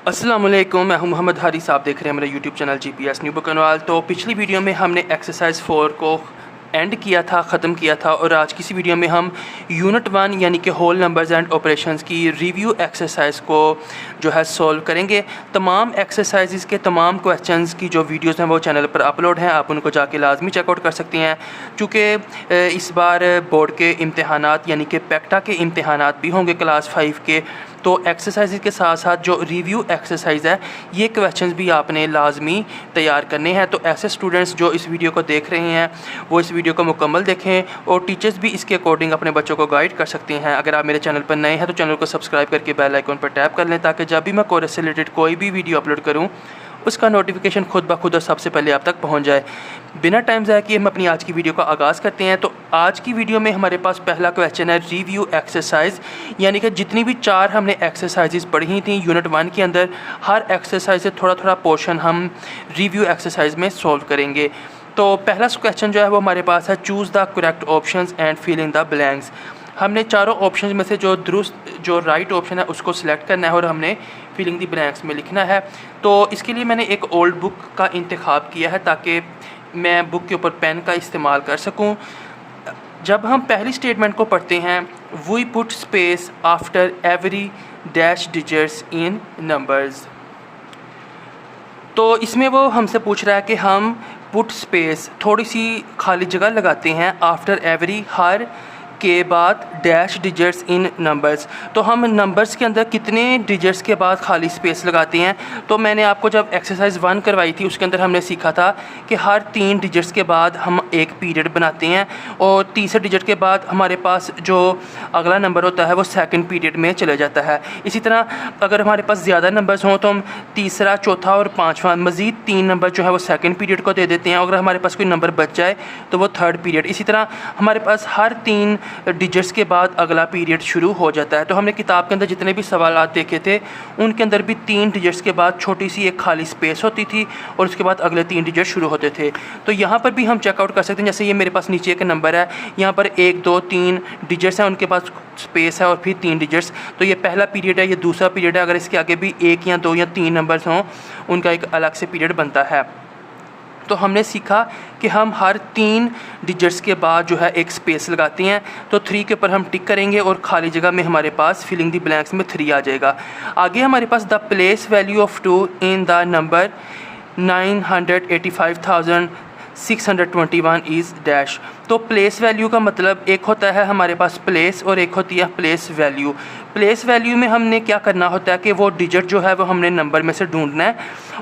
अस्सलाम वालेकुम, मैं हूं मोहम्मद हारिस। आप देख रहे हैं मेरा यूट्यूब चैनल GPS न्यू बुकनवाल। तो पिछली वीडियो में हमने एक्सरसाइज 4 को एंड किया था, ख़त्म किया था, और आज की इसी वीडियो में हम यूनिट 1 यानी कि होल नंबर्स एंड ऑपरेशंस की रिव्यू एक्सरसाइज को जो है सॉल्व करेंगे। तमाम एक्सरसाइजेस के तमाम क्वेश्चंस की जो वीडियोस हैं वो चैनल पर अपलोड हैं, आप उनको जाके लाजमी चेकआउट कर सकते हैं। चूँकि इस बार बोर्ड के इम्तहानात यानी कि पैक्टा के इम्तहानात भी होंगे क्लास 5 के, तो एक्सरसाइज के साथ साथ जो रिव्यू एक्सरसाइज है ये क्वेश्चंस भी आपने लाजमी तैयार करने हैं। तो ऐसे स्टूडेंट्स जो इस वीडियो को देख रहे हैं वो इस वीडियो को मुकम्मल देखें, और टीचर्स भी इसके अकॉर्डिंग अपने बच्चों को गाइड कर सकते हैं। अगर आप मेरे चैनल पर नए हैं तो चैनल को सब्सक्राइब करके बेल आइकन पर टैप कर लें, ताकि जब भी मैं कोर्स से रिलेटेड कोई भी वीडियो अपलोड करूँ उसका नोटिफिकेशन खुद ब खुद और सबसे पहले आप तक पहुंच जाए। बिना टाइम ज़ाया किए हम अपनी आज की वीडियो का आगाज़ करते हैं। तो आज की वीडियो में हमारे पास पहला क्वेश्चन है रिव्यू एक्सरसाइज, यानी कि जितनी भी 4 हमने एक्सरसाइजेज पढ़ी थी यूनिट 1 के अंदर, हर एक्सरसाइज से थोड़ा थोड़ा पोर्शन हम रिव्यू एक्सरसाइज में सॉल्व करेंगे। तो पहला क्वेश्चन जो है वो हमारे पास है, choose the correct options and fill in the blanks. हमने चारों ऑप्शन में से जो राइट ऑप्शन है उसको सिलेक्ट करना है और हमने फिलिंग द ब्लैंक्स में लिखना है। तो इसके लिए मैंने एक ओल्ड बुक का इंतखाब किया है ताकि मैं बुक के ऊपर पेन का इस्तेमाल कर सकूं। जब हम पहली स्टेटमेंट को पढ़ते हैं, we put space after every dash digits in numbers, तो इसमें वो हमसे पूछ रहा है कि हम पुट स्पेस थोड़ी सी खाली जगह लगाते हैं आफ्टर एवरी, हर के बाद डैश डिजिट्स इन नंबर्स। तो हम नंबर्स के अंदर कितने डिजिट्स के बाद खाली स्पेस लगाते हैं। तो मैंने आपको जब एक्सरसाइज 1 करवाई थी उसके अंदर हमने सीखा था कि हर 3 डिजिट्स के बाद हम एक पीरियड बनाते हैं, और तीसरे डिजिट के बाद हमारे पास जो अगला नंबर होता है वो सेकंड पीरियड में चले जाता है। इसी तरह अगर हमारे पास ज़्यादा नंबर्स हों तो हम तीसरा, चौथा और पाँचवा मज़ीद 3 नंबर जो है वो सेकंड पीरियड को दे देते हैं। अगर हमारे पास कोई नंबर बच जाए तो वो थर्ड पीरियड। इसी तरह हमारे पास हर 3 डिजिट्स के बाद अगला पीरियड शुरू हो जाता है। तो हमने किताब के अंदर जितने भी सवालात देखे थे उनके अंदर भी 3 डिजिट्स के बाद छोटी सी एक खाली स्पेस होती थी और उसके बाद अगले 3 डिजिट शुरू होते थे। तो यहाँ पर भी हम चेकआउट कर सकते हैं। जैसे ये मेरे पास नीचे एक नंबर है, यहाँ पर 1 2 3 डिजिट्स हैं, उनके पास स्पेस है और फिर 3 डिजिट्स। तो ये पहला पीरियड है, ये दूसरा पीरियड है। अगर इसके आगे भी 1 या 2 या 3 नंबर्स हों उनका एक अलग से पीरियड बनता है। तो हमने सीखा कि हम हर 3 डिजिट्स के बाद जो है एक स्पेस लगाते हैं। तो 3 के ऊपर हम टिक करेंगे और खाली जगह में हमारे पास फिलिंग द ब्लैंक्स में 3 आ जाएगा। आगे हमारे पास the place value of 2 in the number 985,621 is dash. तो प्लेस वैल्यू का मतलब एक होता है हमारे पास प्लेस और एक होती है प्लेस वैल्यू। प्लेस वैल्यू में हमने क्या करना होता है कि वो डिजिट जो है वो हमने नंबर में से ढूंढना है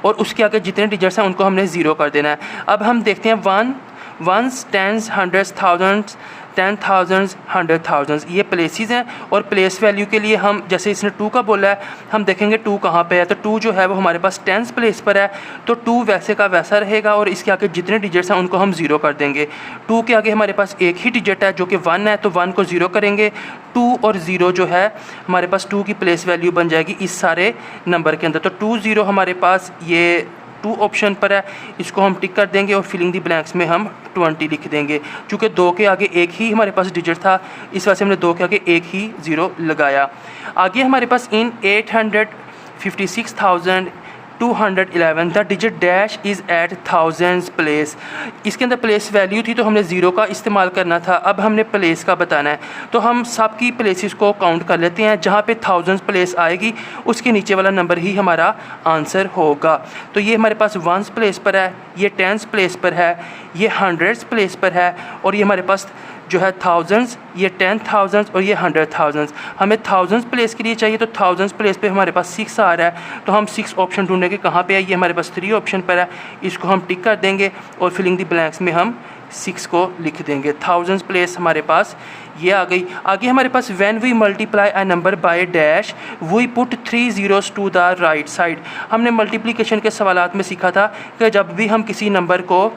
और उसके आगे जितने डिजिट्स हैं उनको हमने 0 कर देना है। अब हम देखते हैं 1 1s 10s 100s 1000s 10,000s 100,000s, ये प्लेसेस हैं। और प्लेस वैल्यू के लिए हम, जैसे इसने 2 का बोला है, हम देखेंगे 2 कहाँ पे है। तो 2 जो है वो हमारे पास 10th प्लेस पर है, तो 2 वैसे का वैसा रहेगा और इसके आगे जितने डिजिट्स हैं उनको हम 0 कर देंगे। 2 के आगे हमारे पास एक ही डिजिट है जो कि 1 है, तो 1 को 0 करेंगे। 2 और 0 जो है हमारे पास 2 की प्लेस वैल्यू बन जाएगी इस सारे नंबर के अंदर। तो 2 0 हमारे पास ये 2 ऑप्शन पर है, इसको हम टिक कर देंगे और फिलिंग द ब्लैंक्स में हम 20 लिख देंगे। चूँकि 2 के आगे एक ही हमारे पास डिजिट था, इस वजह से हमने 2 के आगे एक ही 0 लगाया। आगे हमारे पास in 856,211 the digit dash is at thousands place. इसके अंदर प्लेस वैल्यू थी तो हमने 0 का इस्तेमाल करना था। अब हमने प्लेस का बताना है, तो हम सब की प्लेसेस को काउंट कर लेते हैं। जहाँ पे थाउजेंड्स प्लेस आएगी उसके नीचे वाला नंबर ही हमारा आंसर होगा। तो ये हमारे पास 1s प्लेस पर है, ये 10s प्लेस पर है, ये 100s प्लेस पर है, और ये हमारे पास जो है थाउजेंड्स, ये 10,000 और ये 100,000। हमें थाउजेंड्स प्लेस के लिए चाहिए, तो थाउजेंड्स प्लेस पे हमारे पास 6 आ रहा है, तो हम 6 ऑप्शन ढूंढेंगे कहाँ पे है। ये हमारे पास 3 ऑप्शन पर है, इसको हम टिक कर देंगे और फिलिंग द ब्लैंक्स में हम 6 को लिख देंगे। थाउजेंड्स प्लेस हमारे पास ये आ गई। आगे हमारे पास when we multiply a number by dash we put 3 zeros to the right side. हमने मल्टीप्लिकेशन के सवालात में सीखा था कि जब भी हम किसी नंबर को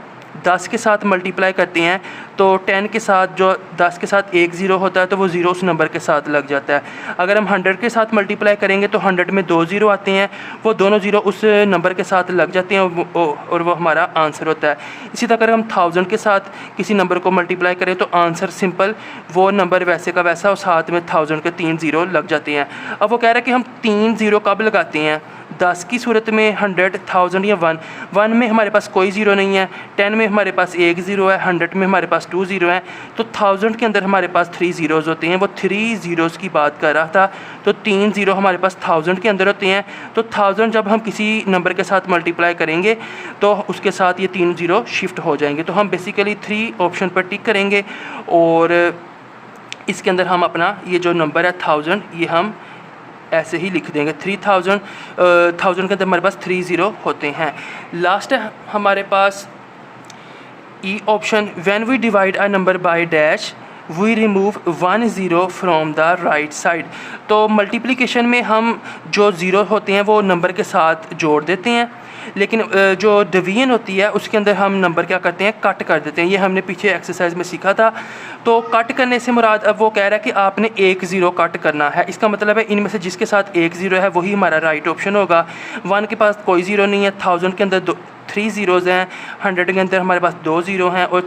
10 के साथ मल्टीप्लाई करते हैं तो 10 के साथ जो 10 के साथ एक ज़ीरो होता है तो वो ज़ीरो उस नंबर के साथ लग जाता है। अगर हम 100 के साथ मल्टीप्लाई करेंगे तो 100 में 2 ज़ीरो आते हैं, वो दोनों ज़ीरो उस नंबर के साथ लग जाते हैं और वो हमारा आंसर होता है। इसी तरह अगर हम 1000 के साथ किसी नंबर को मल्टीप्लाई करें तो आंसर सिंपल वो नंबर वैसे का वैसा और साथ में 1000 के 3 ज़ीरो लग जाते हैं। अब वो कह रहा है कि हम 3 ज़ीरो कब लगाते हैं, 10 की सूरत में 100, 1000 या 1, 1 में हमारे पास कोई ज़ीरो नहीं है, 10 में हमारे पास एक ज़ीरो है, 100 में हमारे पास 2 ज़ीरो हैं, तो 1000 के अंदर हमारे पास 3 ज़ीरोज़ होते हैं। वो 3 ज़ीरोज़ की बात कर रहा था, तो 3 ज़ीरो हमारे पास 1000 के अंदर होते हैं। तो 1000 जब हम किसी नंबर के साथ मल्टीप्लाई करेंगे तो उसके साथ ये 3 ज़ीरो शिफ्ट हो जाएंगे। तो हम बेसिकली 3 ऑप्शन पर टिक करेंगे और इसके अंदर हम अपना ये जो नंबर है 1000 ये हम ऐसे ही लिख देंगे। 3000 1000 के अंदर हमारे पास 3 ज़ीरो होते हैं। लास्ट है हमारे पास E option, when we divide a number by dash we remove 1 zero from the right side. तो मल्टीप्लिकेशन में हम जो ज़ीरो होते हैं वो नंबर के साथ जोड़ देते हैं, लेकिन जो डिवीजन होती है उसके अंदर हम नंबर क्या करते हैं, कट कर देते हैं। ये हमने पीछे एक्सरसाइज में सीखा था। तो कट करने से मुराद अब वो कह रहा है कि आपने एक ज़ीरो कट करना है। इसका मतलब है इनमें से जिसके साथ एक ज़ीरो है वही हमारा राइट ऑप्शन होगा। 1 के पास कोई ज़ीरो नहीं है, 1000 के अंदर 3 ज़ीरोज़ हैं, 100 के अंदर हमारे पास 2 ज़ीरो हैं और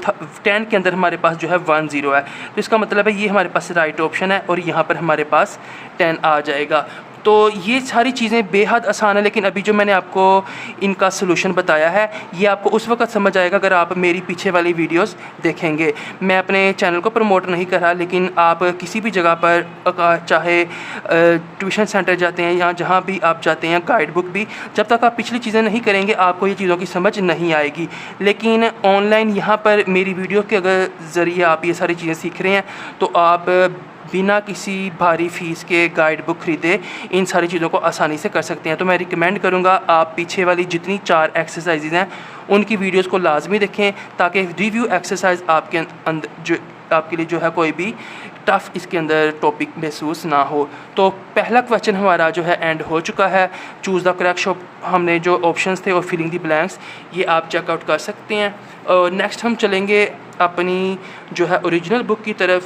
10 के अंदर हमारे पास जो है 1 ज़ीरो है। तो इसका मतलब है ये हमारे पास राइट ऑप्शन है और यहाँ पर हमारे पास 10 आ जाएगा। तो ये सारी चीज़ें बेहद आसान है, लेकिन अभी जो मैंने आपको इनका सलूशन बताया है ये आपको उस वक्त समझ आएगा अगर आप मेरी पीछे वाली वीडियोस देखेंगे। मैं अपने चैनल को प्रमोट नहीं कर रहा, लेकिन आप किसी भी जगह पर चाहे ट्यूशन सेंटर जाते हैं या जहाँ भी आप जाते हैं, गाइड बुक भी, जब तक आप पिछली चीज़ें नहीं करेंगे आपको ये चीज़ों की समझ नहीं आएगी। लेकिन ऑनलाइन यहाँ पर मेरी वीडियो के अगर ज़रिए आप ये सारी चीज़ें सीख रहे हैं तो आप बिना किसी भारी फ़ीस के गाइड बुक ख़रीदे इन सारी चीज़ों को आसानी से कर सकते हैं। तो मैं रिकमेंड करूँगा आप पीछे वाली जितनी 4 एक्सरसाइजेज हैं उनकी वीडियोस को लाजमी देखें, ताकि रिव्यू एक्सरसाइज आपके अंदर जो आपके लिए जो है कोई भी टफ़ इसके अंदर टॉपिक महसूस ना हो। तो पहला क्वेश्चन हमारा जो है एंड हो चुका है। चूज़ द करेक्ट हमने जो ऑप्शंस थे और फिलिंग दी ब्लैंक्स ये आप चेकआउट कर सकते हैं। और नेक्स्ट हम चलेंगे अपनी जो है ओरिजिनल बुक की तरफ।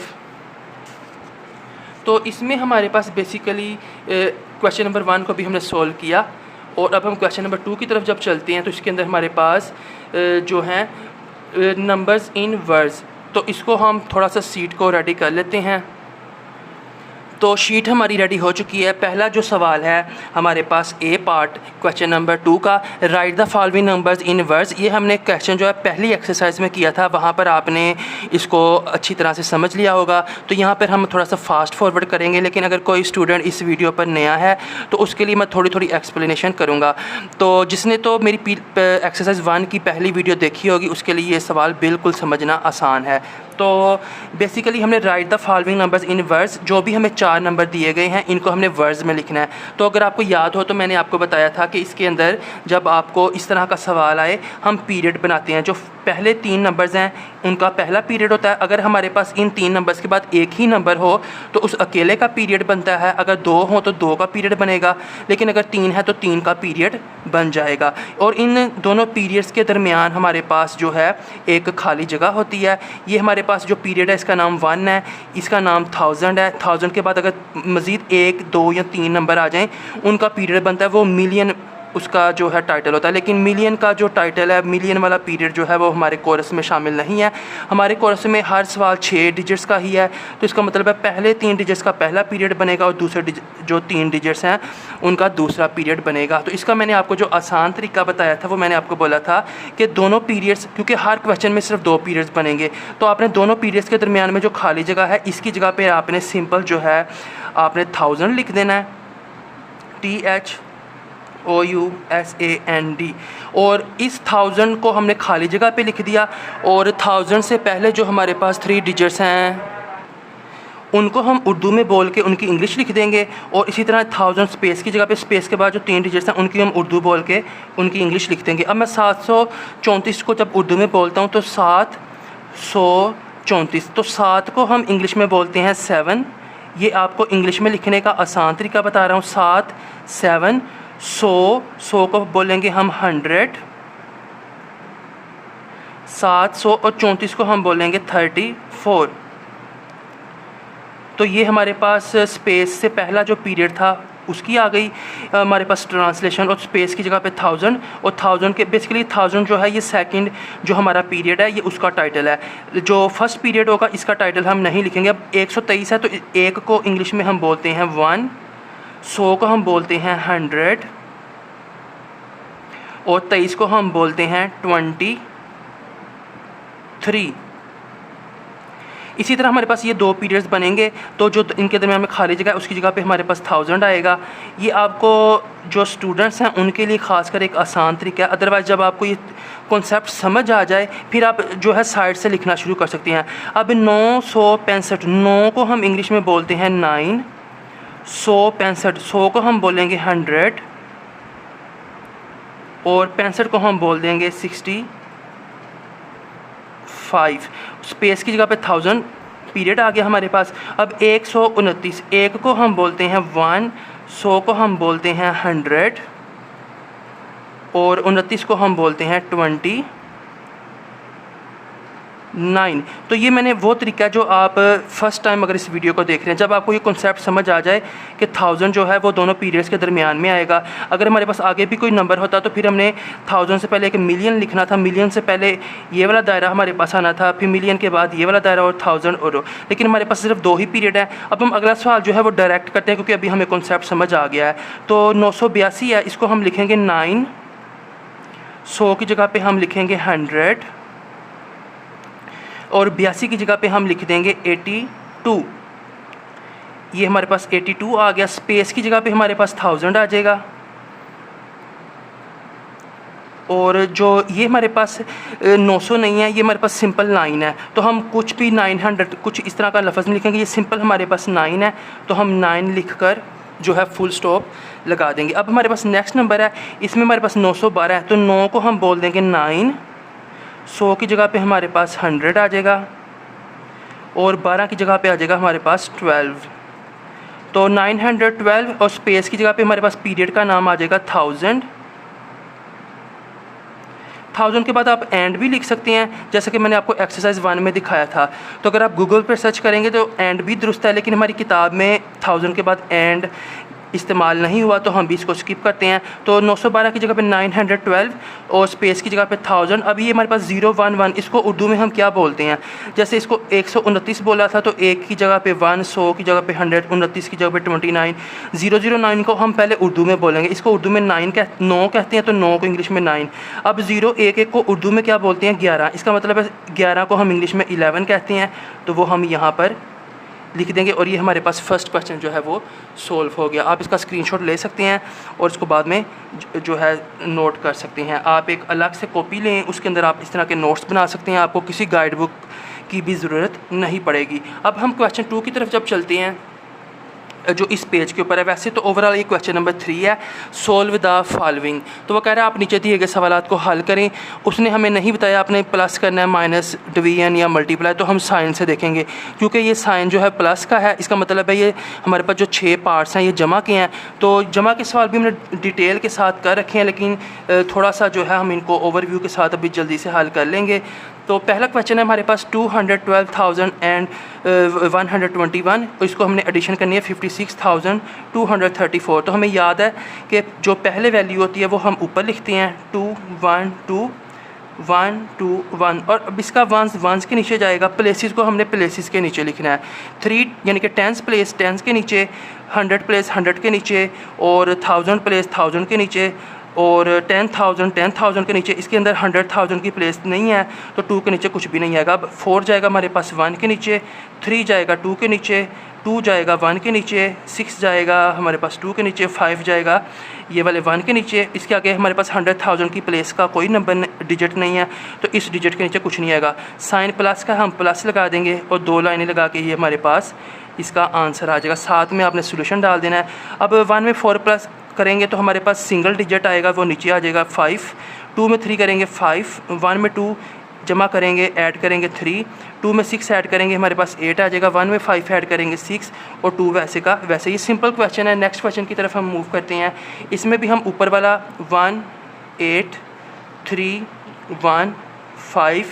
तो इसमें हमारे पास बेसिकली क्वेश्चन नंबर 1 को भी हमने सॉल्व किया और अब हम क्वेश्चन नंबर 2 की तरफ जब चलते हैं तो इसके अंदर हमारे पास जो हैं नंबर्स इन वर्ड्स, तो इसको हम थोड़ा सा शीट को रेडी कर लेते हैं। तो शीट हमारी रेडी हो चुकी है। पहला जो सवाल है हमारे पास ए पार्ट क्वेश्चन नंबर 2 का, right the following numbers in words. ये हमने क्वेश्चन जो है पहली एक्सरसाइज में किया था, वहाँ पर आपने इसको अच्छी तरह से समझ लिया होगा। तो यहाँ पर हम थोड़ा सा फास्ट फॉरवर्ड करेंगे, लेकिन अगर कोई स्टूडेंट इस वीडियो पर नया है तो उसके लिए मैं थोड़ी थोड़ी एक्सप्लेनेशन करूँगा। तो जिसने तो मेरी एक्सरसाइज 1 की पहली वीडियो देखी होगी उसके लिए ये सवाल बिल्कुल समझना आसान है। तो बेसिकली हमने right the following numbers in words, जो भी हमें 4 नंबर दिए गए हैं इनको हमने वर्ड्स में लिखना है। तो अगर आपको याद हो तो मैंने आपको बताया था कि इसके अंदर जब आपको इस तरह का सवाल आए हम पीरियड बनाते हैं। जो पहले 3 नंबर्स हैं उनका पहला पीरियड होता है। अगर हमारे पास इन 3 नंबर्स के बाद एक ही नंबर हो तो उस अकेले का पीरियड बनता है। अगर 2 हो तो 2 का पीरियड बनेगा, लेकिन अगर 3 है तो 3 का पीरियड बन जाएगा। और इन दोनों पीरियड्स के दरमियान हमारे पास जो है एक खाली जगह होती है। ये हमारे पास जो पीरियड है इसका नाम 1 है, इसका नाम 1000 है। 1000 के बाद अगर मज़ीद 1, 2 या 3 नंबर आ जाएं उनका पीरियड बनता है, वो मिलियन उसका जो है टाइटल होता है। लेकिन मिलियन का जो टाइटल है, मिलियन वाला पीरियड जो है वो हमारे कोर्स में शामिल नहीं है। हमारे कोर्स में हर सवाल 6 डिजिट्स का ही है। तो इसका मतलब है पहले 3 डिजिट्स का पहला पीरियड बनेगा और दूसरे जो 3 डिजिट्स हैं उनका दूसरा पीरियड बनेगा। तो इसका मैंने आपको जो आसान तरीका बताया था वो मैंने आपको बोला था कि दोनों पीरियड्स, क्योंकि हर क्वेश्चन में सिर्फ 2 पीरियड्स बनेंगे, तो आपने दोनों पीरियड्स के दरमियान में जो खाली जगह है इसकी जगह पर आपने सिंपल जो है आपने 1000 लिख देना है, THOUSAND। और इस 1000 को हमने खाली जगह पे लिख दिया और 1000 से पहले जो हमारे पास 3 डिजिट्स हैं उनको हम उर्दू में बोल के उनकी इंग्लिश लिख देंगे। और इसी तरह 1000 स्पेस की जगह पे स्पेस के बाद जो 3 डिजिट्स हैं उनकी हम उर्दू बोल के उनकी इंग्लिश लिख देंगे। अब मैं 734 को जब उर्दू में बोलता हूँ तो 734, तो 7 को हम इंग्लिश में बोलते हैं 7। ये आपको इंग्लिश में लिखने का आसान तरीका बता रहा हूँ। 7, 7, 100 को बोलेंगे हम 100, 700 और 34 को हम बोलेंगे 34। तो ये हमारे पास स्पेस से पहला जो पीरियड था उसकी आ गई हमारे पास ट्रांसलेशन, और स्पेस की जगह पे 1000, और 1000 के बेसिकली 1000 जो है ये सेकंड जो हमारा पीरियड है ये उसका टाइटल है। जो फर्स्ट पीरियड होगा इसका टाइटल हम नहीं लिखेंगे। अब 123 है तो 1 को इंग्लिश में हम बोलते हैं 1, 100 को हम बोलते हैं 100, और 23 को हम बोलते हैं 23। इसी तरह हमारे पास ये दो पीरियड्स बनेंगे, तो जो इनके दरमियान में खाली जगह है उसकी जगह पे हमारे पास 1000 आएगा। ये आपको जो स्टूडेंट्स हैं उनके लिए खासकर एक आसान तरीका है। अदरवाइज़ जब आपको ये कॉन्सेप्ट समझ आ जाए फिर आप जो है साइड से लिखना शुरू कर सकते हैं। अब 965, 9 को हम इंग्लिश में बोलते हैं 9, 165, 100 को हम बोलेंगे 100 और 65 को हम बोल देंगे 65। स्पेस की जगह पे 1000 पीरियड आ गया हमारे पास। अब 129, 1 को हम बोलते हैं 1, 100 को हम बोलते हैं 100 और 29 को हम बोलते हैं 29। तो ये मैंने वो तरीका है जो आप फर्स्ट टाइम अगर इस वीडियो को देख रहे हैं, जब आपको ये कॉन्सेप्ट समझ आ जाए कि 1000 जो है वो दोनों पीरियड्स के दरमियान में आएगा। अगर हमारे पास आगे भी कोई नंबर होता तो फिर हमने 1000 से पहले एक मिलियन लिखना था, मिलियन से पहले ये वाला दायरा हमारे पास आना था, फिर मिलियन के बाद ये वाला दायरा और 1000 और लेकिन हमारे पास सिर्फ 2 ही पीरियड है। अब हम अगला सवाल जो है वो डायरेक्ट करते हैं क्योंकि अभी हमें कॉन्सेप्ट समझ आ गया है। तो 982 है, इसको हम लिखेंगे 9, 100 की जगह पे हम लिखेंगे 100 और 82 की जगह पे हम लिख देंगे 82। ये हमारे पास 82 आ गया। स्पेस की जगह पे हमारे पास 1000 आ जाएगा और जो ये हमारे पास 900 नहीं है, ये हमारे पास सिंपल 9 है। तो हम कुछ भी 900 कुछ इस तरह का लफ्ज़ नहीं लिखेंगे, ये सिंपल हमारे पास 9 है तो हम 9 लिख कर जो है फुल स्टॉप लगा देंगे। अब हमारे पास नेक्स्ट नंबर है, इसमें हमारे पास 912 है तो 9 को हम बोल देंगे 9, 100 की जगह पे हमारे पास 100 आ जाएगा और 12 की जगह पे आ जाएगा हमारे पास 12। तो 912 और स्पेस की जगह पे हमारे पास पीरियड का नाम आ जाएगा 1000। 1000 के बाद आप एंड भी लिख सकते हैं जैसे कि मैंने आपको एक्सरसाइज 1 में दिखाया था। तो अगर आप गूगल पर सर्च करेंगे तो एंड भी दुरुस्त है, लेकिन हमारी किताब में 1000 के बाद एंड इस्तेमाल नहीं हुआ तो हम भी इसको स्किप करते हैं। तो 912 की जगह पे 912 और स्पेस की जगह पे 1000। अभी ये हमारे पास 011, इसको उर्दू में हम क्या बोलते हैं? जैसे इसको 129 बोला था तो 1 की जगह पे 1, 100 की जगह पे 100, 29 की जगह पे 29। 009 को हम पहले उर्दू में बोलेंगे, इसको उर्दू में 9 कहते हैं तो 9 को इंग्लिश में 9। अब 011 को उर्दू में क्या बोलते हैं? 11। इसका मतलब है 11 को हम इंग्लिश में 11 कहते हैं, तो वो हम यहाँ पर लिख देंगे और ये हमारे पास फर्स्ट क्वेश्चन जो है वो सोल्व हो गया। आप इसका स्क्रीनशॉट ले सकते हैं और इसको बाद में जो है नोट कर सकते हैं। आप एक अलग से कॉपी लें, उसके अंदर आप इस तरह के नोट्स बना सकते हैं, आपको किसी गाइड बुक की भी ज़रूरत नहीं पड़ेगी। अब हम क्वेश्चन 2 की तरफ जब चलते हैं जो इस पेज के ऊपर है, वैसे तो ओवरऑल ये क्वेश्चन नंबर 3 है, सोल्व द फॉलोइंग। तो वो कह रहा है आप नीचे दिए गए सवालात को हल करें। उसने हमें नहीं बताया आपने प्लस करना है, माइनस, डिवीजन या मल्टीप्लाई, तो हम साइन से देखेंगे क्योंकि ये साइन जो है प्लस का है। इसका मतलब है ये हमारे पास जो 6 पार्ट्स हैं ये जमा के हैं। तो जमा के सवाल भी हमने डिटेल के साथ कर रखे हैं, लेकिन थोड़ा सा जो है हम इनको ओवरव्यू के साथ अभी जल्दी से हल कर लेंगे। तो पहला क्वेश्चन है हमारे पास 212,121, तो इसको हमने एडिशन करनी है 56,234। तो हमें याद है कि जो पहले वैल्यू होती है वो हम ऊपर लिखते हैं 2 1 2 1 2 1 और अब इसका वंस के नीचे जाएगा। प्लेसेस को हमने प्लेसेस के नीचे लिखना है। 3 यानी कि टेंस प्लेस टेंस के नीचे, 100 प्लेस 100 के नीचे और 1000 प्लेस 1000 के नीचे और 10,000 के नीचे। इसके अंदर 100,000 की प्लेस नहीं है तो 2 के नीचे कुछ भी नहीं आएगा। अब 4 जाएगा हमारे पास 1 के नीचे, 3 जाएगा 2 के नीचे, 2 जाएगा 1 के नीचे, 6 जाएगा हमारे पास 2 के नीचे, 5 जाएगा ये वाले 1 के नीचे। इसके आगे हमारे पास 100,000 की प्लेस का कोई नंबर डिजिट नहीं है तो इस डिजिट के नीचे कुछ नहीं आएगा। साइन प्लस का हम प्लस लगा देंगे और 2 लाइनें लगा के ये हमारे पास इसका आंसर आ जाएगा। साथ में आपने सोल्यूशन डाल देना है। अब 1 में 4 प्लस करेंगे तो हमारे पास सिंगल डिजिट आएगा, वो नीचे आ जाएगा 5। 2 में 3 करेंगे 5, 1 में 2 जमा करेंगे ऐड करेंगे 3, 2 में 6 ऐड करेंगे हमारे पास 8 आ जाएगा, 1 में 5 ऐड करेंगे 6 और 2 वैसे का वैसे। ये सिंपल क्वेश्चन है। नेक्स्ट क्वेश्चन की तरफ हम मूव करते हैं। इसमें भी हम ऊपर वाला 1 8 3 1 5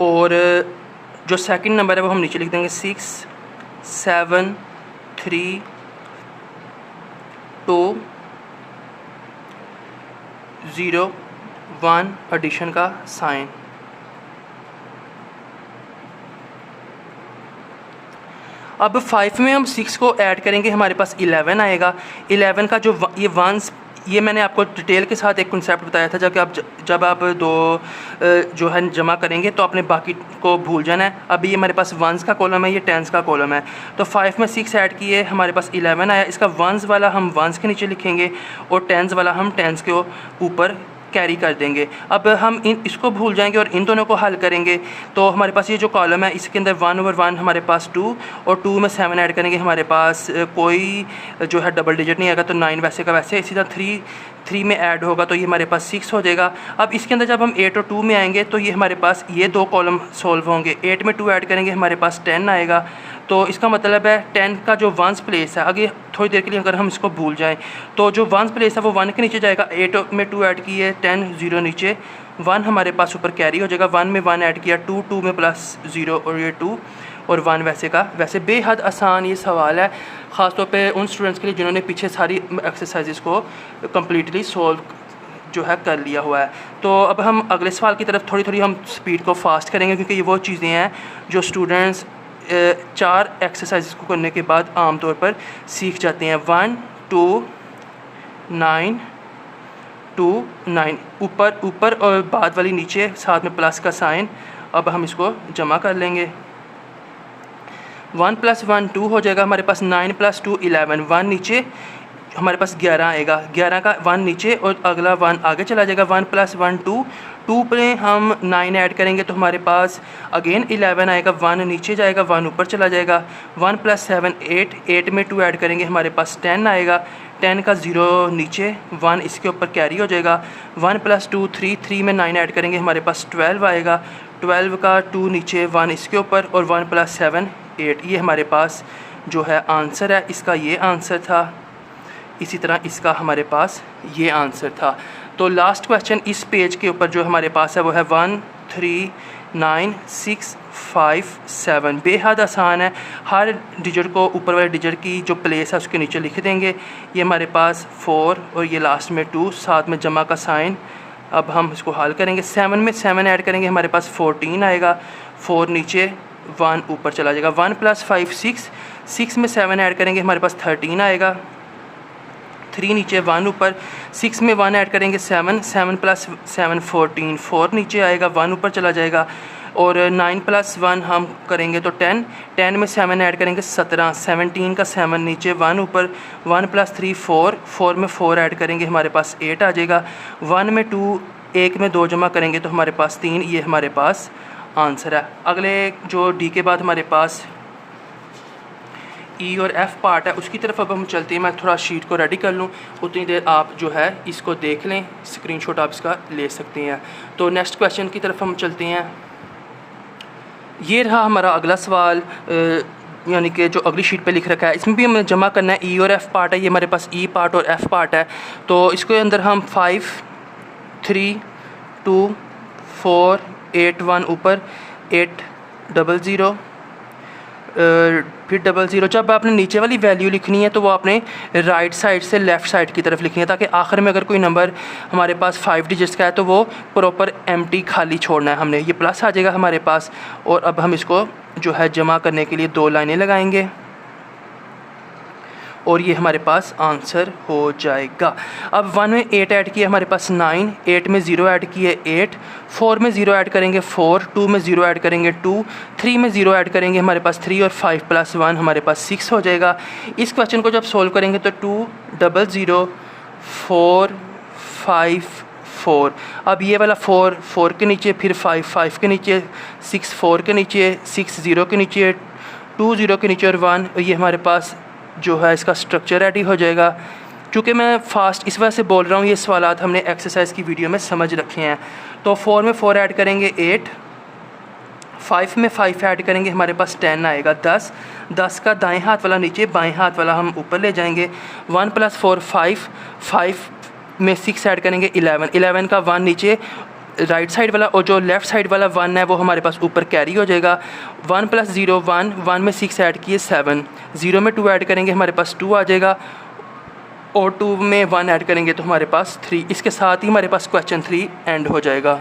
और जो सेकंड नंबर है वो हम नीचे लिख देंगे 6 7 3 2 0 1 एडिशन का साइन। अब 5 में हम 6 को ऐड करेंगे हमारे पास 11 आएगा। 11 का जो ये ये मैंने आपको डिटेल के साथ एक कॉन्सेप्ट बताया था, जब आप दो जो है जमा करेंगे तो आपने बाकी को भूल जाना है। अभी ये हमारे पास वंस का कॉलम है, ये टेंस का कॉलम है। तो 5 में 6 ऐड किए, हमारे पास 11 आया। इसका वंस वाला हम वंस के नीचे लिखेंगे और टेंस वाला हम टेंस के ऊपर कैरी कर देंगे। अब हम इसको भूल जाएंगे और इन दोनों को हल करेंगे। तो हमारे पास ये जो कॉलम है इसके अंदर 1/1 हमारे पास 2 और 2 में 7 ऐड करेंगे, हमारे पास कोई जो है डबल डिजिट नहीं आएगा, तो 9 वैसे का वैसे। इसी तरह 3 में ऐड होगा तो ये हमारे पास 6 हो जाएगा। अब इसके अंदर जब हम 8 और 2 में आएंगे तो ये हमारे पास ये दो कॉलम सॉल्व होंगे। 8 में 2 ऐड करेंगे, हमारे पास 10 आएगा। तो इसका मतलब है 10 का जो वंस प्लेस है, आगे थोड़ी देर के लिए अगर हम इसको भूल जाएं तो जो वंस प्लेस है वो 1 के नीचे जाएगा। 8 में 2 ऐड किए, 10 0 नीचे, 1 हमारे पास ऊपर कैरी हो जाएगा। 1 में 1 ऐड किया, 2 में प्लस 0 और ये 2 और 1 वैसे का वैसे। बेहद आसान ये सवाल है, ख़ास तौर पे उन स्टूडेंट्स के लिए जिन्होंने पीछे सारी एक्सरसाइजेस को कम्प्लीटली सॉल्व जो है कर लिया हुआ है। तो अब हम अगले सवाल की तरफ थोड़ी हम स्पीड को फास्ट करेंगे, क्योंकि ये वो चीज़ें हैं जो स्टूडेंट्स 4 एक्सरसाइज को करने के बाद आमतौर पर सीख जाते हैं। 1 2 9 2 9 ऊपर और बाद वाली नीचे, साथ में प्लस का साइन। अब हम इसको जमा कर लेंगे। 1 + 1 2 हो जाएगा हमारे पास। 9 + 2 11, 1 नीचे हमारे पास 11 आएगा। 11 का 1 नीचे और अगला 1 आगे चला जाएगा। 1 + 1 2, 2 पे हम 9 ऐड करेंगे तो हमारे पास अगेन 11 आएगा। 1 नीचे जाएगा, 1 ऊपर चला जाएगा। 1 + 7 8, 8 में 2 ऐड करेंगे, हमारे पास 10 आएगा। 10 का 0 नीचे, 1 इसके ऊपर कैरी हो जाएगा। 1 + 2 3, 3 में 9 ऐड करेंगे, हमारे पास 12 आएगा। 12 का 2 नीचे, 1 इसके ऊपर और 1 + 7 8। ये हमारे पास जो है आंसर है, इसका ये आंसर था। इसी तरह इसका हमारे पास ये आंसर था। तो लास्ट क्वेश्चन इस पेज के ऊपर जो हमारे पास है वो है 1 3 9 6 5 7। बेहद आसान है, हर डिजिट को ऊपर वाले डिजिट की जो प्लेस है उसके नीचे लिख देंगे। ये हमारे पास 4 और ये लास्ट में 2, साथ में जमा का साइन। अब हम इसको हल करेंगे। 7 में 7 ऐड करेंगे, हमारे पास 14 आएगा। 4 नीचे, 1 ऊपर चला जाएगा। 1 + 5 6, 6 में 7 ऐड करेंगे, हमारे पास 13 आएगा। 3 नीचे, 1 ऊपर। 6 में 1 ऐड करेंगे, 7 + 7 14, 4 नीचे आएगा, 1 ऊपर चला जाएगा। और 9 + 1 हम करेंगे तो 10, 10 में 7 ऐड करेंगे, 17, 17 का 7 नीचे, 1 ऊपर। 1 + 3 4, 4 में 4 ऐड करेंगे, हमारे पास 8 आ जाएगा। 1 में 2, 1 में 2 जमा करेंगे तो हमारे पास 3। ये हमारे पास आंसर है। अगले जो डी के बाद हमारे पास ई और एफ़ पार्ट है, उसकी तरफ अब हम चलते हैं। मैं थोड़ा शीट को रेडी कर लूँ, उतनी देर आप जो है इसको देख लें, स्क्रीनशॉट आप इसका ले सकते हैं। तो नेक्स्ट क्वेश्चन की तरफ हम चलते हैं। ये रहा हमारा अगला सवाल, यानी कि जो अगली शीट पे लिख रखा है, इसमें भी हमें जमा करना है। ई और एफ़ पार्ट है, ये हमारे पास ई पार्ट और एफ़ पार्ट है। तो इसके अंदर हम 5 3 2 4 8 1 ऊपर, 8 0 0 फिर 0 0। जब आपने नीचे वाली वैल्यू लिखनी है तो वो आपने राइट साइड से लेफ़्ट साइड की तरफ लिखनी है, ताकि आखिर में अगर कोई नंबर हमारे पास 5 डिजिट्स का है तो वो प्रॉपर एम्प्टी खाली छोड़ना है हमने। ये प्लस आ जाएगा हमारे पास। और अब हम इसको जो है जमा करने के लिए 2 लाइनें लगाएंगे और ये हमारे पास आंसर हो जाएगा। अब 1 में 8 ऐड किए, हमारे पास 9, 8 में 0 ऐड किए 8, 4 में 0 ऐड करेंगे 4, 2 में 0 ऐड करेंगे 2, 3 में 0 ऐड करेंगे, हमारे पास 3 और 5 + 1 हमारे पास 6 हो जाएगा। इस क्वेश्चन को जब सोल्व करेंगे तो 2 0 0 4 5 4। अब ये वाला 4 4 के नीचे, फिर 5 5 के नीचे, 6 4 के नीचे, 6 0 के नीचे, 2 0 के नीचे और 1। ये हमारे पास जो है इसका स्ट्रक्चर रेडी हो जाएगा। चूँकि मैं फ़ास्ट इस वजह से बोल रहा हूँ, ये सवालात हमने एक्सरसाइज की वीडियो में समझ रखे हैं। तो 4 में 4 ऐड करेंगे 8, 5 में 5 ऐड करेंगे, हमारे पास 10 आएगा। 10, 10 का दाएं हाथ वाला नीचे, बाएं हाथ वाला हम ऊपर ले जाएंगे। 1 + 4 5, 5 में 6 ऐड करेंगे 11, 11 का 1 नीचे, राइट साइड वाला, और जो लेफ़्ट साइड वाला 1 है वो हमारे पास ऊपर कैरी हो जाएगा। 1 + 0 1, 1 में 6 ऐड किए 7, 0 में 2 ऐड करेंगे, हमारे पास 2 आ जाएगा। और 2 में 1 ऐड करेंगे तो हमारे पास 3। इसके साथ ही हमारे पास क्वेश्चन 3 एंड हो जाएगा।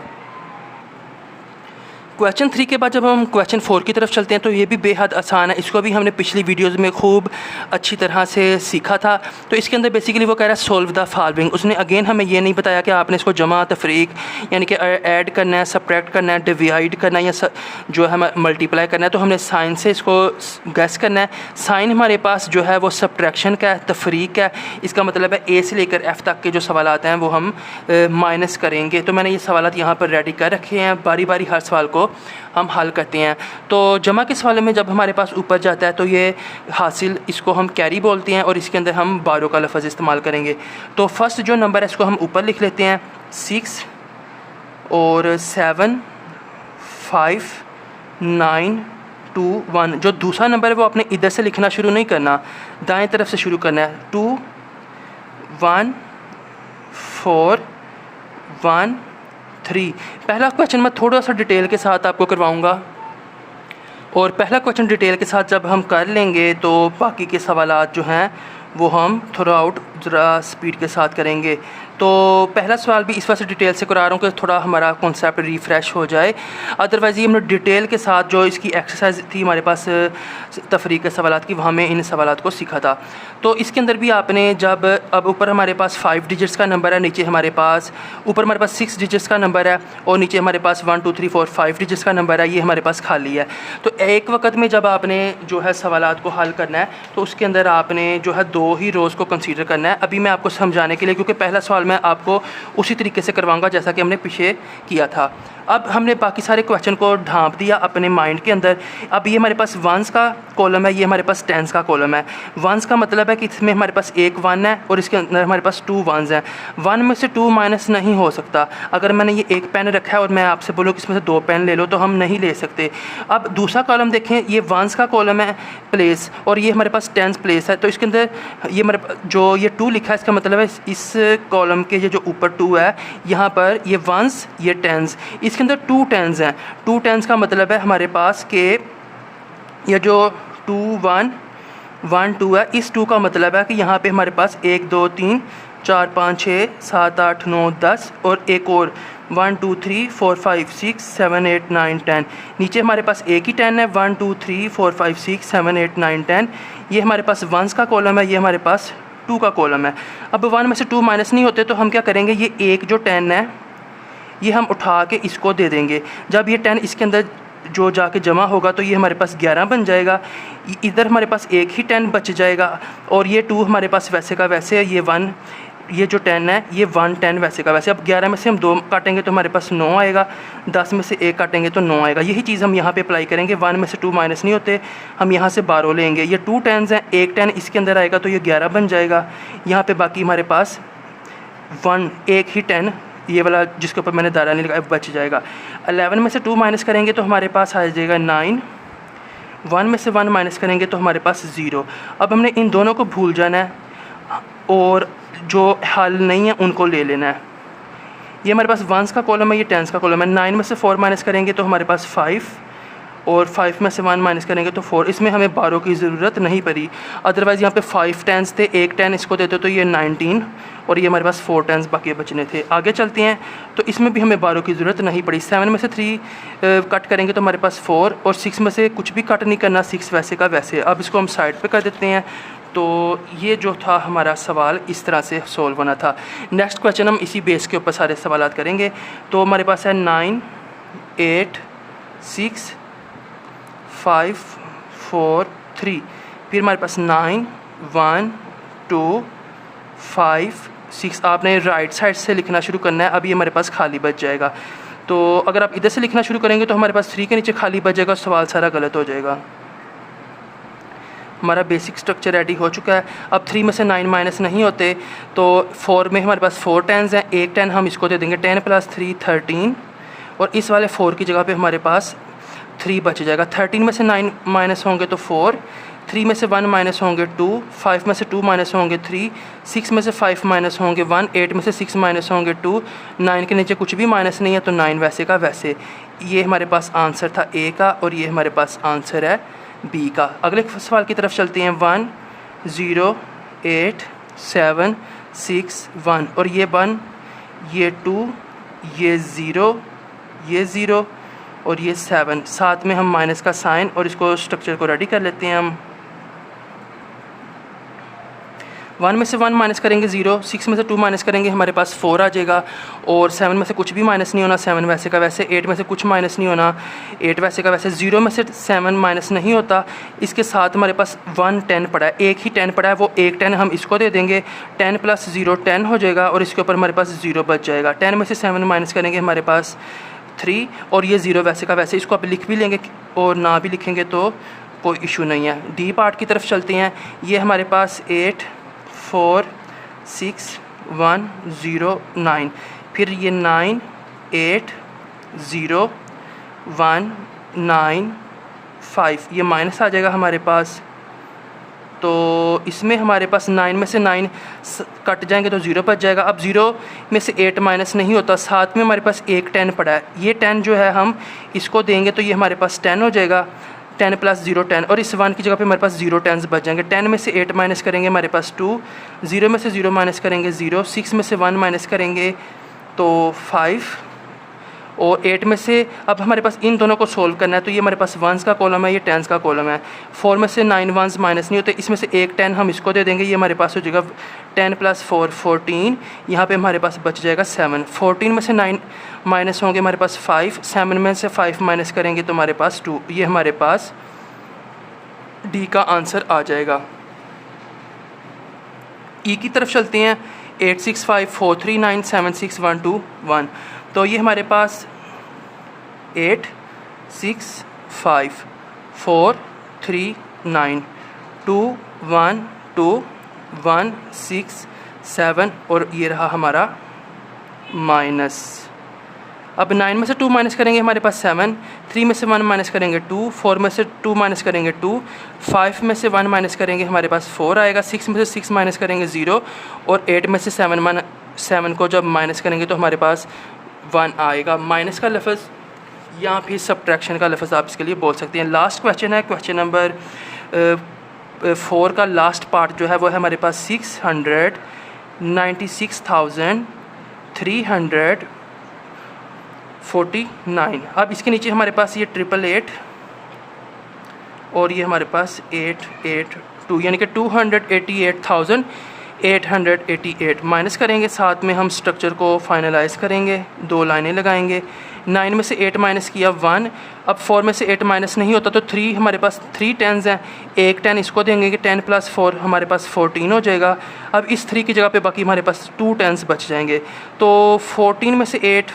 क्वेश्चन 3 के बाद जब हम क्वेश्चन 4 की तरफ चलते हैं तो ये भी बेहद आसान है। इसको भी हमने पिछली वीडियोस में खूब अच्छी तरह से सीखा था। तो इसके अंदर बेसिकली वो कह रहा है सोल्व द फॉलोइंग। उसने अगेन हमें ये नहीं बताया कि आपने इसको जमा तफरीक यानी कि ऐड करना है, सब्ट्रैक्ट करना है, डिवाइड करना है या जो है मल्टीप्लाई करना है। तो हमने साइन से इसको गैस करना है। साइन हमारे पास जो है वो सब्ट्रैक्शन का है, तफरीक का है। इसका मतलब है ए से लेकर एफ़ तक के जो सवालात हैं वो हम माइनस करेंगे। तो मैंने ये सवालात यहाँ पर रेडी कर रखे हैं। बारी बारी हर सवाल को हम हल करते हैं। तो जमा के सवालों में जब हमारे पास ऊपर जाता है तो ये हासिल, इसको हम कैरी बोलते हैं और इसके अंदर हम बारो का लफ्ज़ इस्तेमाल करेंगे। तो फर्स्ट जो नंबर है इसको हम ऊपर लिख लेते हैं 6 और 7 5 9 2 1। जो दूसरा नंबर है वो आपने इधर से लिखना शुरू नहीं करना, दाएं तरफ से शुरू करना है। 2 1 4 1 3। पहला क्वेश्चन मैं थोड़ा सा डिटेल के साथ आपको करवाऊंगा और पहला क्वेश्चन डिटेल के साथ जब हम कर लेंगे तो बाकी के सवालात जो हैं वो हम थोड़ा आउट ज़रा स्पीड के साथ करेंगे। तो पहला सवाल भी इस वजह से डिटेल से करा रहा हूँ कि थोड़ा हमारा कॉन्सेप्ट रिफ़्रेश हो जाए। अदरवाइज़ ये हमने डिटेल के साथ जो इसकी एक्सरसाइज थी हमारे पास तफरीक के सवालात की, वहाँ में इन सवालात को सीखा था। तो इसके अंदर भी आपने जब अब ऊपर हमारे पास 5 डिजिट्स का नंबर है, नीचे हमारे पास ऊपर हमारे पास 6 डिजिट्स का नंबर है और नीचे हमारे पास 1 2 3 4 5 डिजिट्स का नंबर है, ये हमारे पास खाली है। तो एक वक्त में जब आपने जो है सवालात को हल करना है तो उसके अंदर आपने जो है 2 ही रोज़ को कंसीडर करना है। अभी मैं आपको समझाने के लिए, क्योंकि पहला सवाल मैं आपको उसी तरीके से करवाऊंगा जैसा कि हमने पीछे किया था। अब हमने बाकी सारे क्वेश्चन को ढांप दिया अपने माइंड के अंदर। अब ये हमारे पास वंस का कॉलम है, ये हमारे पास टेंस का कॉलम है। वंस का मतलब है कि इसमें हमारे पास एक 1 है और इसके अंदर हमारे पास 2 वंस हैं। 1 में से 2 माइनस नहीं हो सकता। अगर मैंने ये एक पेन रखा है और मैं आपसे बोलूँ कि इसमें से 2 पेन ले लो तो हम नहीं ले सकते। अब दूसरा कॉलम देखें, ये वंस का कॉलम है प्लेस और ये हमारे पास टेंस प्लेस है। तो इसके अंदर ये हमारे जो ये 2 लिखा है इसका मतलब है इस कॉलम के ये जो ऊपर 2 है यहाँ पर ये वंस, ये टेंस, इसके अंदर 2 टेंस हैं। 2 टेंस का मतलब है हमारे पास के ये जो 2 1 1 2 है, इस 2 का मतलब है कि यहाँ पे हमारे पास 1 2 3 4 5 6 7 8 9 10 और एक और 1 2 3 4 5 6 7 8 9 10। नीचे हमारे पास एक ही 10 है, 1 2 3 4 5 6 7 8 9 10। ये हमारे पास वंस का कॉलम है, ये हमारे पास 2 का कॉलम है। अब 1 में से 2 माइनस नहीं होते तो हम क्या करेंगे, ये एक जो 10 है ये हम उठा के इसको दे देंगे। जब ये 10 इसके अंदर जो जाके जमा होगा तो ये हमारे पास 11 बन जाएगा। इधर हमारे पास एक ही 10 बच जाएगा और ये 2 हमारे पास वैसे का वैसे है। ये 1, ये जो 10 है ये 1 10 वैसे का वैसे। अब 11 में से हम 2 काटेंगे तो हमारे पास 9 आएगा, 10 में से 1 काटेंगे तो 9 आएगा। यही चीज़ हम यहाँ पे अप्लाई करेंगे। 1 में से 2 माइनस नहीं होते, हम यहाँ से 12 लेंगे। ये 2 10s हैं, एक 10 इसके अंदर आएगा तो ये 11 बन जाएगा। यहाँ पे बाकी हमारे पास 1 एक ही 10 ये वाला जिसके ऊपर मैंने दायरा नहीं लगाया बच जाएगा। 11 में से 2 माइनस करेंगे तो हमारे पास आ जाएगा 9। 1 में से 1 माइनस करेंगे तो हमारे पास 0। अब हमने इन दोनों को भूल जाना है और जो हल नहीं है उनको ले लेना है। ये हमारे पास वंस का कॉलम है, ये टेंस का कॉलम है। 9 में से 4 माइनस करेंगे तो हमारे पास 5 और 5 में से 1 माइनस करेंगे तो 4। इसमें हमें 12 की ज़रूरत नहीं पड़ी। अदरवाइज़ यहाँ पे 5 टेंस थे, एक 10 इसको देते तो ये 19 और ये हमारे पास 4 टेंस बाकी बचने थे। आगे चलते हैं तो इसमें भी हमें 12 की ज़रूरत नहीं पड़ी। 7 में से 3 कट करेंगे तो हमारे पास 4 और 6 में से कुछ भी कट नहीं करना, 6 वैसे का वैसे। अब इसको हम साइड पर कर देते हैं। तो ये जो था हमारा सवाल इस तरह से सोल्व होना था। नेक्स्ट क्वेश्चन हम इसी बेस के ऊपर सारे सवालात करेंगे। तो हमारे पास है 9 8 6 5 4 3। फिर हमारे पास 9 1 2 5 6। आपने राइट साइड से लिखना शुरू करना है। अभी हमारे पास खाली बच जाएगा। तो अगर आप इधर से लिखना शुरू करेंगे तो हमारे पास 3 के नीचे खाली बच जाएगा, सवाल सारा गलत हो जाएगा। हमारा बेसिक स्ट्रक्चर रेडी हो चुका है। अब 3 में से 9 माइनस नहीं होते तो 4 में हमारे पास 4 टेंस हैं, एक 10 हम इसको दे देंगे। 10 + 3 13 और इस वाले 4 की जगह पे हमारे पास 3 बच जाएगा। 13 में से 9 माइनस होंगे तो 4, 3 में से 1 माइनस होंगे 2, 5 में से 2 माइनस होंगे 3, 6 में से 5 माइनस होंगे 1, 8 में से 6 माइनस होंगे 2, 9 के नीचे कुछ भी माइनस नहीं है तो 9 वैसे का वैसे। ये हमारे पास आंसर था ए का और ये हमारे पास आंसर है बी का। अगले सवाल की तरफ चलते हैं। 1 0 8 7 6 1 और ये 1, ये 2, ये 0, ये 0 और ये 7, साथ में हम माइनस का साइन और इसको स्ट्रक्चर को रेडी कर लेते हैं हम। 1 में से 1 माइनस करेंगे 0, 6 में से 2 माइनस करेंगे हमारे पास 4 आ जाएगा, और 7 में से कुछ भी माइनस नहीं होना, 7 वैसे का वैसे, 8 में से कुछ माइनस नहीं होना, 8 वैसे का वैसे, 0 में से 7 माइनस नहीं होता। इसके साथ हमारे पास 1 10 पड़ा है, एक ही 10 पड़ा है, वो एक 10 हम इसको दे देंगे, 10 + 0 10 हो जाएगा, और इसके ऊपर हमारे पास 0 बच जाएगा। 10 में से 7 माइनस करेंगे हमारे पास 3, और ये 0 वैसे का वैसे, इसको आप लिख भी लेंगे और ना भी लिखेंगे तो कोई इशू नहीं है। डी पार्ट की तरफ चलते हैं। ये हमारे पास 8 4 6 1 0 9, फिर ये 9 8 0 1 9 5, ये माइनस आ जाएगा हमारे पास। तो इसमें हमारे पास 9 में से 9 कट जाएंगे तो 0 बच जाएगा। अब 0 में से 8 माइनस नहीं होता, साथ में हमारे पास एक 10 पड़ा है, ये 10 जो है हम इसको देंगे तो ये हमारे पास 10 हो जाएगा, 10 + 0 10, और इस 1 की जगह पे हमारे पास 0 10 बच जाएंगे। 10 में से 8 माइनस करेंगे हमारे पास 2, 0 में से 0 माइनस करेंगे 0, 6 में से 1 माइनस करेंगे तो 5, और 8 में से अब हमारे पास इन दोनों को सोल्व करना है, तो ये हमारे पास 1s का कॉलम है, ये 10s का कॉलम है। 4 में से 9 1s माइनस नहीं होते, इसमें से एक 10 हम इसको दे देंगे, ये हमारे पास हो जाएगा 10 + 4 14, यहाँ पे हमारे पास बच जाएगा 7। 14 में से 9 माइनस होंगे हमारे पास 5, 7 में से 5 माइनस करेंगे तो हमारे पास 2, ये हमारे पास डी का आंसर आ जाएगा। ई की तरफ चलते हैं। 8 6 5 4 3 9 7 6 1 2 1, तो ये हमारे पास 8 6 5 4 3 9 2 1 2 1 6 7, और ये रहा हमारा माइनस। अब 9 में से 2 माइनस करेंगे हमारे पास 7, 3 में से 1 माइनस करेंगे 2, 4 में से 2 माइनस करेंगे 2, 5 में से 1 माइनस करेंगे हमारे पास 4 आएगा, 6 में से 6 माइनस करेंगे 0, और 8 में से 7 को जब माइनस करेंगे तो हमारे पास 1 आएगा। माइनस का लफ्ज़ या फिर सब्ट्रैक्शन का लफ्ज़ आप इसके लिए बोल सकते हैं। लास्ट क्वेश्चन है, क्वेश्चन नंबर 4 का लास्ट पार्ट जो है वो है हमारे पास 696,349। अब इसके नीचे हमारे पास ये 888 और ये हमारे पास 882, यानी कि 288,888 माइनस करेंगे, साथ में हम स्ट्रक्चर को फाइनलाइज करेंगे, 2 लाइनें लगाएंगे। 9 में से 8 माइनस किया 1, अब 4 में से 8 माइनस नहीं होता तो 3 हमारे पास 3 10s हैं, एक 10 इसको देंगे कि 10 + 4 हमारे पास 14 हो जाएगा। अब इस 3 की जगह पे बाकी हमारे पास 2 10s बच जाएंगे, तो 14 में से 8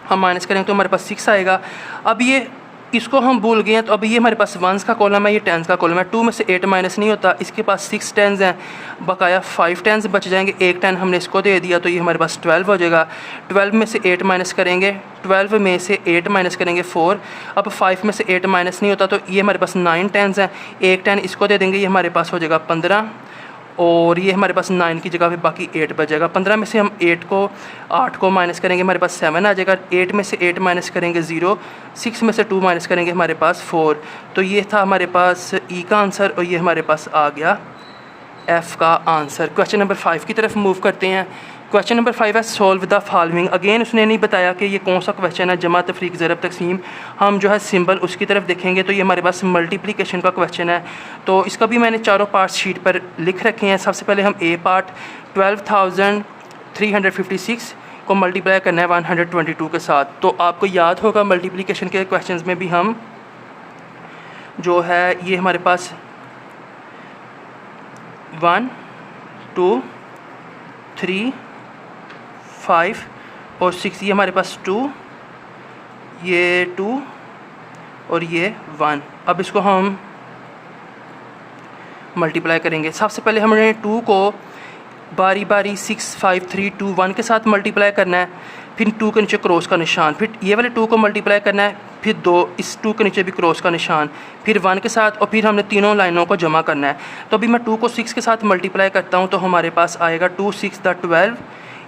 हम माइनस करेंगे तो हमारे पास 6 आएगा। अब ये इसको हम भूल गए हैं, तो अब ये हमारे पास 1s का कॉलम है, ये 10s का कॉलम है। 2 में से 8 माइनस नहीं होता, इसके पास 6 10s हैं, बकाया 5 10s बच जाएंगे, एक 10 हमने इसको दे दिया तो ये हमारे पास 12 हो जाएगा। 12 में से 8 माइनस करेंगे, 12 में से 8 माइनस करेंगे 4, अब 5 में से 8 माइनस नहीं होता तो ये हमारे पास 9 10s हैं, एक 10 इसको दे देंगे, ये हमारे पास हो जाएगा 15, और ये हमारे पास 9 की जगह पे बाकी 8 बचेगा। 15 में से हम 8 को माइनस करेंगे, हमारे पास 7 आ जाएगा। 8 में से 8 माइनस करेंगे 0, 6 में से 2 माइनस करेंगे हमारे पास 4। तो ये था हमारे पास ई का आंसर, और ये हमारे पास आ गया एफ़ का आंसर। क्वेश्चन नंबर 5 की तरफ मूव करते हैं। क्वेश्चन नंबर 5 है सॉल्व द फॉलोइंग। अगेन उसने नहीं बताया कि ये कौन सा क्वेश्चन है, जमा तफरीक ज़रब तकसीम। हम जो है सिंबल उसकी तरफ देखेंगे तो ये हमारे पास मल्टीप्लिकेशन का क्वेश्चन है, तो इसका भी मैंने चारों पार्ट्स शीट पर लिख रखे हैं। सबसे पहले हम ए पार्ट 12,356 को मल्टीप्लाई करना है 122 के साथ। तो आपको याद होगा मल्टीप्लिकेशन के क्वेश्चंस में भी हम जो है ये हमारे पास 1 2 3 5 और 6, ये हमारे पास 2, ये 2 और ये 1। अब इसको हम मल्टीप्लाई करेंगे। सबसे पहले हमने 2 को बारी बारी 6 5 3 2 1 के साथ मल्टीप्लाई करना है, फिर 2 के नीचे क्रॉस का निशान, फिर ये वाले 2 को मल्टीप्लाई करना है, फिर 2 इस 2 के नीचे भी क्रॉस का निशान, फिर 1 के साथ, और फिर हमने तीनों लाइनों को जमा करना है। तो अभी मैं 2 को 6 के साथ मल्टीप्लाई करता हूँ तो हमारे पास आएगा 2 6 12,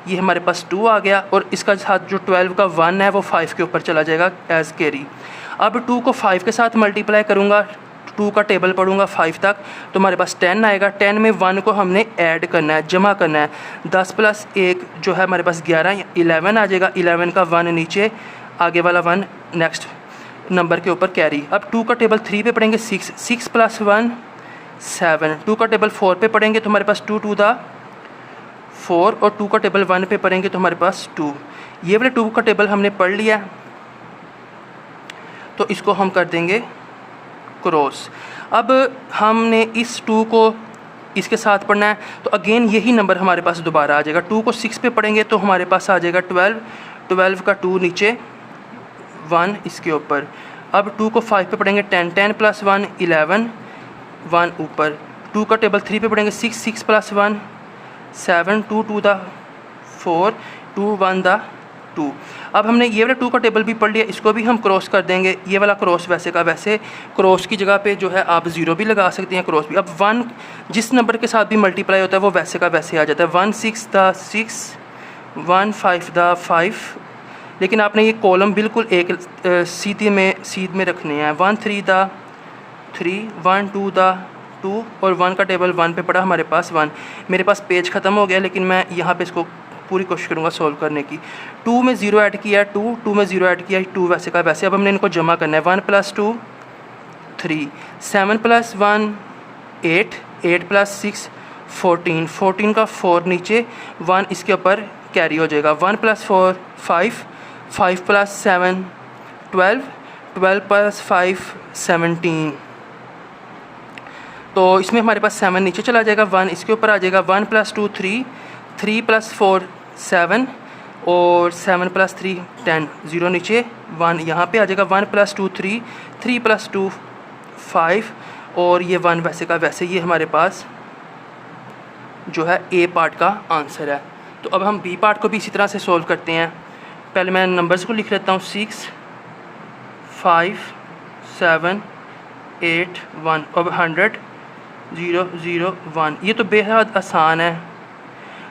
ये हमारे पास 2 आ गया, और इसका साथ जो 12 का 1 है वो 5 के ऊपर चला जाएगा एज़ कैरी। अब 2 को 5 के साथ मल्टीप्लाई करूँगा, 2 का टेबल पढ़ूँगा 5 तक, तो हमारे पास 10 आएगा। 10 में 1 को हमने ऐड करना है, जमा करना है। 10 + 1 जो है हमारे पास 11 आ जाएगा, 11 का 1 नीचे आगे वाला 1 नेक्स्ट नंबर के ऊपर कैरी। अब 2 का टेबल 3 पे पढ़ेंगे 6, 6 + 1 7। 2 का टेबल 4 पे पढ़ेंगे तो हमारे पास 2 2 दा 4, और 2 का टेबल 1 पे पढ़ेंगे तो हमारे पास 2। ये वाले 2 का टेबल हमने पढ़ लिया, तो इसको हम कर देंगे क्रॉस। अब हमने इस 2 को इसके साथ पढ़ना है, तो अगेन यही नंबर हमारे पास दोबारा आ जाएगा। 2 को 6 पे पढ़ेंगे तो हमारे पास आ जाएगा 12, 12 का 2 नीचे 1 इसके ऊपर। अब 2 को 5 पे पढ़ेंगे 10, 10 + 1 11, 1 ऊपर। 2 का टेबल 3 पे पढ़ेंगे 6, 6 + 1 7, 2 2 दा 4, 2 1 दा 2। अब हमने ये वाला 2 का टेबल भी पढ़ लिया, इसको भी हम क्रॉस कर देंगे। ये वाला क्रॉस वैसे का वैसे, क्रॉस की जगह पे जो है आप 0 भी लगा सकते हैं, क्रॉस भी। अब 1 जिस नंबर के साथ भी मल्टीप्लाई होता है वो वैसे का वैसे आ जाता है। 1 6 दा 6, 1 5 दा 5, लेकिन आपने ये कॉलम बिल्कुल एक सीध में रखने हैं। 1 3 दा 3, 1 2 दा 2, और 1 का टेबल 1 पे पड़ा हमारे पास 1। मेरे पास पेज ख़त्म हो गया, लेकिन मैं यहाँ पे इसको पूरी कोशिश करूँगा सॉल्व करने की। 2 में 0 ऐड किया 2, 2 में 0 ऐड किया 2 वैसे का वैसे। अब हमने इनको जमा करना है। 1 + 2 3, 7 + 1 8, 8 + 6 14, 14 का 4 नीचे 1 इसके ऊपर कैरी हो जाएगा। 1 + 4 5, 5 + 7 12, 12 + 5 17। तो इसमें हमारे पास 7 नीचे चला जाएगा, 1 इसके ऊपर आ जाएगा। 1 + 2 3, 3 + 4 7, और 7 + 3 10, 0 नीचे 1 यहाँ पे आ जाएगा। 1 + 2 3, 3 + 2 5, और ये 1 वैसे का वैसे। ये हमारे पास जो है ए पार्ट का आंसर है। तो अब हम बी पार्ट को भी इसी तरह से सॉल्व करते हैं। पहले मैं नंबर्स को लिख लेता हूँ। 6 5 7 8 1। अब 100 0 0 1। ये तो बेहद आसान है।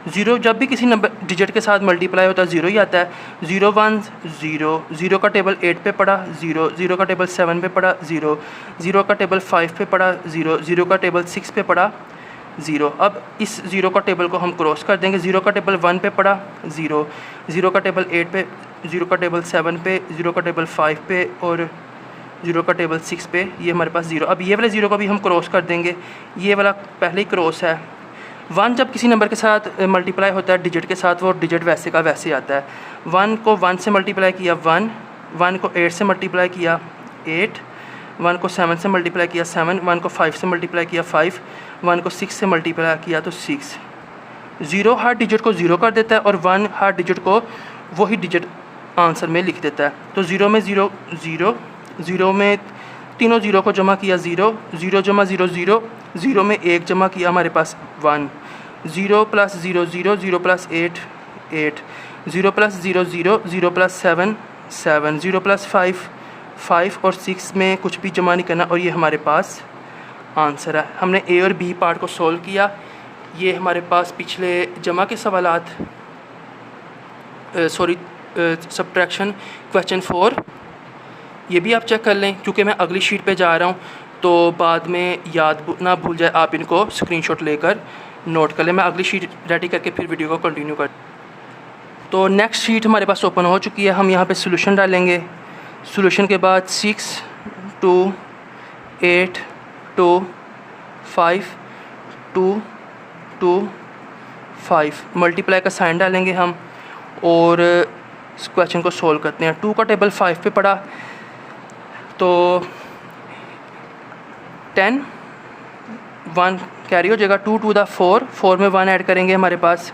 0 जब भी किसी नंबर डिजिट के साथ मल्टीप्लाई होता है 0 ही आता है। 0 1 0, 0 का टेबल 8 पे पड़ा 0, 0 का टेबल 7 पे पड़ा 0, 0 का टेबल 5 पे पड़ा 0, 0 का टेबल 6 पे पड़ा 0। अब इस 0 का टेबल को हम क्रॉस कर देंगे। 0 का टेबल 1 पे पड़ा 0, 0 का टेबल 8 पे, 0 का टेबल 7 पे, 0 का टेबल 5 पे, और 0 का टेबल 6 पे। ये हमारे पास 0। अब ये वाले 0 को भी हम क्रॉस कर देंगे। ये वाला पहले ही क्रॉस है। 1 जब किसी नंबर के साथ मल्टीप्लाई होता है डिजिट के साथ, वो डिजिट वैसे का वैसे आता है। 1 को 1 से मल्टीप्लाई किया 1, 1 को 8 से मल्टीप्लाई किया 8, 1 को 7 से मल्टीप्लाई किया 7, 1 को 5 से मल्टीप्लाई किया 5, 1 को 6 से मल्टीप्लाई किया तो 6। 0 हर डिजिट को 0 कर देता है, और 1 हर डिजिट को वही डिजिट आंसर में लिख देता है। तो 0 में 0 0, 0 में तीनों 0 को जमा किया 0, 0 जमा 0 0, 0 में 1 जमा किया हमारे पास 1, 0 + 0 0, 0 + 8 8, 0 + 0 0, 0 + 7 7, 0 + 5 5, और 6 में कुछ भी जमा नहीं करना, और ये हमारे पास आंसर है। हमने ए और बी पार्ट को सोल्व किया। ये हमारे पास पिछले जमा के सवालात सब्ट्रैक्शन क्वेश्चन 4, ये भी आप चेक कर लें, क्योंकि मैं अगली शीट पे जा रहा हूँ, तो बाद में याद ना भूल जाए, आप इनको स्क्रीनशॉट लेकर नोट कर लें। मैं अगली शीट रेडी करके फिर वीडियो को कंटिन्यू कर। तो नेक्स्ट शीट हमारे पास ओपन हो चुकी है। हम यहाँ पे सोल्यूशन डालेंगे। सोल्यूशन के बाद 6 2 8 2 5 2 2 5 मल्टीप्लाई का साइन डालेंगे हम, और इस क्वेश्चन को सोल्व करते हैं। 2 का टेबल 5 पे पड़ा, तो 10 1 कैरी हो जाएगा। 2 2 दा 4, 4 में 1 ऐड करेंगे हमारे पास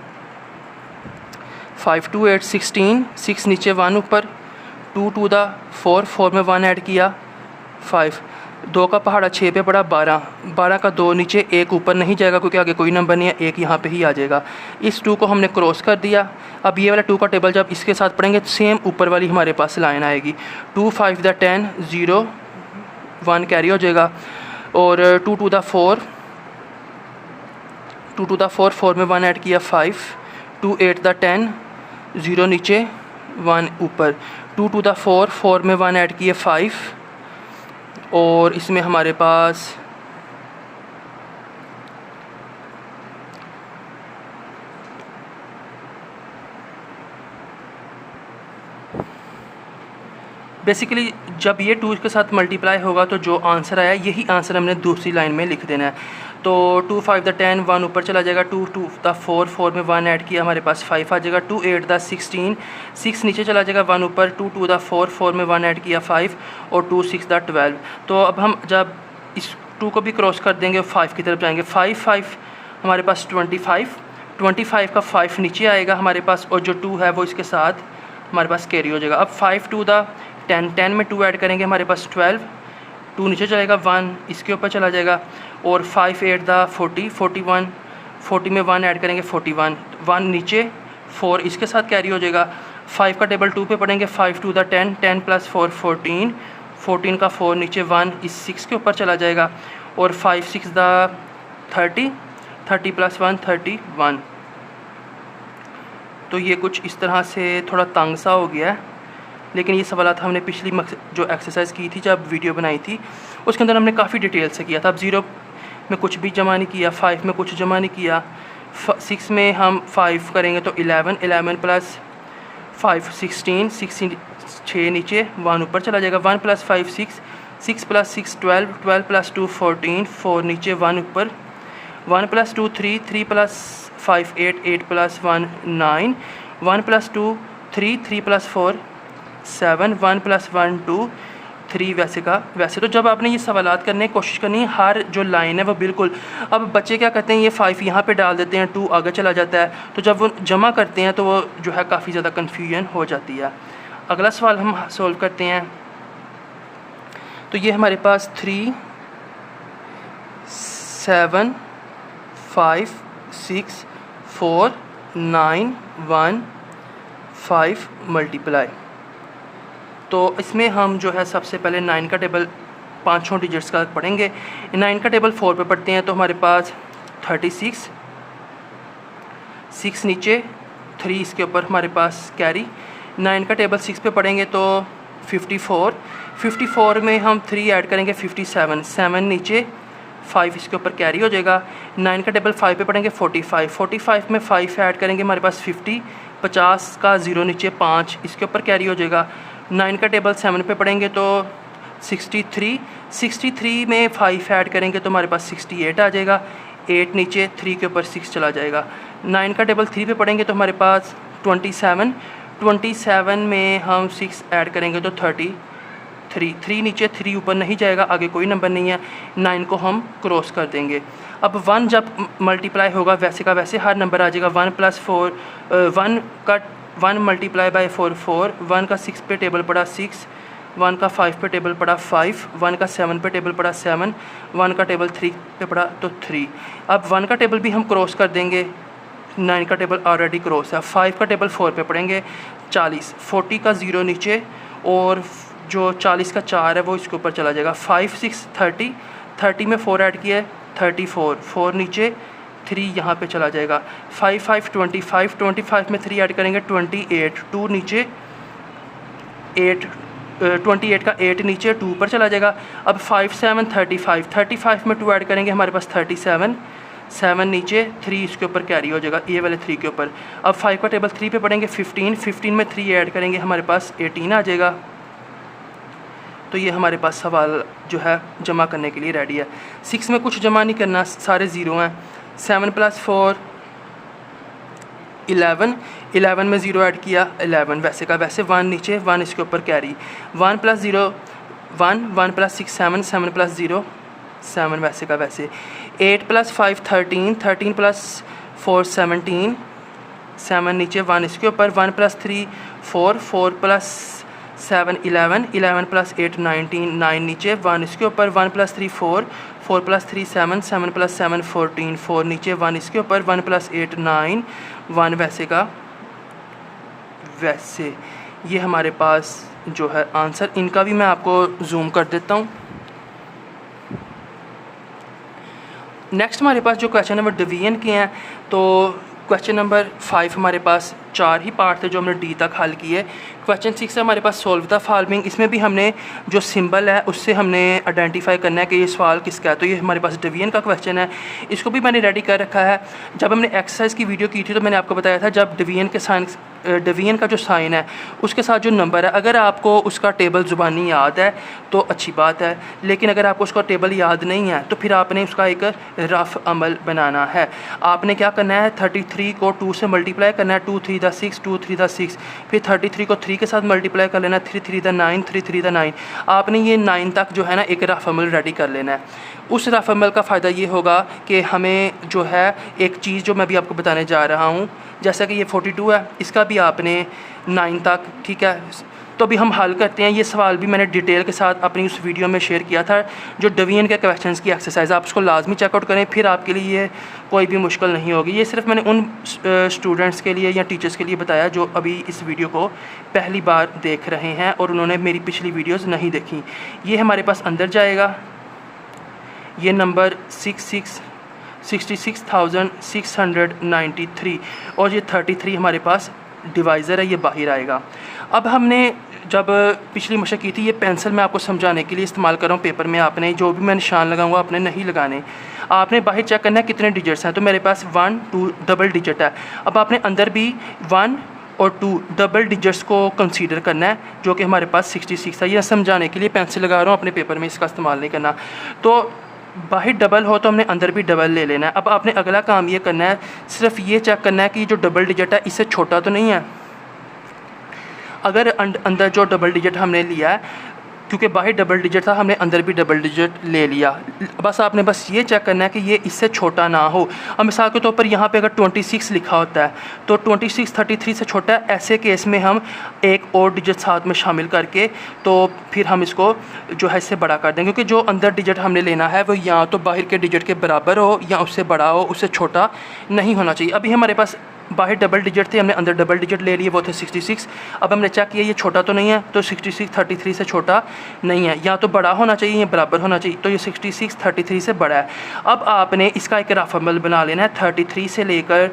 5 2 8 16, 6 नीचे 1 ऊपर। 2 2 दा 4, 4 में 1 ऐड किया 5, 2 का पहाड़ा 6 पे पड़ा 12, 12 का 2 नीचे 1 ऊपर नहीं जाएगा क्योंकि आगे कोई नंबर नहीं है, 1 यहाँ पे ही आ जाएगा। इस 2 को हमने क्रॉस कर दिया। अब ये वाला 2 का टेबल जब इसके साथ पढ़ेंगे सेम ऊपर वाली हमारे पास लाइन आएगी। 2 5 दा 10 0 1 कैरी हो जाएगा, और 2 2 दा 4, 2 2 दा 4, 4 में 1 ऐड किया 5, 2 8 दा 10 0 नीचे 1 ऊपर। 2 2 दा 4, 4 में 1 ऐड किए 5, और इसमें हमारे पास बेसिकली जब ये 2 के साथ मल्टीप्लाई होगा तो जो आंसर आया यही आंसर हमने दूसरी लाइन में लिख देना है। तो 2 5 द 10, 1 ऊपर चला जाएगा, 2 2 द 4, 4 में 1 ऐड किया, हमारे पास 5 आ जाएगा, 2 8 द 16, 6 नीचे चला जाएगा, 1 ऊपर, 2 2 द 4, 4 में 1 ऐड किया 5, और 2 6 द 12। तो अब हम जब इस 2 को भी क्रॉस कर देंगे 5 की तरफ जाएंगे, 5 5 हमारे पास 25 का 5 नीचे आएगा हमारे पास, और जो 2 है वो इसके साथ हमारे पास कैरी हो जाएगा। अब 5 2 द 10, 10 में 2 ऐड करेंगे हमारे पास 12, 2 नीचे चलेगा, 1 इसके ऊपर चला जाएगा, और 5 8 द 40, 41, 40 में 1 ऐड करेंगे 41, 1 नीचे, 4 इसके साथ कैरी हो जाएगा। 5 का टेबल 2 पे पढ़ेंगे, 5 2 द 10, 10 प्लस 4 14, 14 का 4 नीचे, 1 इस 6 के ऊपर चला जाएगा, और 5 6 द 30, 30 प्लस 1 31। तो ये कुछ इस तरह से थोड़ा तंग सा हो गया है, लेकिन ये सवालात हमने पिछली जो एक्सरसाइज की थी जब वीडियो बनाई थी उसके अंदर हमने काफ़ी डिटेल से किया था। अब 0 में कुछ भी जमा नहीं किया, 5 में कुछ जमा नहीं किया, 6 में हम 5 करेंगे तो 11, 11 प्लस 5 16, 16 6 नीचे, 1 ऊपर चला जाएगा, 1 प्लस 5 6, 6 प्लस 6 12, 12 प्लस 2 14, 4 नीचे, 1 ऊपर, 1 plus 2 3, 3 plus 5 8, 8 plus 1 9, 1 plus 2 3, 3 plus 4 7, 1 plus 1 2 3 वैसे का वैसे। तो जब आपने ये सवालात करने की कोशिश करनी है, हर जो लाइन है वो बिल्कुल, अब बच्चे क्या करते हैं, ये 5 यहाँ पे डाल देते हैं, 2 आगे चला जाता है, तो जब वो जमा करते हैं तो वो जो है काफ़ी ज़्यादा कन्फ्यूजन हो जाती है। अगला सवाल हम सोल्व करते हैं। तो ये हमारे पास 3 7 5 6 4 9 1 5 मल्टीप्लाई। तो इसमें हम जो है सबसे पहले 9 का टेबल 5 डिजिट्स का पढ़ेंगे। 9 का टेबल 4 पे पढ़ते हैं, तो हमारे पास 36, 6 नीचे, 3 इसके ऊपर हमारे पास कैरी। 9 का टेबल 6 पे पढ़ेंगे तो 54, 54 में हम 3 ऐड करेंगे 57, 7 नीचे, 5 इसके ऊपर कैरी हो जाएगा। 9 का टेबल 5 पे पढ़ेंगे 45, 45 में 5 ऐड करेंगे हमारे पास 50, 50 का 0 नीचे, 5 इसके ऊपर कैरी हो जाएगा। 9 का टेबल 7 पे पढ़ेंगे तो 63, 63 में 5 ऐड करेंगे तो हमारे पास 68 आ जाएगा, 8 नीचे, 3 के ऊपर 6 चला जाएगा। 9 का टेबल 3 पे पढ़ेंगे तो हमारे पास 27, 27 में हम 6 ऐड करेंगे तो 33, 3 नीचे, 3 ऊपर नहीं जाएगा, आगे कोई नंबर नहीं है, 9 को हम क्रॉस कर देंगे। अब 1 जब मल्टीप्लाई होगा वैसे का वैसे हर नंबर आ जाएगा। 1 प्लस 4 1 का 1 मल्टीप्लाई बाय 4 4, 1 का 6 पे टेबल पड़ा 6, 1 का 5 पे टेबल पड़ा 5, 1 का 7 पे टेबल पड़ा 7, 1 का टेबल 3 पे पड़ा तो 3। अब 1 का टेबल भी हम क्रॉस कर देंगे, 9 का टेबल ऑलरेडी क्रॉस है। 5 का टेबल 4 पे पढ़ेंगे 40, 40 का 0 नीचे, और जो 40 का 4 है वो इसके ऊपर चला जाएगा। 5 6 30, 30 में 4 ऐड किया है 34, 4 नीचे, 3 यहाँ पे चला जाएगा। 5 5 25, 25 में 3 ऐड करेंगे 28, 2 नीचे, 8 28 का 8 नीचे, 2 ऊपर चला जाएगा। अब 5 7 35, 35 में 2 ऐड करेंगे हमारे पास 37, 7 नीचे, 3 इसके ऊपर कैरी हो जाएगा, ये वाले 3 के ऊपर। अब 5 का टेबल 3 पे पढ़ेंगे 15, 15 में 3 ऐड करेंगे हमारे पास 18 आ जाएगा। तो ये हमारे पास सवाल जो है जमा करने के लिए रेडी है। 6 में कुछ जमा नहीं करना, सारे ज़ीरो हैं। 7 प्लस 4 11, 11 में 0 ऐड किया 11 वैसे का वैसे, 1 नीचे, 1 इसके ऊपर कैरी। 1 प्लस 0 1, 1 प्लस 6 7, 7 प्लस 0 7 वैसे का वैसे। 8 प्लस 5 13, 13 प्लस 4 17, 7 नीचे, 1 इसके ऊपर। 1 प्लस 3 4, 4 प्लस 7 11, 11 प्लस 8 19, 9 नीचे, 1 इसके ऊपर। 1 प्लस 3 4, 4 प्लस 3 7, 7 प्लस 7 14, 4 नीचे, 1 इसके ऊपर। 1 प्लस 8 9, 1 वैसे का वैसे। ये हमारे पास जो है आंसर, इनका भी मैं आपको जूम कर देता हूँ। नेक्स्ट हमारे पास जो क्वेश्चन है वो डिवीजन के हैं। तो क्वेश्चन नंबर 5 हमारे पास 4 ही पार्ट थे जो हमने डी तक हल किए। क्वेश्चन 6 है हमारे पास सॉल्व द फॉलोइंग। इसमें भी हमने जो सिंबल है उससे हमने आइडेंटिफाई करना है कि ये सवाल किसका है। तो ये हमारे पास डिवीजन का क्वेश्चन है, इसको भी मैंने रेडी कर रखा है। जब हमने एक्सरसाइज की वीडियो की थी तो मैंने आपको बताया था जब डिवीजन का जो साइन है उसके साथ जो नंबर है, अगर आपको उसका टेबल ज़ुबानी याद है तो अच्छी बात है, लेकिन अगर आपको उसका टेबल याद नहीं है तो फिर आपने उसका एक रफ़ अमल बनाना है। आपने क्या करना है, 33 को 2 से मल्टीप्लाई करना है, 2 3 द 6, 2 3 द 6, फिर 33 को 3 के साथ मल्टीप्लाई कर लेना, 3 3 द 9, 3 3 द 9। आपने ये 9 तक जो है ना एक रफ़ अमल रेडी कर लेना है। उस रफ़ अमल का फ़ायदा ये होगा कि हमें जो है एक चीज़ जो मैं भी आपको बताने जा रहा हूँ, जैसा कि ये 42 है, इसका भी आपने 9 तक, ठीक है। तो अभी हम हल करते हैं। ये सवाल भी मैंने डिटेल के साथ अपनी उस वीडियो में शेयर किया था, जो डिवीजन के क्वेश्चंस की एक्सरसाइज, आप उसको लाजमी चेकआउट करें, फिर आपके लिए ये कोई भी मुश्किल नहीं होगी। ये सिर्फ मैंने उन स्टूडेंट्स के लिए या टीचर्स के लिए बताया जो अभी इस वीडियो को पहली बार देख रहे हैं और उन्होंने मेरी पिछली वीडियोज़ नहीं देखी। ये हमारे पास अंदर जाएगा, ये नंबर 66,693 और ये 33 हमारे पास डिवाइज़र है, ये बाहर आएगा। अब हमने जब पिछली मशक की थी, ये पेंसिल मैं आपको समझाने के लिए इस्तेमाल कर रहा हूँ। पेपर में आपने जो भी मैं निशान लगाऊंगा आपने नहीं लगाने, आपने बाहर चेक करना है कितने डिजिट्स हैं। तो मेरे पास 1 2 डबल डिजिट है। अब आपने अंदर भी 1 और 2 डबल डिजिट्स को कंसीडर करना है, जो कि हमारे पास 66 है। ये समझाने के लिए पेंसिल लगा रहा हूँ, अपने पेपर में इसका इस्तेमाल नहीं करना। तो बाहर डबल हो तो हमने अंदर भी डबल ले लेना है। अब आपने अगला काम ये करना है, सिर्फ ये चेक करना है कि ये जो डबल डिजिट है इससे छोटा तो नहीं है। अगर अंदर जो डबल डिजिट हमने लिया है, क्योंकि बाहर डबल डिजिट था, हमने अंदर भी डबल डिजिट ले लिया। बस आपने बस ये चेक करना है कि ये इससे छोटा ना हो। अब मिसाल के तौर पर यहाँ पे अगर 26 लिखा होता है तो 26 33 से छोटा है। ऐसे केस में हम एक और डिजिट साथ में शामिल करके तो फिर हम इसको जो है इससे बड़ा कर देंगे, क्योंकि जो अंदर डिजिट हमने लेना है वो या तो बाहर के डिजिट के बराबर हो या उससे बड़ा हो, उससे छोटा नहीं होना चाहिए। अभी हमारे पास बाहर डबल डिजिट थे, हमने अंदर डबल डिजिट ले लिए, वो थे 66। अब हमने चेक किया ये छोटा तो नहीं है, तो 66 33 से छोटा नहीं है, या तो बड़ा होना चाहिए या बराबर होना चाहिए। तो ये 66 33 से बड़ा है। अब आपने इसका एक रफ़ अमल बना लेना है। 33 से लेकर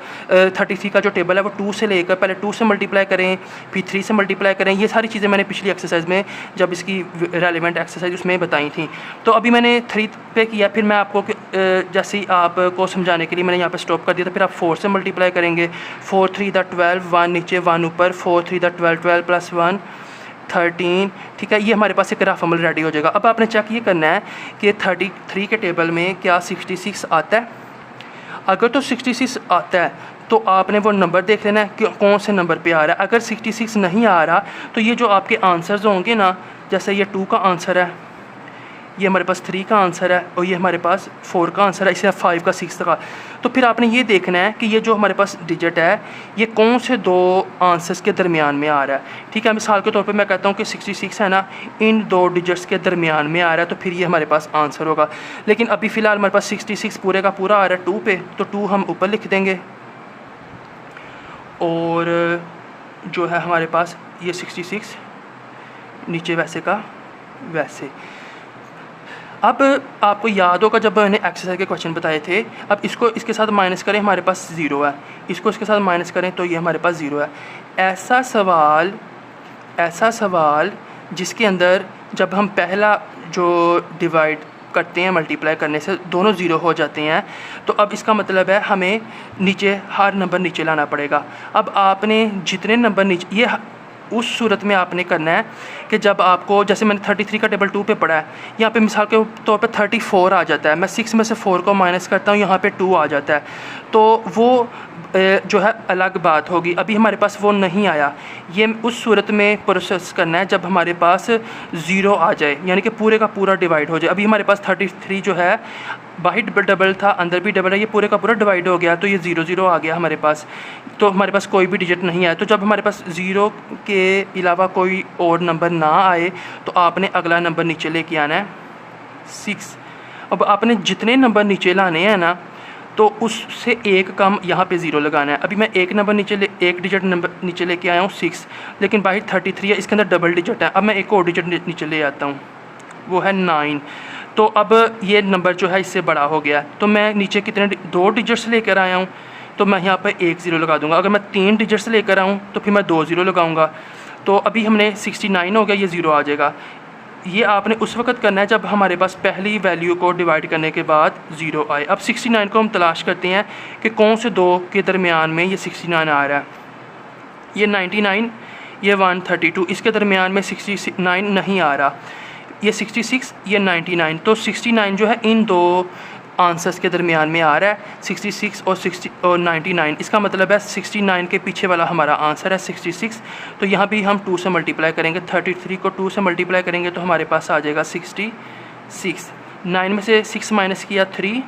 33 का जो टेबल है वो 2 से लेकर, पहले 2 से मल्टीप्लाई करें, फिर 3 से मल्टीप्लाई करें। ये सारी चीज़ें मैंने पिछली एक्सरसाइज में, जब इसकी रेलिवेंट एक्सरसाइज उसमें बताई थी। तो अभी मैंने 3 पे किया, फिर मैं आपको जैसे ही आपको समझाने के लिए मैंने यहाँ पर स्टॉप कर दिया। तो फिर आप 4 से मल्टीप्लाई करेंगे, 4 3 द 12, 1 नीचे 1 ऊपर, 4 3 द 12, 12 प्लस 1 13, ठीक है। ये हमारे पास एक रफ़ अमल रेडी हो जाएगा। अब आपने चेक ये करना है कि 33 के टेबल में क्या 66 आता है। अगर तो 66 आता है तो आपने वो नंबर देख लेना है कि कौन से नंबर पे आ रहा है। अगर 66 नहीं आ रहा तो ये जो आपके आंसर्स होंगे ना, जैसे ये 2 का आंसर है, ये हमारे पास 3 का आंसर है और ये हमारे पास 4 का आंसर है, इसे 5 का 6 का। तो फिर आपने ये देखना है कि ये जो हमारे पास डिजिट है ये कौन से 2 आंसर्स के दरमियान में आ रहा है, ठीक है। मिसाल के तौर पे मैं कहता हूँ कि 66 है ना, इन 2 डिजिट्स के दरमियान में आ रहा है, तो फिर ये हमारे पास आंसर होगा। लेकिन अभी फ़िलहाल हमारे पास 66 पूरे का पूरा आ रहा है 2 पे, तो 2 हम ऊपर लिख देंगे और जो है हमारे पास ये 66 नीचे वैसे का वैसे। अब आपको याद होगा जब मैंने एक्सरसाइज के क्वेश्चन बताए थे, अब इसको इसके साथ माइनस करें, हमारे पास 0 है, इसको इसके साथ माइनस करें तो ये हमारे पास 0 है। ऐसा सवाल जिसके अंदर जब हम पहला जो डिवाइड करते हैं मल्टीप्लाई करने से दोनों 0 हो जाते हैं, तो अब इसका मतलब है हमें नीचे हर नंबर नीचे लाना पड़ेगा। अब आपने जितने नंबर नीचे, ये उस सूरत में आपने करना है कि जब आपको, जैसे मैंने 33 का टेबल 2 पे पढ़ा है, यहाँ पे मिसाल के तौर पे 34 आ जाता है, मैं 6 में से 4 को माइनस करता हूँ, यहाँ पे 2 आ जाता है, तो वो जो है अलग बात होगी। अभी हमारे पास वो नहीं आया। ये उस सूरत में प्रोसेस करना है जब हमारे पास 0 आ जाए, यानी कि पूरे का पूरा डिवाइड हो जाए। अभी हमारे पास 33 जो है बाहर डबल था, अंदर भी डबल है, ये पूरे का पूरा डिवाइड हो गया, तो ये 0 0 आ गया हमारे पास। तो हमारे पास कोई भी डिजिट नहीं आया। तो जब हमारे पास 0 के अलावा कोई और नंबर ना आए तो आपने अगला नंबर नीचे लेके आना है 6। अब आपने जितने नंबर नीचे लाने हैं ना, तो उससे एक कम यहाँ पे 0 लगाना है। अभी मैं एक डिजिट नंबर नीचे लेके आया हूँ 6, लेकिन बाहर 33 है, इसके अंदर डबल डिजिट है। अब मैं एक और डिजिट नीचे ले आता हूँ, वो है 9। तो अब ये नंबर जो है इससे बड़ा हो गया, तो मैं नीचे कितने 2 डिजिट्स लेकर आया हूँ, तो मैं यहाँ पर 1 0 लगा दूँगा। अगर मैं 3 डिजिट्स लेकर आऊँ तो फिर मैं 2 0 लगाऊँगा। तो अभी हमने 69 हो गया, ये 0 आ जाएगा। ये आपने उस वक्त करना है जब हमारे पास पहली वैल्यू को डिवाइड करने के बाद 0 आए। अब 69 को हम तलाश करते हैं कि कौन से दो के दरमियान में ये 69 आ रहा है। ये 99, ये 132, इसके दरमियान में 69 नहीं आ रहा। ये 66, ये 99, तो 69 जो है इन दो आंसर्स के दरमियान में आ रहा है, 66 और 99। इसका मतलब है 69 के पीछे वाला हमारा आंसर है 66। तो यहाँ भी हम 2 से मल्टीप्लाई करेंगे, 33 को 2 से मल्टीप्लाई करेंगे तो हमारे पास आ जाएगा 66। 9 में से 6 माइनस किया 3।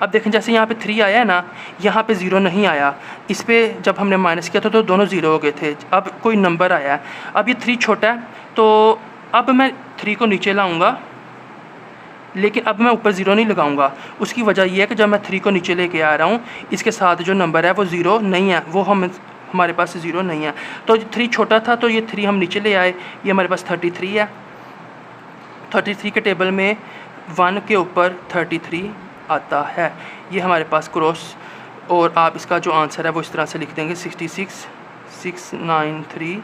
अब देखें जैसे यहाँ पे 3 आया है ना, यहाँ पे 0 नहीं आया। इस पर जब हमने माइनस किया था तो दोनों 0 हो गए थे। अब कोई नंबर आया है, अब ये 3 छोटा है, तो अब मैं 3 को नीचे लाऊंगा, लेकिन अब मैं ऊपर 0 नहीं लगाऊंगा। उसकी वजह यह है कि जब मैं 3 को नीचे लेके आ रहा हूँ, इसके साथ जो नंबर है वो 0 नहीं है, वो हमारे पास 0 नहीं है। तो 3 छोटा था तो ये 3 हम नीचे ले आए, ये हमारे पास 33 है। 33 के टेबल में 1 के ऊपर 33 आता है। ये हमारे पास क्रॉस, और आप इसका जो आंसर है वो इस तरह से लिख देंगे 66 693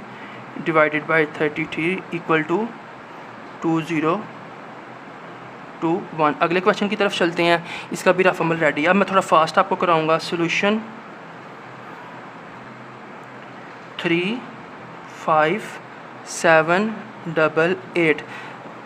डिवाइडेड बाई 33 इक्वल टू 2021। अगले क्वेश्चन की तरफ चलते हैं। इसका भी रफ अमल रेडी है। अब मैं थोड़ा फास्ट आपको कराऊंगा। सोल्यूशन 3 5 7 8 8,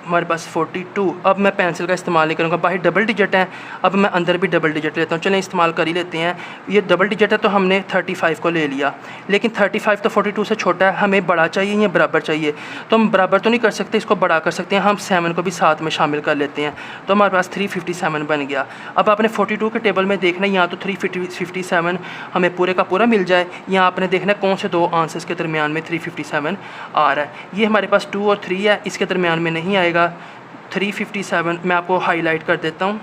हमारे पास 42। अब मैं पेंसिल का इस्तेमाल नहीं करूँगा, बाहर डबल डिजिट है, अब मैं अंदर भी डबल डिजिट लेता हूँ। चलें इस्तेमाल कर ही लेते हैं। ये डबल डिजिट है तो हमने 35 को ले लिया, लेकिन 35 तो 42 से छोटा है, हमें बड़ा चाहिए या बराबर चाहिए। तो हम बराबर तो नहीं कर सकते, इसको बड़ा कर सकते हैं, हम 7 को भी साथ में शामिल कर लेते हैं। तो हमारे पास 357 बन गया। अब आपने 42 के टेबल में देखना है, यहाँ तो 357 हमें पूरे का पूरा मिल जाए, यहाँ आपने देखना है कौन से दो आंसर्स के दरमियान में 357 आ रहा है। ये हमारे पास 2 और 3 है, इसके दरमियान में नहीं आएगा। 357 मैं आपको हाईलाइट कर देता हूँ।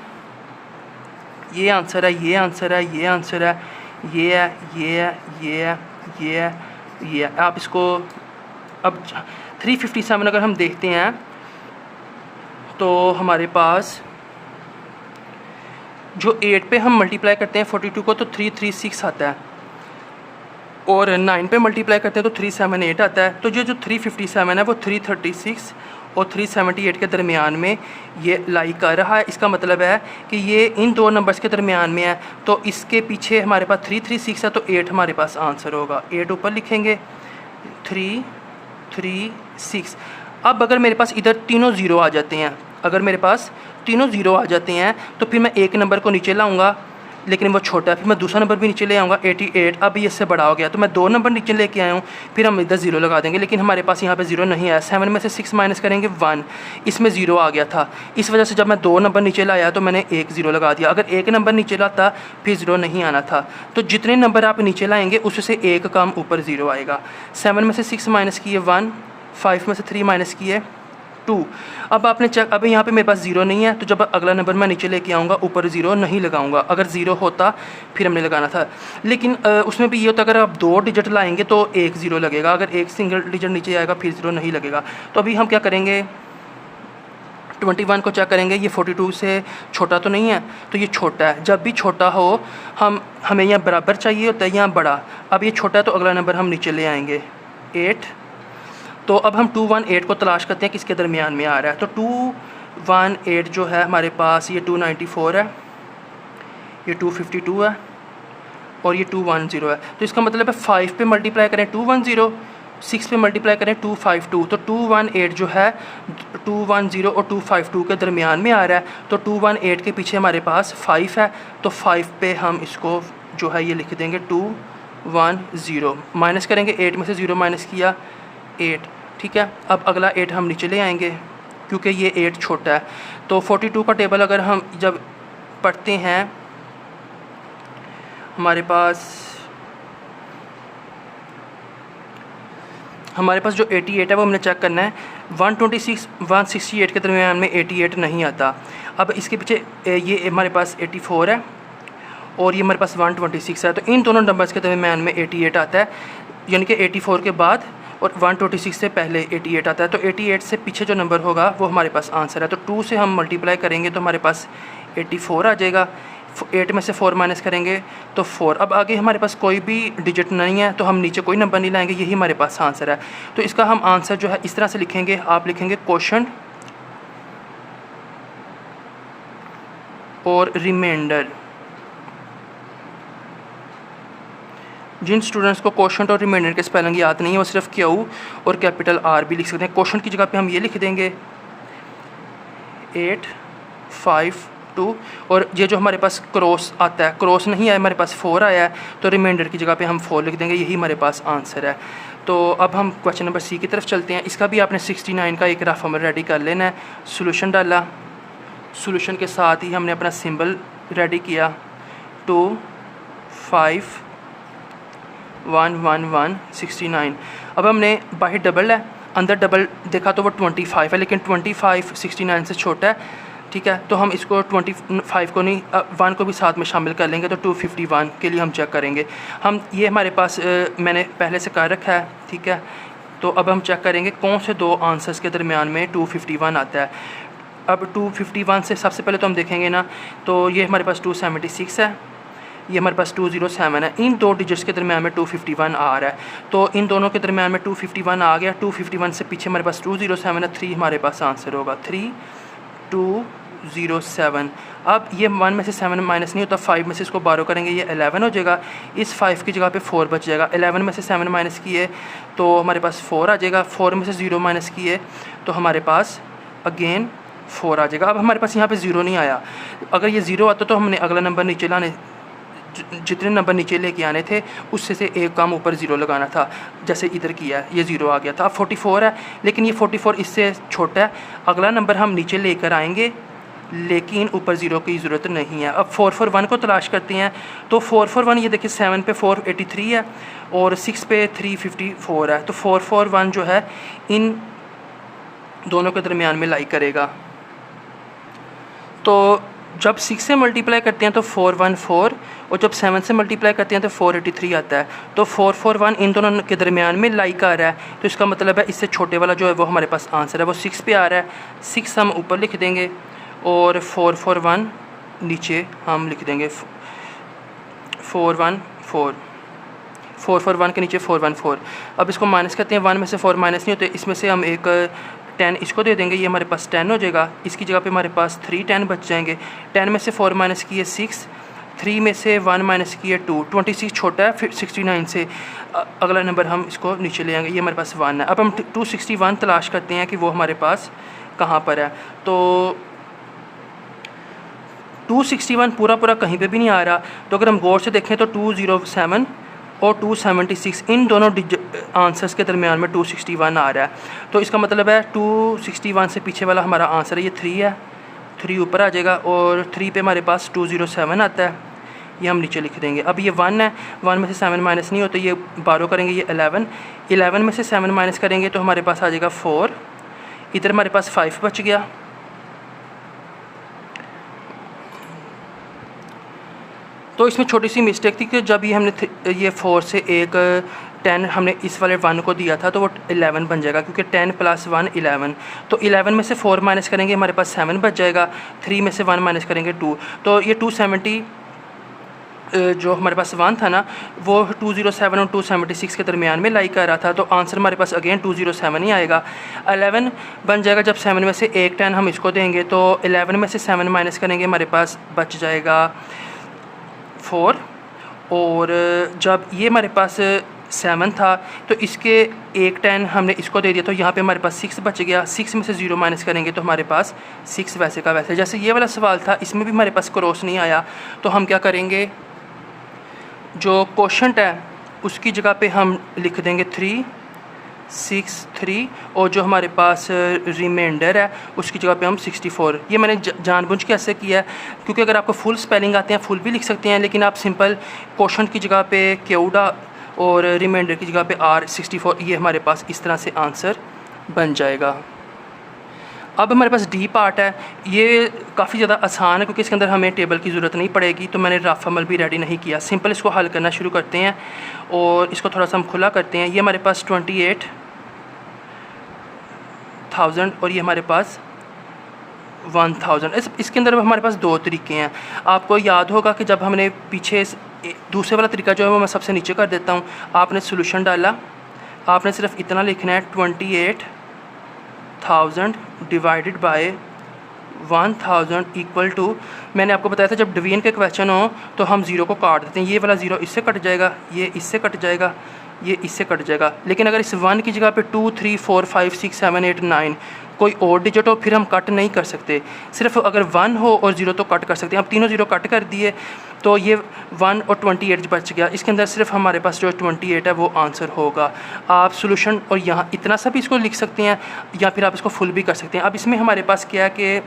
ये आंसर है, ये आंसर है, ये आंसर है, ये है, ये है, ये है, ये है, ये है। आप इसको अब 357 अगर हम देखते हैं तो हमारे पास जो 8 पे हम मल्टीप्लाई करते हैं 42 को तो 336 आता है, और 9 पे मल्टीप्लाई करते हैं तो 378 आता है। तो जो 357 है वो 336 और 378 के दरमियान में ये लाई कर रहा है। इसका मतलब है कि ये इन दो नंबर्स के दरमियान में है, तो इसके पीछे हमारे पास 336 है, तो 8 हमारे पास आंसर होगा। 8 ऊपर लिखेंगे, 336। अब अगर मेरे पास इधर तीनों 0 आ जाते हैं, अगर मेरे पास तीनों 0 आ जाते हैं तो फिर मैं एक नंबर को नीचे लाऊंगा, लेकिन वो छोटा है, फिर मैं दूसरा नंबर भी नीचे ले आऊँगा 88। अब ये इससे बड़ा हो गया तो मैं 2 नंबर नीचे लेके आया हूँ, फिर हम इधर 0 लगा देंगे, लेकिन हमारे पास यहाँ पे 0 नहीं आया। 7 में से 6 माइनस करेंगे 1, इसमें 0 आ गया था। इस वजह से जब मैं 2 नंबर नीचे लाया तो मैंने एक 0 लगा दिया। अगर एक नंबर नीचे लाता फिर 0 नहीं आना था। तो जितने नंबर आप नीचे लाएंगे उससे एक कम ऊपर 0 आएगा। 7 में से 6 माइनस किए 1, 5 में से 3 माइनस किए 2। अब आपने चेक, अब यहाँ पे मेरे पास 0 नहीं है, तो जब अगला नंबर मैं नीचे लेके आऊँगा ऊपर 0 नहीं लगाऊंगा। अगर 0 होता फिर हमने लगाना था, लेकिन उसमें भी ये होता अगर आप 2 डिजिट लाएंगे तो एक 0 लगेगा, अगर एक सिंगल डिजिट नीचे आएगा फिर 0 नहीं लगेगा। तो अभी हम क्या करेंगे, 21 को चेक करेंगे। ये 42 से छोटा तो नहीं है, तो ये छोटा है। जब भी छोटा हो हमें यहाँ बराबर चाहिए होता है, यहाँ बड़ा। अब ये छोटा है तो अगला नंबर हम नीचे ले आएंगे 8। तो अब हम 218 को तलाश करते हैं किसके दरमियान में आ रहा है। तो 218 जो है हमारे पास, ये 294 है, ये 252 है और ये 210 है। तो इसका मतलब है 5 पे मल्टीप्लाई करें 210, 6 पे मल्टीप्लाई करें 252, तो 218 जो है 210 और 252 के दरमियान में आ रहा है। तो 218 के पीछे हमारे पास 5 है, तो 5 पे हम इसको जो है ये लिख देंगे 210। माइनस करेंगे, 8 में से 0 माइनस किया 8, ठीक है। अब अगला 8 हम नीचे ले आएंगे क्योंकि ये 8 छोटा है। तो 42 का टेबल अगर हम जब पढ़ते हैं, हमारे पास जो 88 है वो हमने चेक करना है। 126 168 के दरमियान में 88 नहीं आता। अब इसके पीछे ये हमारे पास 84 है और ये हमारे पास 126 है, तो इन दोनों नंबर्स के दरमियान में 88 आता है, यानी कि 84 के बाद और 126 से पहले 88 आता है। तो 88 से पीछे जो नंबर होगा वो हमारे पास आंसर है। तो 2 से हम मल्टीप्लाई करेंगे तो हमारे पास 84 आ जाएगा। 8 में से 4 माइनस करेंगे तो 4। अब आगे हमारे पास कोई भी डिजिट नहीं है तो हम नीचे कोई नंबर नहीं लाएंगे, यही हमारे पास आंसर है। तो इसका हम आंसर जो है इस तरह से लिखेंगे, आप लिखेंगे क्वोशंट और रिमाइंडर। जिन स्टूडेंट्स को क्वोशंट और रिमाइंडर के स्पेलिंग याद नहीं है वो सिर्फ क्यू और कैपिटल आर भी लिख सकते हैं। क्वोशंट की जगह पे हम ये लिख देंगे 8 5 2, और ये जो हमारे पास क्रॉस आता है, क्रॉस नहीं आया हमारे पास 4 आया है, तो रिमाइंडर की जगह पे हम 4 लिख देंगे, यही हमारे पास आंसर है। तो अब हम क्वेश्चन नंबर सी की तरफ चलते हैं। इसका भी आपने 69 का एक रफ अमल रेडी कर लेना है। सोल्यूशन डाला, सोल्यूशन के साथ ही हमने अपना सिंबल रेडी किया 2 5 1 1 1 69। अब हमने बाहर डबल है, अंदर डबल देखा तो वो 25 है, लेकिन 25 69 से छोटा है, ठीक है। तो हम इसको 25 को नहीं 1 को भी साथ में शामिल कर लेंगे, तो 251 के लिए हम चेक करेंगे। हम ये हमारे पास मैंने पहले से कर रखा है, ठीक है। तो अब हम चेक करेंगे कौन से दो आंसर्स के दरमियान में 251 आता है। अब 251 से सबसे पहले तो हम देखेंगे ना, तो ये हमारे पास 276 है, ये हमारे पास 207 है। इन दो डिजिट्स के दरमियान में 251 आ रहा है, तो इन दोनों के दरमियान में 251 आ गया। 251 से पीछे हमारे पास 207 है, 3 हमारे पास आंसर होगा 3207। अब ये 1 में से 7 माइनस नहीं होता, 5 में से इसको बारो करेंगे, ये 11 हो जाएगा। इस 5 की जगह पे 4 बच जाएगा। 11 में से 7 माइनस किए तो हमारे पास 4 आ जाएगा। 4 में से 0 माइनस किए तो हमारे पास अगेन 4 आ जाएगा। अब हमारे पास यहाँ पे 0 नहीं आया, अगर ये 0 आता तो हमने अगला नंबर नीचे लाने, जितने नंबर नीचे लेके आने थे उससे से एक काम ऊपर 0 लगाना था, जैसे इधर किया है, ये 0 आ गया था। अब 44 है, लेकिन ये 44 इससे छोटा है, अगला नंबर हम नीचे लेकर आएंगे, लेकिन ऊपर 0 की ज़रूरत नहीं है। अब 441 को तलाश करते हैं, तो 441 ये देखिए 7 पे 483 है और 6 पे 354 है, तो 441 जो है इन दोनों के दरमियान में लाई करेगा। तो जब 6 से मल्टीप्लाई करते हैं तो 414, और जब 7 से मल्टीप्लाई करते हैं तो 483 आता है। तो 441 इन दोनों के दरमियान में लाई आ रहा है, तो इसका मतलब है इससे छोटे वाला जो है वो हमारे पास आंसर है, वो 6 पे आ रहा है। 6 हम ऊपर लिख देंगे और 441 नीचे हम लिख देंगे 414, 441 के नीचे 414। अब इसको माइनस करते हैं, 1 में से 4 माइनस नहीं होते, इसमें से हम एक 10 इसको दे देंगे, ये हमारे पास 10 हो जाएगा। इसकी जगह पे हमारे पास 3 10 बच जाएंगे। 10 में से 4 माइनस किए 6, 3 में से 1 माइनस किए 2, 26 छोटा है, फिर 69 से अगला नंबर हम इसको नीचे ले आएंगे, ये हमारे पास 1 है। अब हम 261 तलाश करते हैं कि वो हमारे पास कहाँ पर है। तो 261 पूरा कहीं पे भी नहीं आ रहा, तो अगर हम गौर से देखें तो 207 और 276 इन दोनों आंसर्स के दरमियान में 261 आ रहा है। तो इसका मतलब है 261 से पीछे वाला हमारा आंसर है, ये 3 है, 3 ऊपर आ जाएगा, और 3 पे हमारे पास 207 आता है, ये हम नीचे लिख देंगे। अब ये 1 है, 1 में से 7 माइनस नहीं होता, ये बारो करेंगे, ये 11 में से 7 माइनस करेंगे तो हमारे पास आ जाएगा 4, इधर हमारे पास 5 बच गया। तो इसमें छोटी सी मिस्टेक थी कि जब ये हमने ये 4 से एक 10 हमने इस वाले 1 को दिया था तो वो 11 बन जाएगा, क्योंकि 10 + 1 11। तो 11 में से 4 माइनस करेंगे हमारे पास 7 बच जाएगा, 3 में से 1 माइनस करेंगे 2, तो ये 270 जो हमारे पास 1 था ना, वो 207 और 276 के दरमियान में लाई कर रहा था। तो आंसर हमारे पास अगेन 207 ही आएगा। 11 बन जाएगा, जब 7 में से एक 10 हम इसको देंगे तो 11 में से 7 माइनस करेंगे हमारे पास बच जाएगा 4, और जब ये हमारे पास 7 था तो इसके एक 10 हमने इसको दे दिया, तो यहाँ पे हमारे पास 6 बच गया। 6 में से 0 माइनस करेंगे तो हमारे पास 6 वैसे का वैसे। जैसे ये वाला सवाल था, इसमें भी हमारे पास क्रॉस नहीं आया, तो हम क्या करेंगे, जो क्वोशंट है उसकी जगह पे हम लिख देंगे 3 6 3, और जो हमारे पास रिमाइंडर है उसकी जगह पे हम 64। ये मैंने जानबूझ के ऐसे किया है, क्योंकि अगर आपको फुल स्पेलिंग आते हैं फुल भी लिख सकते हैं, लेकिन आप सिंपल क्वोशंट की जगह पे क्यूडा और रिमाइंडर की जगह पे R64, ये हमारे पास इस तरह से आंसर बन जाएगा। अब हमारे पास डी पार्ट है, ये काफ़ी ज़्यादा आसान है क्योंकि इसके अंदर हमें टेबल की ज़रूरत नहीं पड़ेगी, तो मैंने रफ अमल भी रेडी नहीं किया। सिंपल इसको हल करना शुरू करते हैं और इसको थोड़ा सा हम खुला करते हैं। ये हमारे पास 28,000 और ये हमारे पास 1000। इसके अंदर हमारे पास दो तरीके हैं। आपको याद होगा कि जब हमने पीछे दूसरे वाला तरीका जो है वो मैं सबसे नीचे कर देता हूँ। आपने सोल्यूशन डाला, आपने सिर्फ इतना लिखना है 28,000 डिवाइडेड बाय 1000 इक्वल टू, मैंने आपको बताया था जब डिवीजन के क्वेश्चन हो तो हम ज़ीरो को काट देते हैं। ये वाला ज़ीरो इससे कट जाएगा, ये इससे कट जाएगा, ये इससे कट जाएगा। लेकिन अगर इस 1 की जगह पे 2 3 4 5 6 7 8 9 कोई और डिजिट हो फिर हम कट नहीं कर सकते। सिर्फ अगर 1 हो और 0 तो कट कर सकते हैं। अब तीनों ज़ीरो कट कर दिए तो ये 1 और 28 बच गया। इसके अंदर सिर्फ हमारे पास जो 28 है वो आंसर होगा। आप सोल्यूशन और यहाँ इतना सा भी इसको लिख सकते हैं या फिर आप इसको फुल भी कर सकते हैं। अब इसमें हमारे पास क्या है कि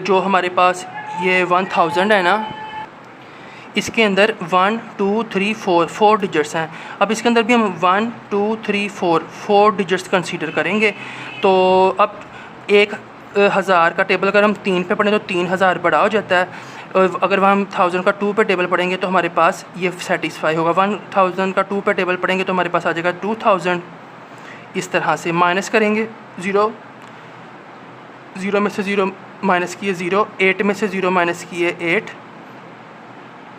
जो हमारे पास ये 1000 है ना, इसके अंदर 1 2 3 4 डिजिट्स हैं। अब इसके अंदर भी हम 1 2 3 4 डिजिट्स कंसीडर करेंगे। तो अब 1000 का टेबल अगर हम 3 पे पढ़ें तो 3000 बड़ा हो जाता है। और अगर हम 1000 का 2 पे टेबल पढ़ेंगे तो हमारे पास ये सेटिस्फाई होगा। 1000 का 2 पे टेबल पढ़ेंगे तो हमारे पास आ जाएगा 2000। इस तरह से माइनस करेंगे, 0 में से 0 माइनस किए 0, 8 में से 0 माइनस किए 8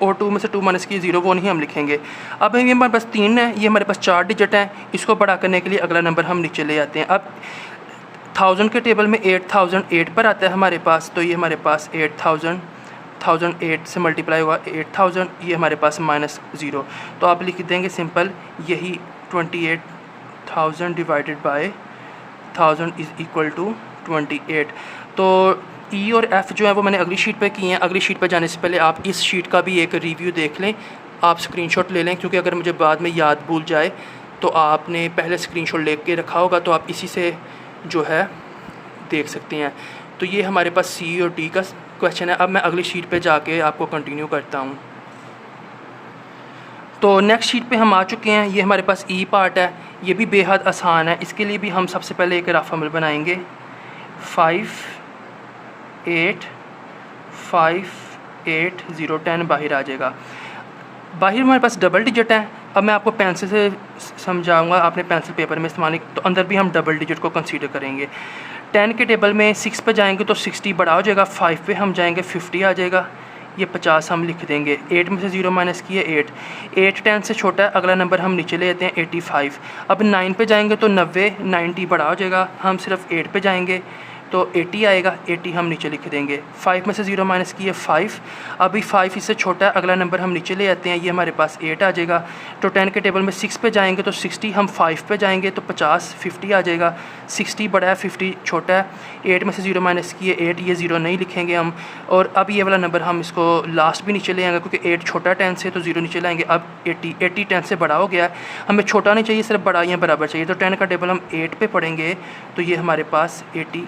और 2 में से 2 माइनस किए 0, वो नहीं हम लिखेंगे। अब ये हमारे पास 3 है, ये हमारे पास 4 डिजिट हैं। इसको बड़ा करने के लिए अगला नंबर हम नीचे ले आते हैं। अब 1000 के टेबल में 8008 पर आता है हमारे पास, तो ये हमारे पास 1008 से मल्टीप्लाई हुआ 8000, ये हमारे पास -0। तो आप लिख देंगे सिंपल यही 28,000 divided by 1000 is equal to 28। तो ई और एफ़ जो है वो मैंने अगली शीट पे किए हैं। अगली शीट पे जाने से पहले आप इस शीट का भी एक रिव्यू देख लें, आप स्क्रीनशॉट ले लें, क्योंकि अगर मुझे बाद में याद भूल जाए तो आपने पहले स्क्रीनशॉट लेके रखा होगा, तो आप इसी से जो है देख सकते हैं। तो ये हमारे पास सी और डी का क्वेश्चन है। अब मैं अगली शीट पे जाके आपको कंटिन्यू करता हूँ। तो नेक्स्ट शीट पे हम आ चुके हैं। ये हमारे पास ई पार्ट है, ये भी बेहद आसान है। इसके लिए भी हम सबसे पहले एक रफ अमल बनाएंगे। 5 8 5 8 0 10 बाहर आ जाएगा। बाहर हमारे पास डबल डिजिट है। अब मैं आपको पेंसिल से समझाऊंगा, आपने पेंसिल पेपर में इस्तेमाल, तो अंदर भी हम डबल डिजिट को कंसीडर करेंगे। 10 के टेबल में 6 पे जाएंगे तो 60 बड़ा हो जाएगा, 5 पे हम जाएंगे 50 आ जाएगा, ये 50 हम लिख देंगे। 8 में से 0 माइनस किए 8 10 से छोटा है, अगला नंबर हम नीचे ले लेते हैं 85। अब 9 पे जाएंगे तो 90 बड़ा हो जाएगा, हम सिर्फ 8 पे जाएंगे तो 80 आएगा, 80 हम नीचे लिख देंगे। 5 में से 0 माइनस किए 5, अभी 5 इससे छोटा है, अगला नंबर हम नीचे ले आते हैं, ये हमारे पास 8 आ जाएगा। तो 10 के टेबल में 6 पे जाएंगे तो 60, हम 5 पे जाएंगे तो 50 आ जाएगा। 60 बड़ा है, 50 छोटा है। 8 में से 0 माइनस किए 8, ये 0 नहीं लिखेंगे हम। और अब ये वाला नंबर हम इसको लास्ट भी नीचे ले आएंगे, क्योंकि 8 छोटा 10 से, तो 0 नीचे लाएंगे। अब 80 10 से बड़ा हो गया है, हमें छोटा नहीं चाहिए, सिर्फ बड़ा या बराबर चाहिए। तो 10 का टेबल हम 8 पे पढ़ेंगे तो ये हमारे पास 80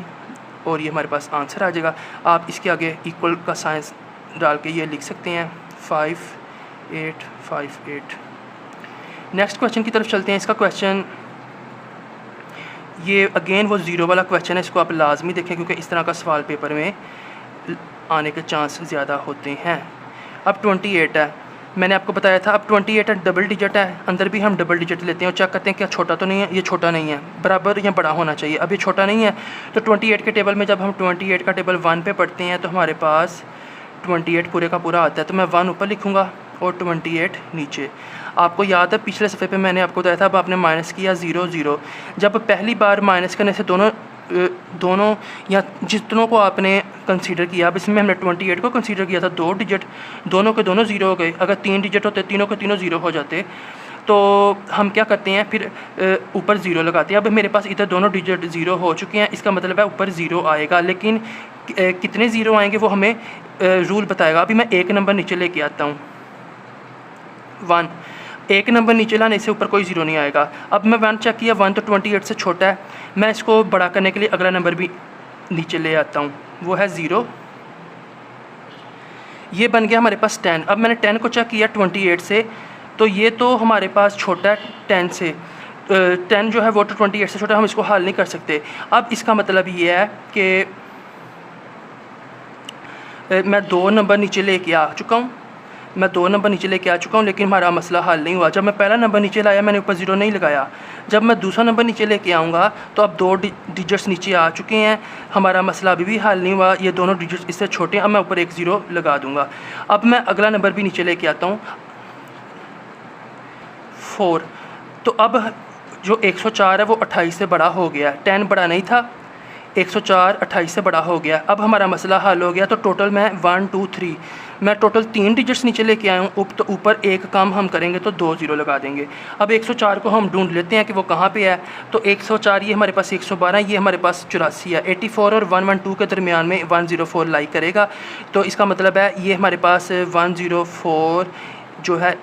और ये हमारे पास आंसर आ जाएगा। आप इसके आगे इक्वल का साइंस डाल के ये लिख सकते हैं 5 8 5 8। नेक्स्ट क्वेश्चन की तरफ चलते हैं। इसका क्वेश्चन ये अगेन वो 0 वाला क्वेश्चन है, इसको आप लाजमी देखें क्योंकि इस तरह का सवाल पेपर में आने के चांस ज़्यादा होते हैं। अब 28 है, मैंने आपको बताया था। अब 28 है, डबल डिजिट है, अंदर भी हम डबल डिजिट लेते हैं और चेक करते हैं क्या छोटा तो नहीं है। ये छोटा नहीं है, बराबर या बड़ा होना चाहिए। अब ये छोटा नहीं है, तो 28 के टेबल में जब हम 28 का टेबल 1 पे पढ़ते हैं तो हमारे पास 28 पूरे का पूरा आता है। तो मैं 1 ऊपर लिखूँगा और 28 नीचे। आपको याद है पिछले सफ़े पे मैंने आपको बताया था, अब आपने माइनस किया 0 0। जब पहली बार माइनस करने से दोनों या जितनों को आपने कंसीडर किया, अब इसमें हमने 28 को कंसीडर किया था 2 डिजिट, दोनों के दोनों 0 हो गए। अगर 3 डिजिट होते तीनों के तीनों 0 हो जाते। तो हम क्या करते हैं फिर ऊपर 0 लगाते हैं। अब मेरे पास इधर दोनों डिजिट 0 हो चुके हैं, इसका मतलब है ऊपर 0 आएगा, लेकिन कितने 0 आएंगे वो हमें रूल बताएगा। अभी मैं एक नंबर नीचे लेके आता हूँ 1, एक नंबर नीचे लाने से ऊपर कोई 0 नहीं आएगा। अब मैं 1 चेक किया, 1 तो 28 से छोटा है, मैं इसको बड़ा करने के लिए अगला नंबर भी नीचे ले आता हूँ, वो है 0। ये बन गया हमारे पास 10। अब मैंने 10 को चेक किया 28 से, तो ये तो हमारे पास छोटा है 10 से। 10 जो है वो तो 28 से छोटा है, हम इसको हल नहीं कर सकते। अब इसका मतलब ये है कि मैं 2 नंबर नीचे लेके आ चुका हूँ। मैं 2 नंबर नीचे लेके आ चुका हूँ, लेकिन हमारा मसला हल नहीं हुआ। जब मैं पहला नंबर नीचे लाया मैंने ऊपर 0 नहीं लगाया। जब मैं दूसरा नंबर नीचे लेके आऊँगा तो अब 2 डिजिट्स नीचे आ चुके हैं, हमारा मसला अभी भी हल नहीं हुआ। ये दोनों डिजिट्स इससे छोटे हैं, अब मैं ऊपर एक 0 लगा दूँगा। अब मैं अगला नंबर भी नीचे लेके आता हूँ 4। तो अब जो 104 है वो 28 से बड़ा हो गया, 10 बड़ा नहीं था, 104 28 से बड़ा हो गया। अब हमारा मसला हल हो गया। तो टोटल मैं 1 2 3 मैं टोटल 3 डिजिट्स नीचे लेके आया हूँ। तो ऊपर एक काम हम करेंगे तो 2 0 लगा देंगे। अब 104 को हम ढूंढ लेते हैं कि वो कहाँ पे है। तो 104 ये हमारे पास 112, ये हमारे पास 84 है। 84 और 112 के दरमियान में 104 लाई करेगा। तो इसका मतलब है ये हमारे पास 104 जो है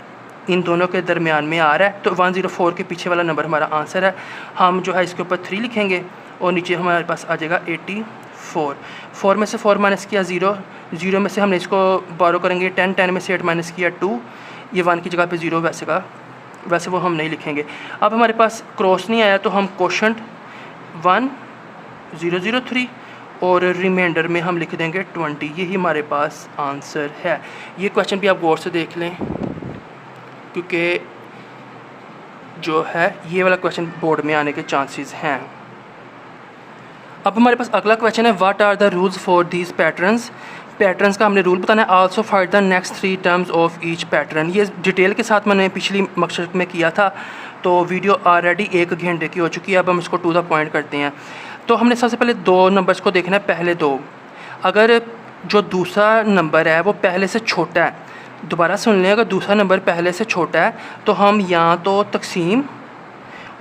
इन दोनों के दरमियान में आ रहा है। तो 104 के पीछे वाला नंबर हमारा आंसर है। हम जो है इसके ऊपर 3 लिखेंगे और नीचे हमारे पास आ जाएगा 84। 4 में से 4 माइनस किया 0, 0 में से हमने इसको बोरो करेंगे 10, 10 में से 8 माइनस किया 2, ये 1 की जगह पे 0 वैसे वो हम नहीं लिखेंगे। अब हमारे पास क्रॉस नहीं आया तो हम कोशंट 1003 और रिमाइंडर में हम लिख देंगे 20। यही हमारे पास आंसर है। ये क्वेश्चन भी आप गौर से देख लें, क्योंकि जो है ये वाला क्वेश्चन बोर्ड में आने के चांसेस हैं। अब हमारे पास अगला क्वेश्चन है, what are the rules for these patterns. Patterns का हमने रूल बताना है। Also find the next 3 terms of each pattern. ये डिटेल के साथ मैंने पिछली मकसद में किया था, तो वीडियो ऑलरेडी 1 घंटे की हो चुकी है। अब हम इसको टू द पॉइंट करते हैं। तो हमने सबसे पहले 2 नंबर्स को देखना है, पहले 2। अगर जो दूसरा नंबर है वो पहले से छोटा है, दोबारा सुन लें, अगर दूसरा नंबर पहले से छोटा है तो हम या तो तकसीम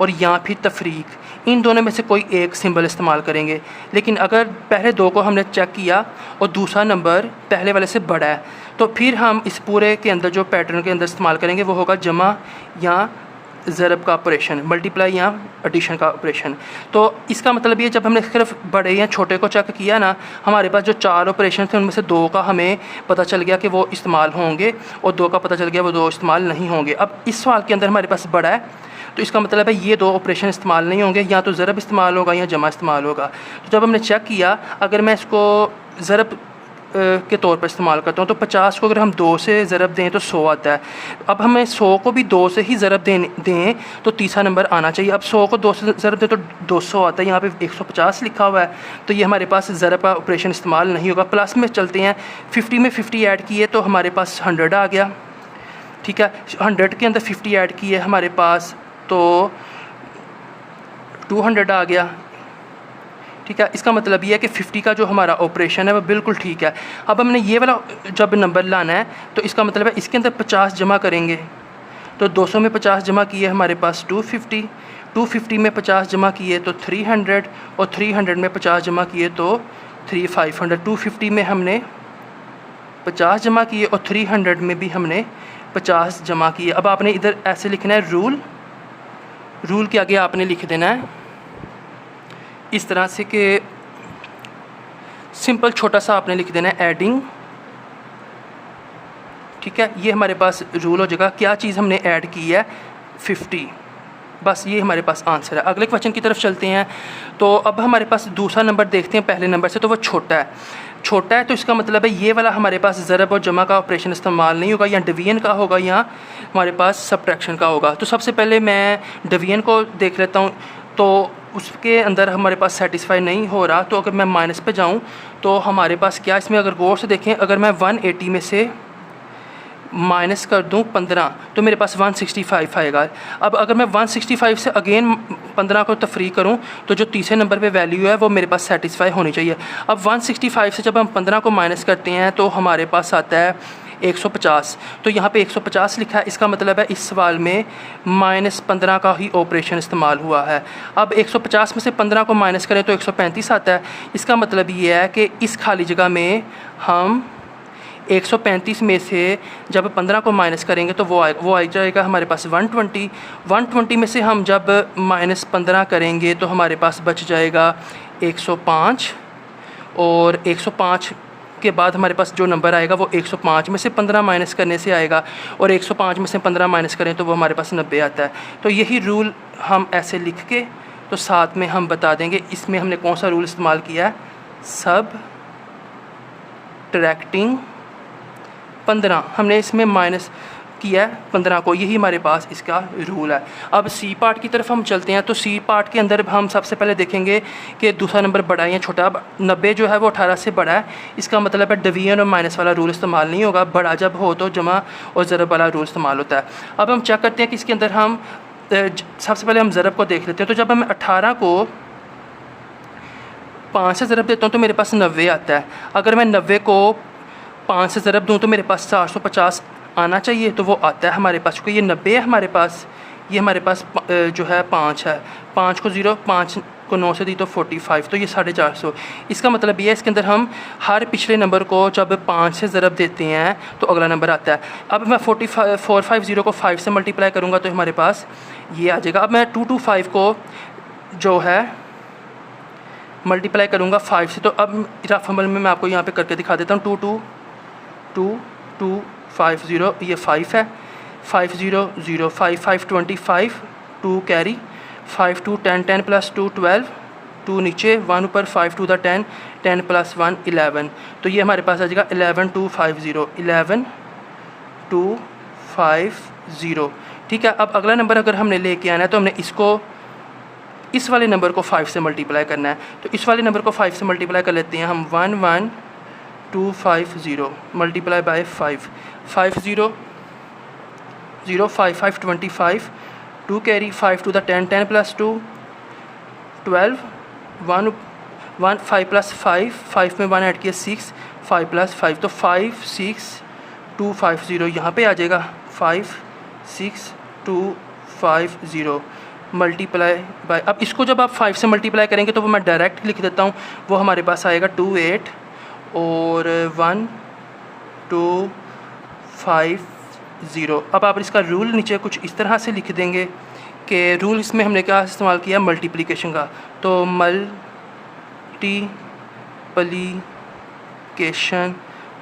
और या फिर तफरीक, इन दोनों में से कोई एक सिंबल इस्तेमाल करेंगे। लेकिन अगर पहले 2 को हमने चेक किया और दूसरा नंबर पहले वाले से बड़ा है तो फिर हम इस पूरे के अंदर जो पैटर्न के अंदर इस्तेमाल करेंगे वो होगा जमा या ज़रब का ऑपरेशन, मल्टीप्लाई या एडिशन का ऑपरेशन। तो इसका मतलब ये, जब हमने सिर्फ बड़े या छोटे को चेक किया ना, हमारे पास जो 4 ऑपरेशन थे उनमें से 2 का हमें पता चल गया कि वो इस्तेमाल होंगे और 2 का पता चल गया वो 2 इस्तेमाल नहीं होंगे। अब इस सवाल के अंदर हमारे पास बड़ा है तो इसका मतलब है ये 2 ऑपरेशन इस्तेमाल नहीं होंगे, या तो ज़रब इस्तेमाल होगा या जमा इस्तेमाल होगा। तो जब हमने चेक किया, अगर मैं इसको ज़रब के तौर पर इस्तेमाल करता हूँ तो 50 को अगर हम 2 से ज़रब दें तो 100 आता है। अब हमें 100 को भी 2 से ही ज़रब दें तो तीसरा नंबर आना चाहिए। अब 100 को 2 से ज़रब दें तो 200 आता है, यहाँ पे 150 लिखा हुआ है, तो ये हमारे पास ज़रब का ऑपरेशन इस्तेमाल नहीं होगा। प्लस में चलते हैं, 50 में 50 ऐड किए तो हमारे पास 100 आ गया। ठीक है, 100 के अंदर 50 ऐड किए हमारे पास तो 200 आ गया। ठीक है, इसका मतलब ये है कि 50 का जो हमारा ऑपरेशन है वो बिल्कुल ठीक है। अब हमने ये वाला जब नंबर लाना है तो इसका मतलब है इसके अंदर 50 जमा करेंगे तो 200 में 50 जमा किए हमारे पास 250, 250 में 50 जमा किए तो 300 और 300 में 50 जमा किए तो 500। 250 में हमने 50 जमा किए और 300 में भी हमने 50 जमा किए। अब आपने इधर ऐसे लिखना है रूल के आगे आपने लिख देना है इस तरह से कि सिंपल छोटा सा आपने लिख देना है एडिंग। ठीक है, ये हमारे पास रूल हो जाएगा। क्या चीज़ हमने ऐड की है? 50। बस ये हमारे पास आंसर है। अगले क्वेश्चन की तरफ चलते हैं। तो अब हमारे पास दूसरा नंबर देखते हैं पहले नंबर से, तो वो छोटा है तो इसका मतलब है ये वाला हमारे पास ज़रब और जमा का ऑपरेशन इस्तेमाल नहीं होगा, या डिवीजन का होगा या हमारे पास सब्ट्रैक्शन का होगा। तो सबसे पहले मैं डिवीजन को देख लेता हूँ, तो उसके अंदर हमारे पास सेटिस्फाई नहीं हो रहा। तो अगर मैं माइनस पे जाऊँ तो हमारे पास क्या, इसमें अगर गौर से देखें, अगर मैं 180 में से माइनस कर दूं 15 तो मेरे पास 165 आएगा। अब अगर मैं 165 से अगेन 15 को तफरी करूं तो जो तीसरे नंबर पे वैल्यू है वो मेरे पास सेटिस्फाई होनी चाहिए। अब 165 से जब हम 15 को माइनस करते हैं तो हमारे पास आता है 150। तो यहाँ पे 150 लिखा है, इसका मतलब है इस सवाल में -15 का ही ऑपरेशन इस्तेमाल हुआ है। अब 150 में से 15 को माइनस करें तो 135 आता है। इसका मतलब ये है कि इस खाली जगह में हम 135 में से जब 15 को माइनस करेंगे तो वो आ जाएगा हमारे पास 120। 120 में से हम जब -15 करेंगे तो हमारे पास बच जाएगा 105, और 105 के बाद हमारे पास जो नंबर आएगा वो 105 में से 15 माइनस करने से आएगा, और 105 में से 15 माइनस करें तो वो हमारे पास 90 आता है। तो यही रूल हम ऐसे लिख के तो साथ में हम बता देंगे इसमें हमने कौन सा रूल इस्तेमाल किया है, सब ट्रैक्टिंग 15 हमने इसमें माइनस किया है 15 को, यही हमारे पास इसका रूल है। अब सी पार्ट की तरफ हम चलते हैं। तो सी पार्ट के अंदर हम सबसे पहले देखेंगे कि दूसरा नंबर बड़ा है या छोटा। अब 90 जो है वो 18 से बड़ा है, इसका मतलब है डिवीजन और माइनस वाला रूल इस्तेमाल नहीं होगा, बड़ा जब हो तो जमा और ज़रब वाला रूल इस्तेमाल होता है। अब हम चेक करते हैं कि इसके अंदर हम सबसे पहले हम ज़रब को देख लेते हैं। तो जब मैं 18 को 5 से ज़रब देता हूँ तो मेरे पास 90 आता है। अगर मैं 90 को 5 से ज़रब दूँ तो मेरे पास 450 आना चाहिए, तो वो आता है हमारे पास, क्योंकि ये 90 है हमारे पास, ये हमारे पास जो है 5 है। 5 को 0, 5 को 9 से दी तो 45, तो ये 450। इसका मतलब ये है इसके अंदर हम हर पिछले नंबर को जब 5 से ज़रब देते हैं तो अगला नंबर आता है। अब मैं 450 को 5 से मल्टीप्लाई करूँगा तो हमारे पास ये आ जाएगा। अब मैं 225 को जो है मल्टीप्लाई करूँगा 5 से, तो अब रफ अमल में मैं आपको यहाँ पे करके दिखा देता हूँ। 250 ये 5 है, 500 5 5 25 2 कैरी 5 2 10 10 प्लस 2 12 2 नीचे 1 ऊपर 5 2 10 10 प्लस 1 11, तो ये हमारे पास आ जाएगा 11250। ठीक है। अब अगला नंबर अगर हमने लेके आना है तो हमने इसको इस वाले नंबर को 5 से मल्टीप्लाई करना है। तो इस वाले नंबर को 5 से मल्टीप्लाई कर लेते हैं हम। 11250 multiply by 5 50 0 5 5 25 2 carry 5 2 10 10 plus 2 12 1 1 5 plus 5 5 में 1 ऐड किया 6 5 प्लस 5, तो 56250 यहाँ पे आ जाएगा। 56250 मल्टीप्लाई बाय, अब इसको जब आप 5 से मल्टीप्लाई करेंगे तो वो मैं डायरेक्ट लिख देता हूँ, वो हमारे पास आएगा 28 और 1250। अब आप इसका रूल नीचे कुछ इस तरह से लिख देंगे कि रूल इसमें हमने क्या इस्तेमाल किया, मल्टीप्लिकेशन का। तो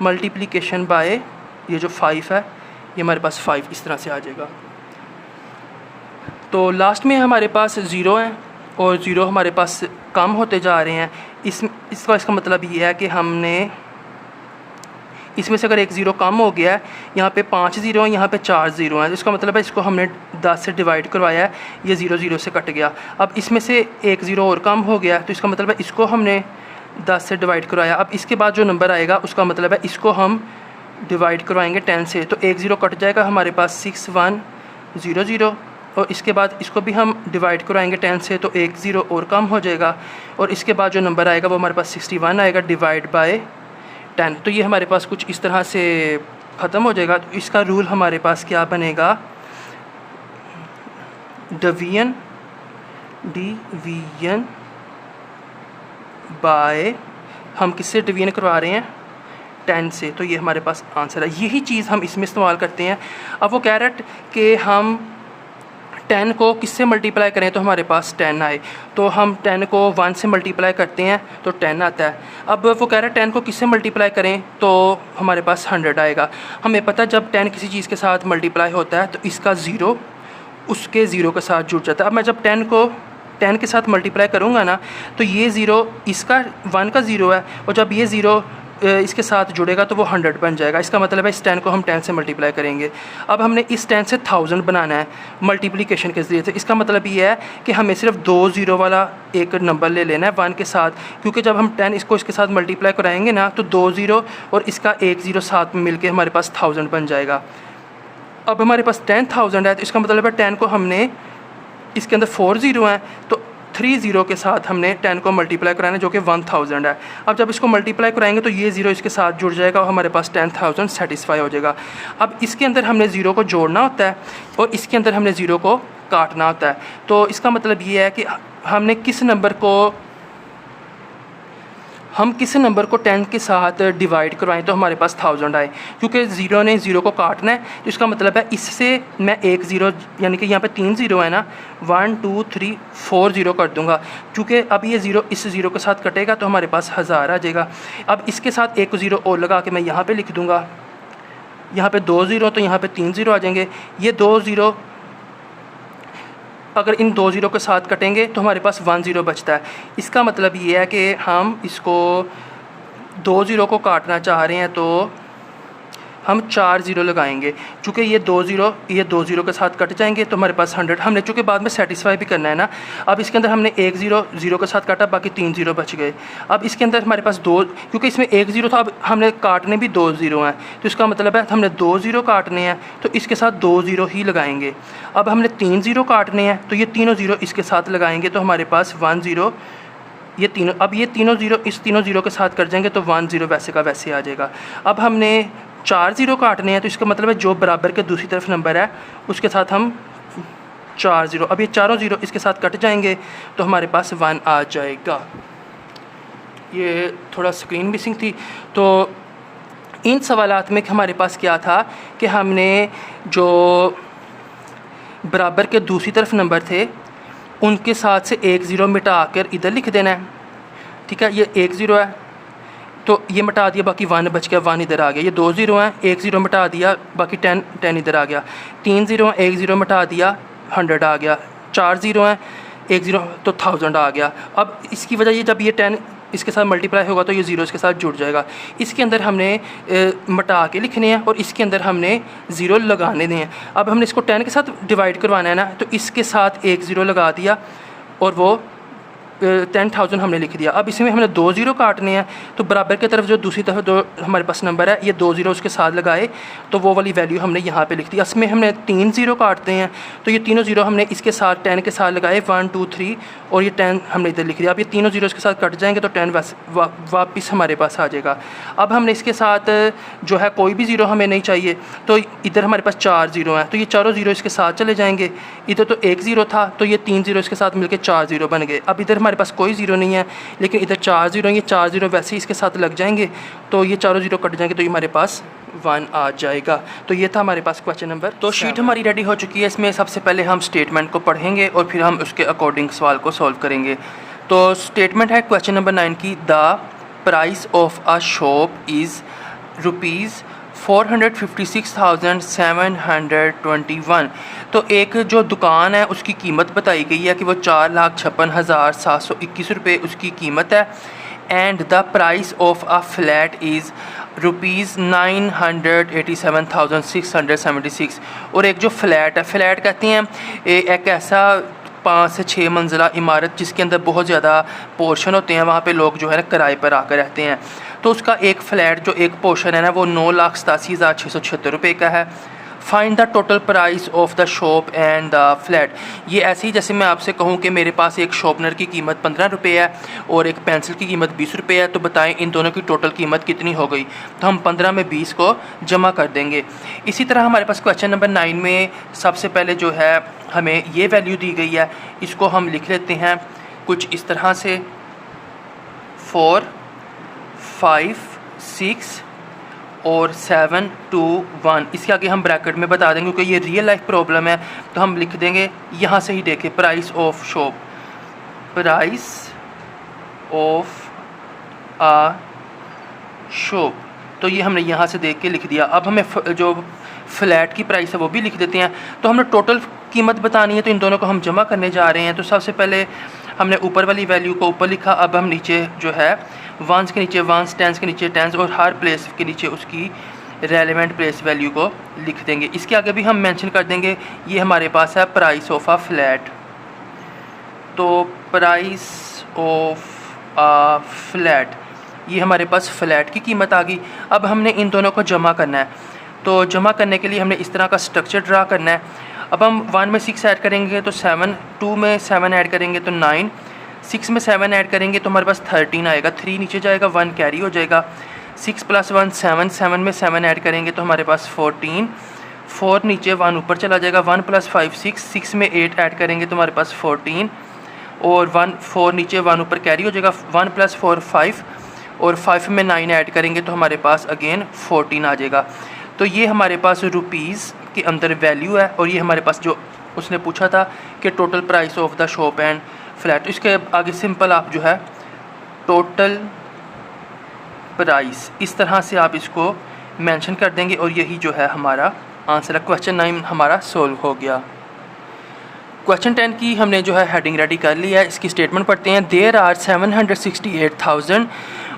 मल्टीप्लिकेशन बाय ये जो 5 है ये हमारे पास 5 इस तरह से आ जाएगा। तो लास्ट में हमारे पास 0 है और 0 हमारे पास कम होते जा रहे हैं। इसका मतलब ये है कि हमने इसमें से अगर एक 0 कम हो गया है, यहाँ पे 5 0 हैं, यहाँ पे 4 0 हैं, इसका मतलब है इसको हमने 10 से डिवाइड करवाया है, ये 0 0 से कट गया। अब इसमें से एक 0 और कम हो गया, तो इसका मतलब है इसको हमने 10 से डिवाइड करवाया। अब इसके बाद जो नंबर आएगा उसका मतलब है इसको हम डिवाइड करवाएंगे 10 से, तो एक 0 कट जाएगा हमारे पास 6100, और इसके बाद इसको भी हम डिवाइड करवाएंगे 10 से, तो एक 0 और कम हो जाएगा, और इसके बाद जो नंबर आएगा वो हमारे पास 61 आएगा डिवाइड बाय 10। तो ये हमारे पास कुछ इस तरह से ख़त्म हो जाएगा। तो इसका रूल हमारे पास क्या बनेगा, डिवीजन बाय, हम किससे डिवीजन करवा रहे हैं, 10 से, तो ये हमारे पास आंसर है। यही चीज़ हम इसमें इस्तेमाल करते हैं। अब वो कह रहा है कि हम 10 को किससे मल्टीप्लाई करें तो हमारे पास 10 आए, तो हम 10 को 1 से मल्टीप्लाई करते हैं तो 10 आता है। अब वो कह रहा है 10 को किससे मल्टीप्लाई करें तो हमारे पास 100 आएगा। हमें पता है जब 10 किसी चीज़ के साथ मल्टीप्लाई होता है तो इसका 0 उसके 0 के साथ जुड़ जाता है। अब मैं जब 10 को 10 के साथ मल्टीप्लाई करूँगा ना, तो ये 0 इसका 1 का 0 है, और जब ये 0 इसके साथ जुड़ेगा तो वो 100 बन जाएगा। इसका मतलब है इस 10 को हम 10 से मल्टीप्लाई करेंगे। अब हमने इस 10 से 1000 बनाना है मल्टीप्लिकेशन के ज़रिए से। इसका मतलब ये है कि हमें सिर्फ 2 0 वाला एक नंबर ले लेना है 1 के साथ, क्योंकि जब हम 10 इसको इसके साथ मल्टीप्लाई कराएंगे ना तो 2 0 और इसका एक 0 साथ में मिलके हमारे पास 1000 बन जाएगा। अब हमारे पास 10,000 है, तो इसका मतलब है 10 को हमने इसके अंदर 4 0 हैं, तो 3 0 के साथ हमने 10 को मल्टीप्लाई कराना है जो कि 1000 है। अब जब इसको मल्टीप्लाई कराएंगे तो ये 0 इसके साथ जुड़ जाएगा और हमारे पास 10,000 सेटिस्फाई हो जाएगा। अब इसके अंदर हमने 0 को जोड़ना होता है और इसके अंदर हमने 0 को काटना होता है। तो इसका मतलब ये है कि हमने किस नंबर को 10 के साथ डिवाइड करवाएं तो हमारे पास 1000 आए, क्योंकि 0 ने 0 को काटना है। तो इसका मतलब है इससे मैं एक 0 यानी कि यहाँ पे 3 0 है ना, 1 2 3 4 0 कर दूँगा, क्योंकि अब ये 0 इस 0 के साथ कटेगा तो हमारे पास 1000 आ जाएगा। अब इसके साथ एक 0 और लगा के मैं यहाँ पे लिख दूँगा, यहाँ पे 2 0 तो यहाँ पे 3 0 आ जाएंगे। ये 2 0 अगर इन 2 0 के साथ कटेंगे तो हमारे पास 1 0 बचता है। इसका मतलब ये है कि हम इसको 2 0 को काटना चाह रहे हैं तो हम 4 ज़ीरो लगाएंगे। चूँकि ये 2 ज़ीरो के साथ कट जाएंगे तो हमारे पास 100, हमने चूँकि बाद में सेटिस्फाई भी करना है ना। अब इसके अंदर हमने 1 ज़ीरो के साथ काटा, बाकी 3 ज़ीरो बच गए। अब इसके अंदर हमारे पास 2, क्योंकि इसमें 1 ज़ीरो था, अब हमने काटने भी 2 ज़ीरो हैं, तो इसका मतलब है हमने 2 ज़ीरो काटने हैं तो इसके साथ 2 ज़ीरो ही लगाएंगे। अब हमने 3 ज़ीरो काटने हैं तो ये तीनों ज़ीरो इसके साथ लगाएंगे तो हमारे पास 1 ज़ीरो, ये तीनों, अब ये तीनों ज़ीरो इस तीनों ज़ीरो के साथ कर जाएंगे तो 1 ज़ीरो वैसे का वैसे आ जाएगा। अब हमने 4 ज़ीरो काटने हैं तो इसका मतलब है जो बराबर के दूसरी तरफ नंबर है उसके साथ हम 4 ज़ीरो, अब ये चारों ज़ीरो इसके साथ कट जाएंगे तो हमारे पास 1 आ जाएगा। ये थोड़ा स्क्रीन मिसिंग थी। तो इन सवालात में हमारे पास क्या था कि हमने जो बराबर के दूसरी तरफ नंबर थे उनके साथ से 1 ज़ीरो मिटा कर इधर लिख देना है। ठीक है, ये 1 ज़ीरो है तो ये मिटा दिया, बाकी 1 बच गया, 1 इधर आ गया। ये 2 ज़ीरो हैं, 1 ज़ीरो मिटा दिया, बाकी 10 इधर आ गया। 3 ज़ीरो हैं, 1 ज़ीरो मिटा दिया, 100 आ गया। 4 ज़ीरो हैं, 1 ज़ीरो तो 1000 आ गया। अब इसकी वजह ये जब ये 10 इसके साथ मल्टीप्लाई होगा तो ये ज़ीरो इसके साथ जुड़ जाएगा। इसके अंदर हमने मिटा के लिखने हैं और इसके अंदर हमने ज़ीरो लगाने हैं। अब हमने इसको 10 के साथ डिवाइड करवाना है ना, तो इसके साथ 1 ज़ीरो लगा दिया और वो 10,000 हमने लिख दिया। अब इसमें हमने 2 ज़ीरो काटने हैं तो बराबर की तरफ जो दूसरी तरफ जो हमारे पास नंबर है ये 2 ज़ीरो उसके साथ लगाए तो वो वाली वैल्यू हमने यहाँ पे लिख दी। इसमें हमने 3 ज़ीरो काटते हैं तो ये तीनों ज़ीरो हमने इसके साथ 10 के साथ लगाए, 1 2 3 और ये 10 हमने इधर लिख दिया। अब ये तीनों ज़ीरो इसके साथ कट जाएंगे तो 10 वापस हमारे पास आ जाएगा। अब हमने इसके साथ जो है कोई भी ज़ीरो हमें नहीं चाहिए तो इधर हमारे पास 4 ज़ीरो हैं तो ये चारों ज़ीरो इसके साथ चले जाएंगे। इधर तो 1 ज़ीरो था तो ये 3 ज़ीरो इसके साथ मिलकर 4 ज़ीरो बन गए। अब इधर हमारे पास कोई ज़ीरो नहीं है लेकिन इधर 4 ज़ीरो हैं, ये 4 ज़ीरो वैसे ही इसके साथ लग जाएंगे तो ये चारों ज़ीरो कट जाएंगे तो ये हमारे पास 1 आ जाएगा। तो ये था हमारे पास क्वेश्चन नंबर। तो शीट हमारी रेडी हो चुकी है। इसमें सबसे पहले हम स्टेटमेंट को पढ़ेंगे और फिर हम उसके अकॉर्डिंग सवाल को सॉल्व करेंगे। तो स्टेटमेंट है क्वेश्चन नंबर 9 की, the price of a shop is ₹456,721। तो एक जो दुकान है उसकी कीमत बताई गई है कि वो 4,56,721 रुपये उसकी कीमत है। And the price of a flat is ₹987,676। और एक जो फ्लैट है, फ्लैट कहते हैं एक ऐसा 5 से 6 मंजिला इमारत जिसके अंदर बहुत ज़्यादा पोर्शन होते हैं, वहाँ पे लोग जो है ना किराए पर आकर रहते हैं। तो उसका एक फ़्लैट जो एक पोर्शन है ना वो 9,87,676 रुपये का है। Find the total price of the shop and the flat. ये ऐसे ही जैसे मैं आपसे कहूँ कि मेरे पास एक शॉर्पनर की कीमत 15 रुपये है और एक पेंसिल की कीमत 20 रुपये है, तो बताएं इन दोनों की टोटल कीमत कितनी हो गई। तो हम 15 में 20 को जमा कर देंगे। इसी तरह हमारे पास क्वेश्चन नंबर 9 में सबसे पहले जो है हमें ये वैल्यू दी गई है, इसको हम लिख लेते हैं कुछ इस तरह से 4 5 6 और 7 2 1। इसके आगे हम ब्रैकेट में बता देंगे क्योंकि ये रियल लाइफ प्रॉब्लम है, तो हम लिख देंगे यहाँ से ही देखें price of shop, price of a shop. तो ये हमने यहाँ से देख के लिख दिया। अब हमें जो फ्लैट की प्राइस है वो भी लिख देते हैं। तो हमने टोटल कीमत बतानी है तो इन दोनों को हम जमा करने जा रहे हैं। तो सबसे पहले हमने ऊपर वाली वैल्यू को ऊपर लिखा, अब हम नीचे जो है वंस के नीचे वंस, टेंस के नीचे टेंस और हर प्लेस के नीचे उसकी रेलेवेंट प्लेस वैल्यू को लिख देंगे। इसके आगे भी हम मेंशन कर देंगे ये हमारे पास है प्राइस ऑफ अ फ्लैट। तो प्राइस ऑफ अ फ्लैट, ये हमारे पास फ्लैट की कीमत आ गई। अब हमने इन दोनों को जमा करना है, तो जमा करने के लिए हमने इस तरह का स्ट्रक्चर ड्रा करना है। अब हम 1 में 6 ऐड करेंगे तो 7, 2 में 7 ऐड करेंगे तो 9, 6 में 7 ऐड करेंगे तो हमारे पास 13 आएगा, 3 नीचे जाएगा, 1 कैरी हो जाएगा। 6 + 1 7, 7 में 7 ऐड करेंगे तो हमारे पास 14, 4 नीचे 1 ऊपर चला जाएगा, 1 + 5 6, 6 में 8 ऐड करेंगे तो हमारे पास 14 और 1 4 नीचे 1 ऊपर कैरी हो जाएगा, 1 + 4 5 और 5 में 9 ऐड करेंगे तो हमारे पास अगेन 14 आ जाएगा। तो ये हमारे पास रुपीज़ के अंदर वैल्यू है और ये हमारे पास जो उसने पूछा था कि total price of the shop and flat. इसके आगे सिंपल आप जो है टोटल प्राइस इस तरह से आप इसको मेंशन कर देंगे और यही जो है हमारा आंसर है। क्वेश्चन 9 हमारा सोल्व हो गया। क्वेश्चन 10 की हमने जो है हेडिंग रेडी कर ली है। इसकी स्टेटमेंट पढ़ते हैं। There are 768,1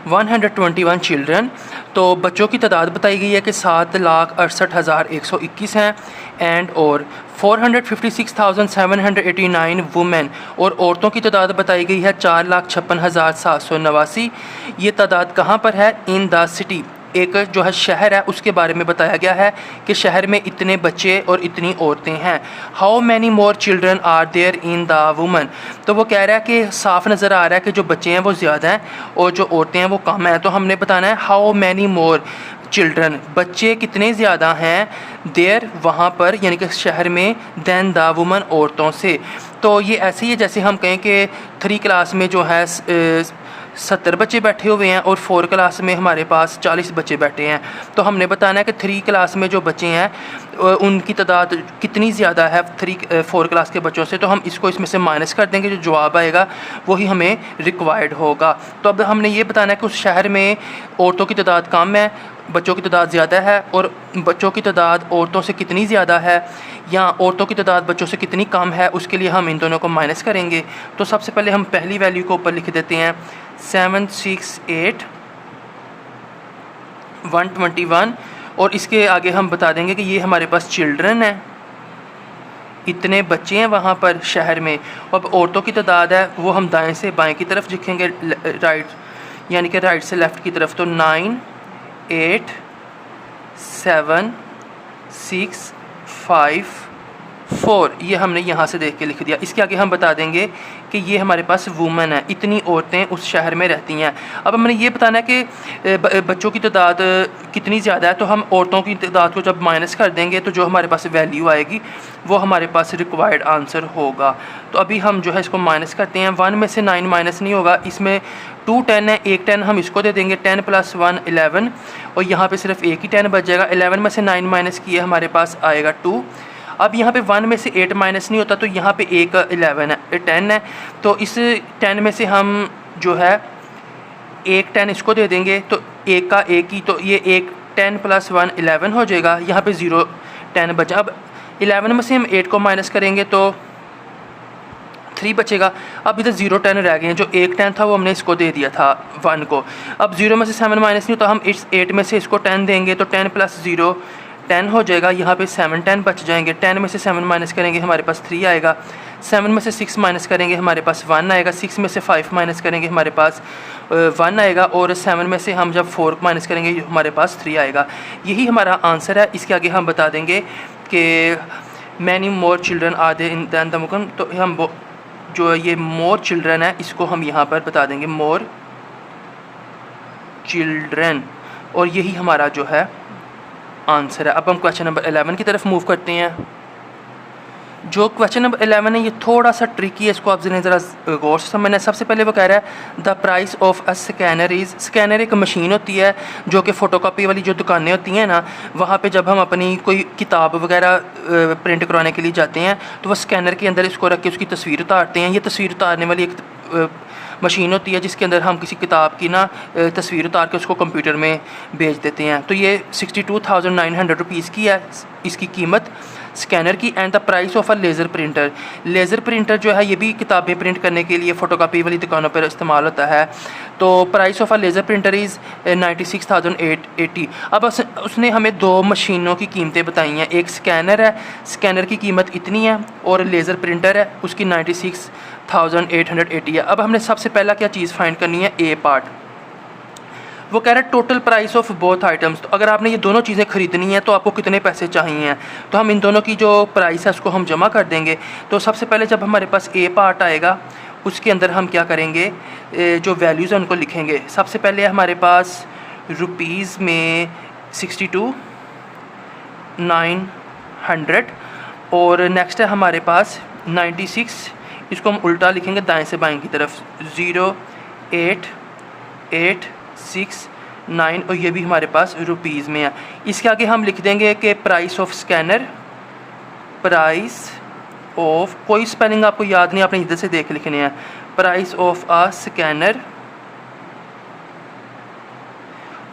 121 children. तो बच्चों की तादाद बताई गई है कि 7,68,121 हैं एंड और 456,789 वुमेन, और औरतों की तादाद बताई गई है 4,56,789। ये तादाद कहाँ पर है? इन द सिटी, एक जो है शहर है उसके बारे में बताया गया है कि शहर में इतने बच्चे और इतनी औरतें हैं। How many more children are there in the women. तो वो कह रहा है कि साफ नज़र आ रहा है कि जो बच्चे हैं वो ज़्यादा हैं और जो औरतें हैं वो कम हैं। तो हमने बताना है हाउ मैनी मोर चिल्ड्रन, बच्चे कितने ज़्यादा हैं देयर वहाँ पर, यानी कि शहर में, दैन द वुमन, औरतों से। तो ये ऐसे ही है जैसे हम कहें कि 3 क्लास में जो है 70 बच्चे बैठे हुए हैं और 4 क्लास में हमारे पास 40 बच्चे बैठे हैं। तो हमने बताना है कि 3 क्लास में जो बच्चे हैं उनकी तादाद कितनी ज़्यादा है 4 क्लास के बच्चों से। तो हम इसको इसमें से माइनस कर देंगे, जो जवाब आएगा वही हमें रिक्वायर्ड होगा। तो अब हमने ये बताना है कि उस शहर में औरतों की तादाद कम है, बच्चों की तादाद ज़्यादा है, और बच्चों की तादाद औरतों से कितनी ज़्यादा है या औरतों की तादाद बच्चों से कितनी कम है, उसके लिए हम इन दोनों को माइनस करेंगे। तो सबसे पहले हम पहली वैल्यू को ऊपर लिख देते हैं 768,121, और इसके आगे हम बता देंगे कि ये हमारे पास चिल्ड्रन है, इतने बच्चे हैं वहाँ पर शहर में। अब औरतों की तादाद है वो हम दाएं से बाएं की तरफ लिखेंगे, राइट यानी कि राइट से लेफ़्ट की तरफ। तो 9, 8, 7, 6, 5, 4 ये हमने यहाँ से देख के लिख दिया। इसके आगे हम बता देंगे कि ये हमारे पास वुमेन है, इतनी औरतें उस शहर में रहती हैं। अब हमने ये बताना है कि बच्चों की तादाद कितनी ज़्यादा है, तो हम औरतों की तादाद को जब माइनस कर देंगे तो जो हमारे पास वैल्यू आएगी वो हमारे पास रिक्वायर्ड आंसर होगा। तो अभी हम जो है इसको माइनस करते हैं। 1 में से 9 माइनस नहीं होगा, इसमें 2 10 है, एक 10 हम इसको दे देंगे, 10 + 1 11, और यहाँ पे सिर्फ एक ही 10 बच जाएगा। 11 में से 9 माइनस किए हमारे पास आएगा 2। अब यहाँ पे 1 में से 8 माइनस नहीं होता, तो यहाँ पे एक 11 है, 10 है। तो इस 10 में से हम जो है एक 10 इसको दे देंगे, तो एक का एक ही, तो ये एक 10 + 1 11 हो जाएगा। यहाँ पे 0 10 बचा। अब 11 में से हम 8 को माइनस करेंगे तो 3 बचेगा। अब इधर 0 10 रह गए हैं, जो एक 10 था वो हमने इसको दे दिया था 1 को। अब 0 में से 7 माइनस नहीं, तो हम इस 8 में से इसको 10 देंगे, तो 10 + 0 10 हो जाएगा। यहाँ पे 7 10 बच जाएंगे। 10 में से 7 माइनस करेंगे हमारे पास 3 आएगा। 7 में से 6 माइनस करेंगे हमारे पास 1 आएगा। 6 में से 5 माइनस करेंगे हमारे पास 1 आएगा, और 7 में से हम जब 4 माइनस करेंगे हमारे पास 3 आएगा। यही हमारा आंसर है। इसके आगे हम बता देंगे कि many more children are there in than the women. तो हम जो ये मोर चिल्ड्रन है इसको हम यहाँ पर बता देंगे मोर चिल्ड्रन, और यही हमारा जो है आंसर है। अब हम क्वेश्चन नंबर 11 की तरफ मूव करते हैं। जो क्वेश्चन नंबर 11 है ये थोड़ा सा ट्रिकी है, इसको आप ज़रा गौर से समझना है। सबसे पहले वो कह रहा है the price of a scanner is. Scanner एक मशीन होती है जो कि फ़ोटोकॉपी वाली जो दुकानें होती हैं ना, वहाँ पे जब हम अपनी कोई किताब वगैरह प्रिंट करवाने के लिए जाते हैं तो वह स्कैनर के अंदर इसको रख के उसकी तस्वीर उतारते हैं। ये तस्वीर उतारने वाली एक मशीन होती है जिसके अंदर हम किसी किताब की ना तस्वीर उतार के उसको कंप्यूटर में भेज देते हैं। तो ये 62,900 रुपीज़ की है इसकी कीमत स्कैनर की। And the price of a laser printer. Laser printer जो है ये भी किताबें प्रिंट करने के लिए फ़ोटोकॉपी वाली दुकानों पर इस्तेमाल होता है। तो price of a laser printer is 96,880। अब उसने हमें 2 मशीनों की कीमतें बताई हैं। एक स्कैनर है, स्कैनर की कीमत इतनी है, और लेज़र प्रिंटर है उसकी 96,880 है। अब हमने सबसे पहला क्या चीज़ फाइंड करनी है, ए पार्ट। वो कह रहा है total price of both items. तो अगर आपने ये दोनों चीज़ें ख़रीदनी हैं तो आपको कितने पैसे चाहिए। तो हम इन दोनों की जो प्राइस है उसको हम जमा कर देंगे। तो सबसे पहले जब हमारे पास ए पार्ट आएगा उसके अंदर हम क्या करेंगे, जो वैल्यूज़ हैं उनको लिखेंगे। सबसे पहले हमारे पास रुपीज़ में 62,900, और नेक्स्ट है हमारे पास 96, इसको हम उल्टा लिखेंगे दाएं से बाएं की तरफ, 0,8,8,6,9, और ये भी हमारे पास रुपीज़ में है। इसके आगे हम लिख देंगे कि price of scanner, price of, कोई स्पेलिंग आपको याद नहीं, आपने इधर से देख लिखने हैं, प्राइस ऑफ अ स्कैनर,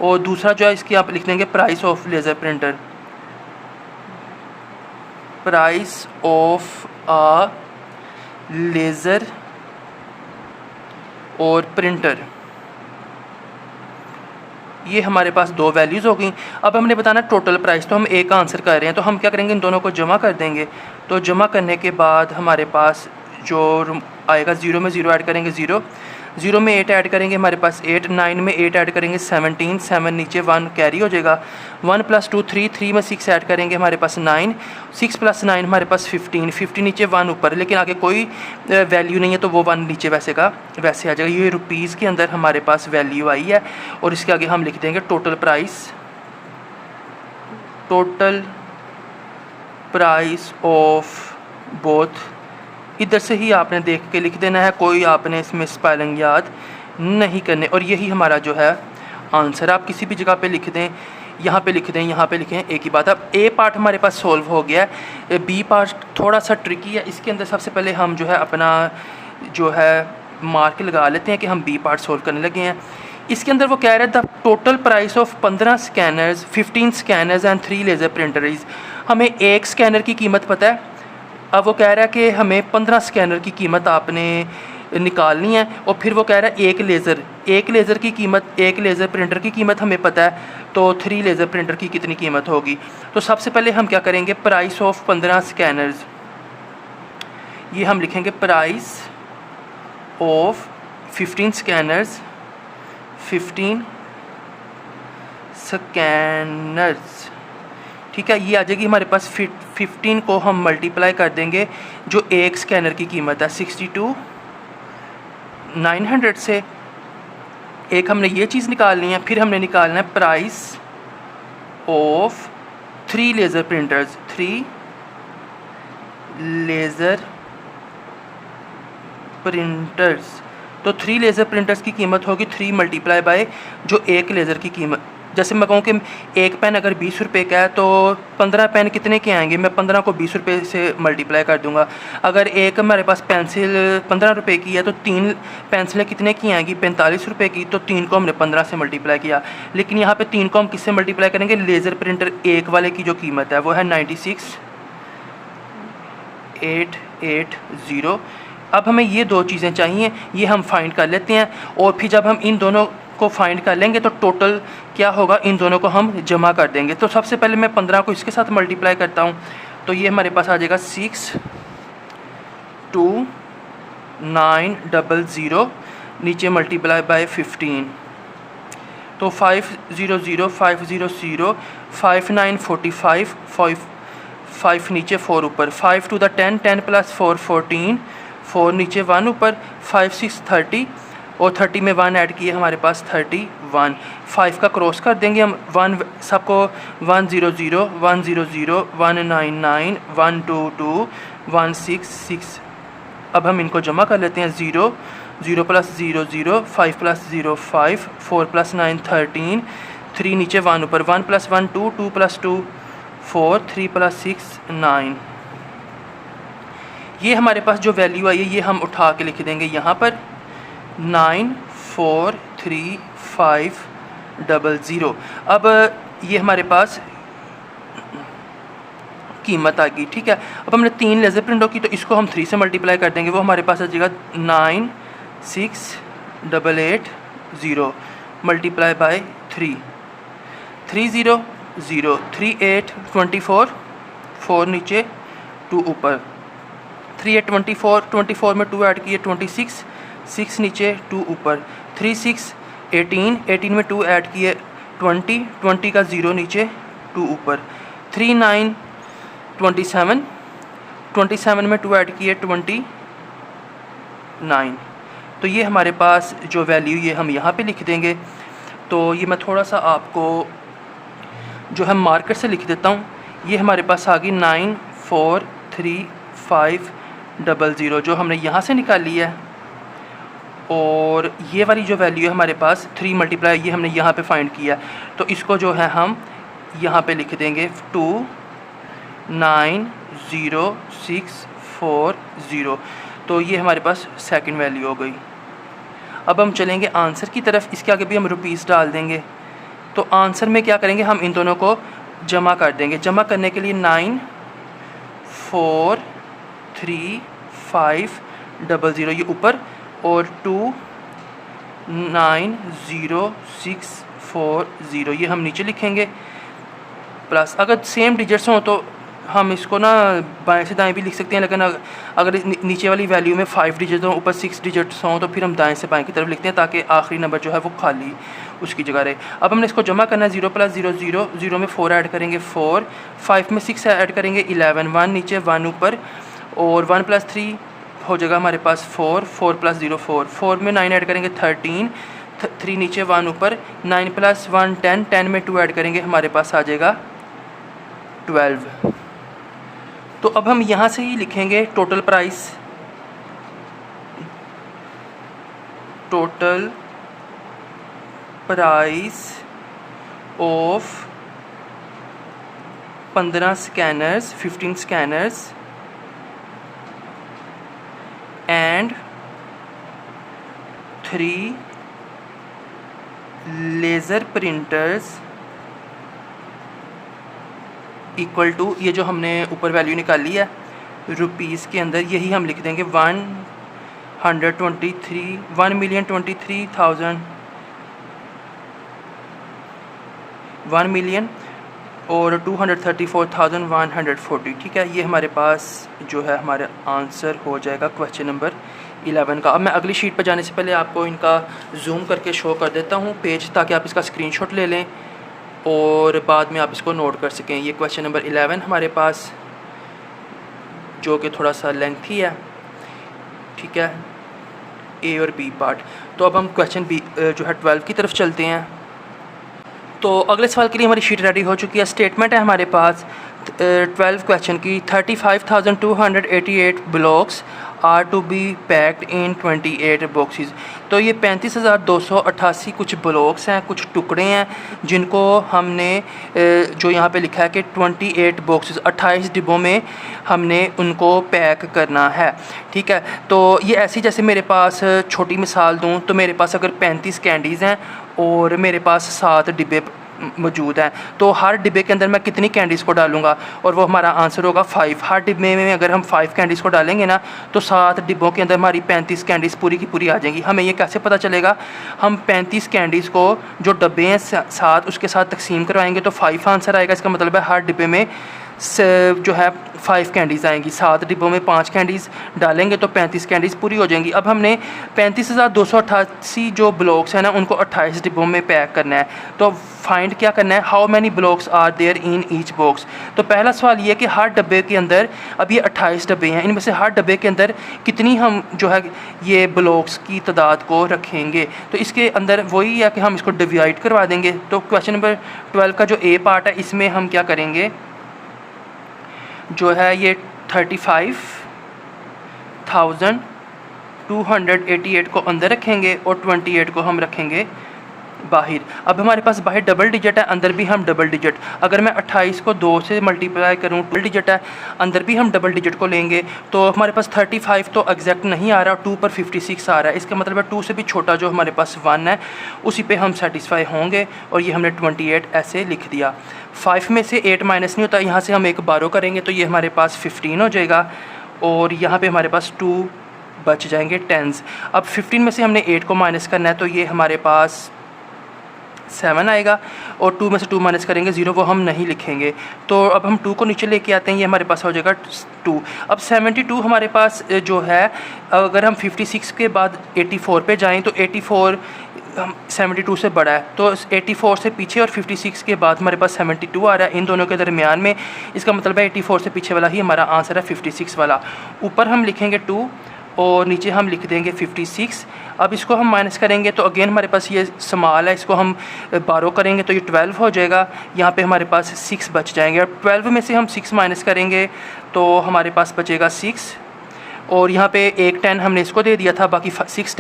और दूसरा जो है इसकी आप लिख देंगे price of laser printer, price of a laser और प्रिंटर। ये हमारे पास दो वैल्यूज़ हो गई। अब हमने बताना टोटल प्राइस, तो हम ए का आंसर कर रहे हैं, तो हम क्या करेंगे, इन दोनों को जमा कर देंगे। तो जमा करने के बाद हमारे पास जो आएगा, 0 में 0 ऐड करेंगे 0, 0 में 8 ऐड करेंगे हमारे पास 8, 9 में 8 ऐड करेंगे 17, 7 नीचे 1 कैरी हो जाएगा, 1 + 2 3, 3 में 6 ऐड करेंगे हमारे पास 9, 6 + 9 हमारे पास 15, 15 नीचे 1 ऊपर, लेकिन आगे कोई वैल्यू नहीं है तो वो 1 नीचे वैसे का वैसे आ जाएगा। ये रुपीज़ के अंदर हमारे पास वैल्यू आई है और इसके आगे हम लिख देंगे टोटल प्राइस ऑफ बोथ। इधर से ही आपने देख के लिख देना है, कोई आपने इसमें स्पेलिंग याद नहीं करने, और यही हमारा जो है आंसर। आप किसी भी जगह पे लिख दें, यहाँ पे लिख दें, यहाँ पे लिखें, एक ही बात। अब ए पार्ट हमारे पास सॉल्व हो गया है, बी पार्ट थोड़ा सा ट्रिकी है। इसके अंदर सबसे पहले हम जो है अपना जो है मार्क लगा लेते हैं कि हम बी पार्ट सॉल्व करने लगे हैं। इसके अंदर वो कह रहा है the total price of 15 scanners, 15 scanners and 3 laser printers. हमें एक स्कैनर की कीमत पता है, अब वो कह रहा है कि हमें 15 स्कैनर की कीमत आपने निकालनी है, और फिर वो कह रहा है एक लेज़र की कीमत, एक लेज़र प्रिंटर की कीमत हमें पता है, तो 3 लेज़र प्रिंटर की कितनी कीमत होगी। तो सबसे पहले हम क्या करेंगे, प्राइस ऑफ 15 स्कैनर्स, ये हम लिखेंगे प्राइस ऑफ 15 स्कैनर्स, 15 स्कैनर्स, ठीक है। ये आ जाएगी हमारे पास 15 को हम मल्टीप्लाई कर देंगे जो एक स्कैनर की कीमत है 62,900 से। एक हमने ये चीज़ निकालनी है, फिर हमने निकालना है price of 3 laser printers, 3 laser printers. तो 3 लेज़र प्रिंटर्स की कीमत होगी 3 मल्टीप्लाई बाय जो एक लेज़र की कीमत। जैसे मैं कहूँ कि एक पेन अगर 20 रुपये का है तो 15 पेन कितने के आएंगे, मैं 15 को 20 रुपये से मल्टीप्लाई कर दूंगा। अगर एक हमारे पास पेंसिल 15 रुपये की है तो 3 पेंसिलें कितने की आएंगी, 45 रुपये की, तो 3 को हमने 15 से मल्टीप्लाई किया। लेकिन यहाँ पे 3 को हम किससे मल्टीप्लाई करेंगे, लेज़र प्रिंटर एक वाले की जो कीमत है वो है 96,880। अब हमें ये दो चीज़ें चाहिए, ये हम फाइंड कर लेते हैं, और फिर जब हम इन दोनों को फाइंड कर लेंगे तो टोटल क्या होगा, इन दोनों को हम जमा कर देंगे। तो सबसे पहले मैं 15 को इसके साथ मल्टीप्लाई करता हूँ, तो ये हमारे पास आ जाएगा 62900 नीचे मल्टीप्लाई बाय 15, तो 500 500 5945 5 नीचे 4 ऊपर, 5 to the 10 10 + 4 14, 4 नीचे 1 ऊपर, 5 6 30, और 30 में 1 ऐड किए हमारे पास 31। 5 का क्रॉस कर देंगे हम, 1 सबको 100 100 199 122 166। अब हम इनको जमा कर लेते हैं, 0 0 + 0 0, 5 + 0 5, 4 + 9 13, 3 नीचे 1 ऊपर, 1 + 1 2, 2 + 2 4, 3 + 6 9। ये हमारे पास जो वैल्यू आई है ये हम उठा के लिख देंगे यहाँ पर 943,500। अब ये हमारे पास कीमत आ गई, ठीक है। अब हमने 3 लेज़र प्रिंटों की, तो इसको हम 3 से मल्टीप्लाई कर देंगे, वो हमारे पास आ जाएगा 96,880 मल्टीप्लाई बाय 3, 30 0 38 24, 4 नीचे 2 ऊपर, 3 8 24, 24 में 2 ऐड किए 26, 6 नीचे 2 ऊपर, 3 6 18, 18 में 2 ऐड किए 20, 20 का 0 नीचे 2 ऊपर, 3 9 27, 27 में 2 ऐड किए 29। तो ये हमारे पास जो वैल्यू ये हम यहाँ पे लिख देंगे। तो ये मैं थोड़ा सा आपको जो है मार्कर से लिख देता हूँ। ये हमारे पास आ गई 943,500 जो हमने यहाँ से निकाली है, और ये वाली जो वैल्यू है हमारे पास 3 मल्टीप्लाई ये हमने यहाँ पे फाइंड किया। तो इसको जो है हम यहाँ पे लिख देंगे 290,640। तो ये हमारे पास सेकंड वैल्यू हो गई। अब हम चलेंगे आंसर की तरफ, इसके आगे भी हम रुपीस डाल देंगे। तो आंसर में क्या करेंगे, हम इन दोनों को जमा कर देंगे। जमा करने के लिए 943,500 ये ऊपर, और 290,640 0 ये हम नीचे लिखेंगे प्लस। अगर सेम डिजिट्स हों तो हम इसको ना बाएं से दाएं भी लिख सकते हैं, लेकिन अगर नीचे वाली वैल्यू में 5 डिजिट हों ऊपर 6 डिजिट्स हों तो फिर हम दाएं से बाएं की तरफ लिखते हैं ताकि आखिरी नंबर जो है वो खाली उसकी जगह रहे। अब हमने इसको जमा करना है 0 + 0 0, 0 में 4 ऐड करेंगे 4, 5 में 6 ऐड करेंगे 11, 1 नीचे 1 ऊपर, और 1 + 3 हो जाएगा हमारे पास 4, 4 + 0 4, 4 में 9 ऐड करेंगे 13, 3 नीचे 1 ऊपर, 9 + 1 10, 10 में 2 ऐड करेंगे हमारे पास आ जाएगा 12। तो अब हम यहाँ से ही लिखेंगे total price, total price of 15 scanners, 15 scanners and 3 laser printers equal to, ये जो हमने ऊपर वैल्यू निकाली है रुपीज़ के अंदर, यही हम लिख देंगे 1,000,000 और 234,140। ठीक है, ये हमारे पास जो है हमारा आंसर हो जाएगा क्वेश्चन नंबर 11 का। अब मैं अगली शीट पर जाने से पहले आपको इनका जूम करके शो कर देता हूँ पेज, ताकि आप इसका स्क्रीनशॉट ले लें और बाद में आप इसको नोट कर सकें। ये क्वेश्चन नंबर 11 हमारे पास, जो कि थोड़ा सा लेंथी है। ठीक है, ए और बी पार्ट। तो अब हम क्वेश्चन बी जो है 12 की तरफ चलते हैं। तो अगले सवाल के लिए हमारी शीट रेडी हो चुकी है। स्टेटमेंट है हमारे पास 12 क्वेश्चन की, 35,288 blocks are to be packed in 28 boxes. तो ये 35,288 कुछ ब्लॉक्स हैं, कुछ टुकड़े हैं, जिनको हमने जो यहाँ पे लिखा है कि 28 बॉक्सेस 28 डिब्बों में हमने उनको पैक करना है। ठीक है, तो ये ऐसी, जैसे मेरे पास छोटी मिसाल दूँ तो मेरे पास अगर 35 कैंडीज़ हैं और मेरे पास 7 डिब्बे मौजूद हैं, तो हर डिब्बे के अंदर मैं कितनी कैंडीज़ को डालूंगा, और वो हमारा आंसर होगा 5। हर डिब्बे में अगर हम 5 कैंडीज़ को डालेंगे ना, तो 7 डिब्बों के अंदर हमारी 35 कैंडीज़ पूरी की पूरी आ जाएंगी। हमें ये कैसे पता चलेगा? हम 35 कैंडीज़ को जो डब्बे हैं 7 उसके साथ तकसीम करवाएंगे तो 5 आंसर आएगा। इसका मतलब है हर डिब्बे में जो है 5 कैंडीज़ आएंगी। 7 डिब्बों में 5 कैंडीज़ डालेंगे तो 35 कैंडीज़ पूरी हो जाएंगी। अब हमने 35,288 जो ब्लॉक्स हैं ना, उनको 28 डिब्बों में पैक करना है। तो फाइंड क्या करना है, how many blocks are there in each box. तो पहला सवाल ये कि हर डब्बे के अंदर, अब ये 28 डब्बे हैं, इनमें से हर डब्बे के अंदर कितनी हम जो है ये ब्लॉक्स की तादाद को रखेंगे। तो इसके अंदर वही है कि हम इसको डिवाइड करवा देंगे। तो क्वेश्चन नंबर 12 का जो ए पार्ट है, इसमें हम क्या करेंगे, जो है ये 35,288 को अंदर रखेंगे और 28 को हम रखेंगे बाहर। अब हमारे पास बाहर डबल डिजिट है, अंदर भी हम डबल डिजिट। अगर मैं 28 को 2 से मल्टीप्लाई करूँ, डबल डिजिट है, अंदर भी हम डबल डिजिट को लेंगे, तो हमारे पास 35 तो एग्जैक्ट नहीं आ रहा, 2 पर 56 आ रहा है। इसका मतलब है 2 से भी छोटा जो हमारे पास 1 है, उसी पे हम सेटिस्फाई होंगे, और ये हमने 28 ऐसे लिख दिया। 5 में से 8 माइनस नहीं होता, यहाँ से हम एक बारो करेंगे तो ये हमारे पास 15 हो जाएगा, और यहाँ पे हमारे पास 2 बच जाएंगे 10s। अब 15 में से हमने 8 को माइनस करना है, तो ये हमारे पास 7 आएगा, और 2 में से 2 माइनस करेंगे 0, वो हम नहीं लिखेंगे। तो अब हम 2 को नीचे लेके आते हैं, ये हमारे पास हो जाएगा 2। अब 72 हमारे पास जो है, अगर हम 56 के बाद 84 पे जाएं तो 84 72 से बड़ा है, तो 84 से पीछे और 56 के बाद हमारे पास 72 आ रहा है, इन दोनों के दरमियान में। इसका मतलब है 84 से पीछे वाला ही हमारा आंसर है 56 वाला। ऊपर हम लिखेंगे 2 और नीचे हम लिख देंगे 56। अब इसको हम माइनस करेंगे तो अगेन हमारे पास ये स्मॉल है, इसको हम बारो करेंगे तो ये 12 हो जाएगा। यहाँ पे हमारे पास 6 बच जाएंगे, और 12 में से हम 6 माइनस करेंगे तो हमारे पास बचेगा 6, और यहाँ पे एक 10 हमने इसको दे दिया था, बाकी 6